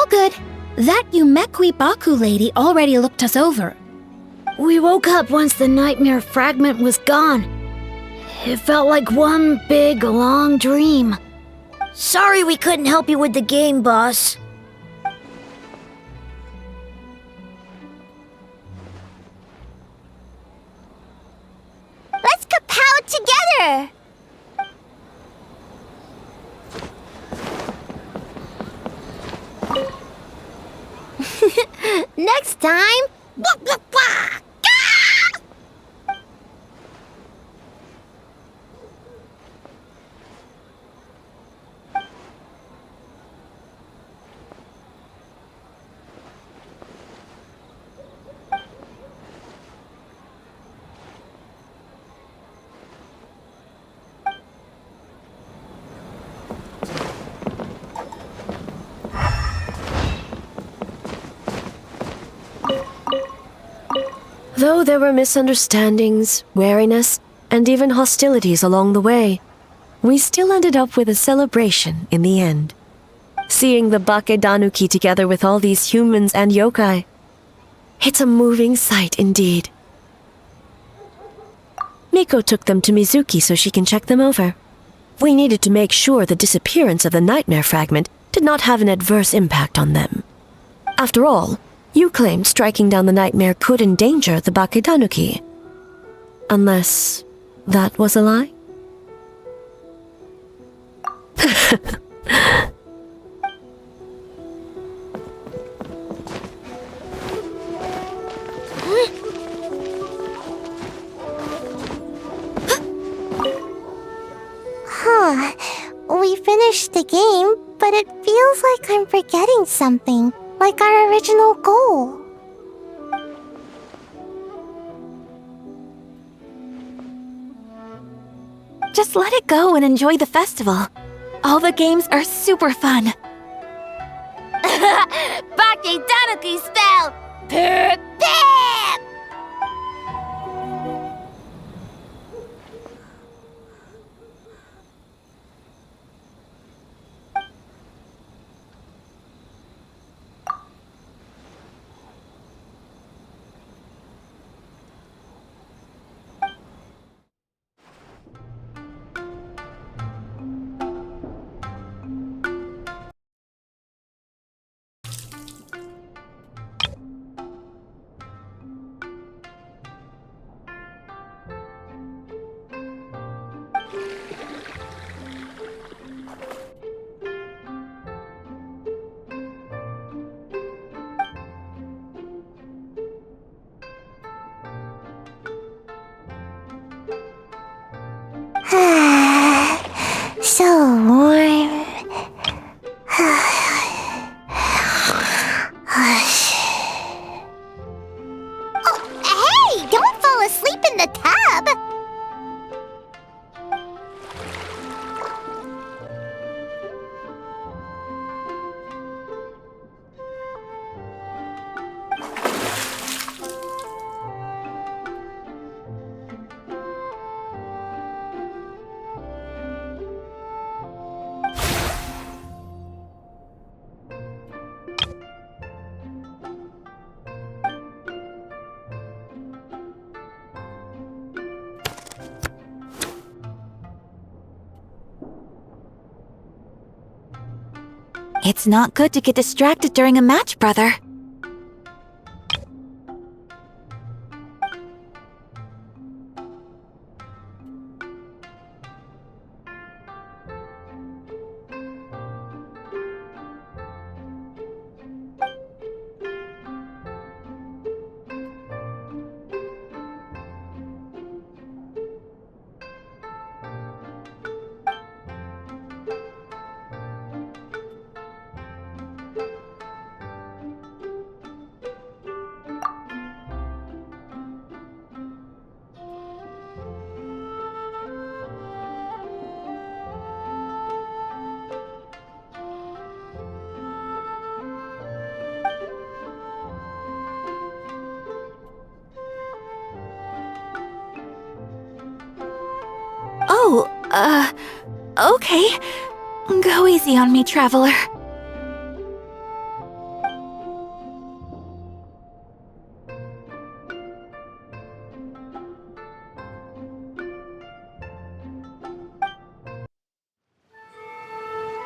Good. That Yumekwi Baku lady already looked us over. We woke up once the nightmare fragment was gone. It felt like one big, long dream. Sorry we couldn't help you with the game, boss. Let's kapow together! Next time, blah, blah, blah. Though there were misunderstandings, wariness, and even hostilities along the way, we still ended up with a celebration in the end. Seeing the Bakedanuki together with all these humans and yokai, it's a moving sight indeed. Miko took them to Mizuki so she can check them over. We needed to make sure the disappearance of the nightmare fragment did not have an adverse impact on them. After all, you claimed striking down the nightmare could endanger the Baketanuki. Unless that was a lie? We finished the game, but it feels like I'm forgetting something, like our original goal. Just let it go and enjoy the festival. All the games are super fun. Baketanuki style! Prepare! So warm. Oh, hey! Don't fall asleep in the tub! It's not good to get distracted during a match, brother. Okay. Go easy on me, traveler.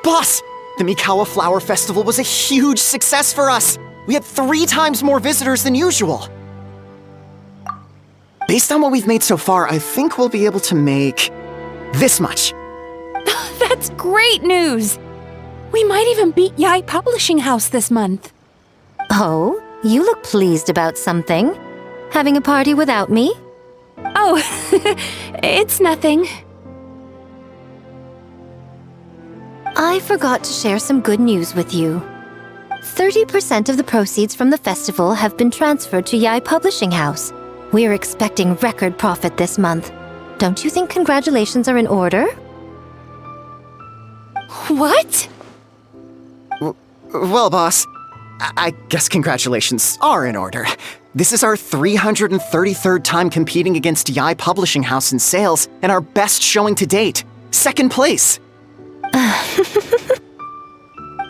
Boss! The Mikawa Flower Festival was a huge success for us! We had 3 times more visitors than usual! Based on what we've made so far, I think we'll be able to make this much. That's great news! We might even beat Yae Publishing House this month. Oh, you look pleased about something. Having a party without me? Oh, it's nothing. I forgot to share some good news with you. 30% of the proceeds from the festival have been transferred to Yae Publishing House. We're expecting record profit this month. Don't you think congratulations are in order? What? Well, boss, I guess congratulations are in order. This is our 333rd time competing against Yae Publishing House in sales, and our best showing to date. 2nd place!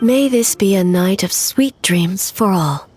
May this be a night of sweet dreams for all.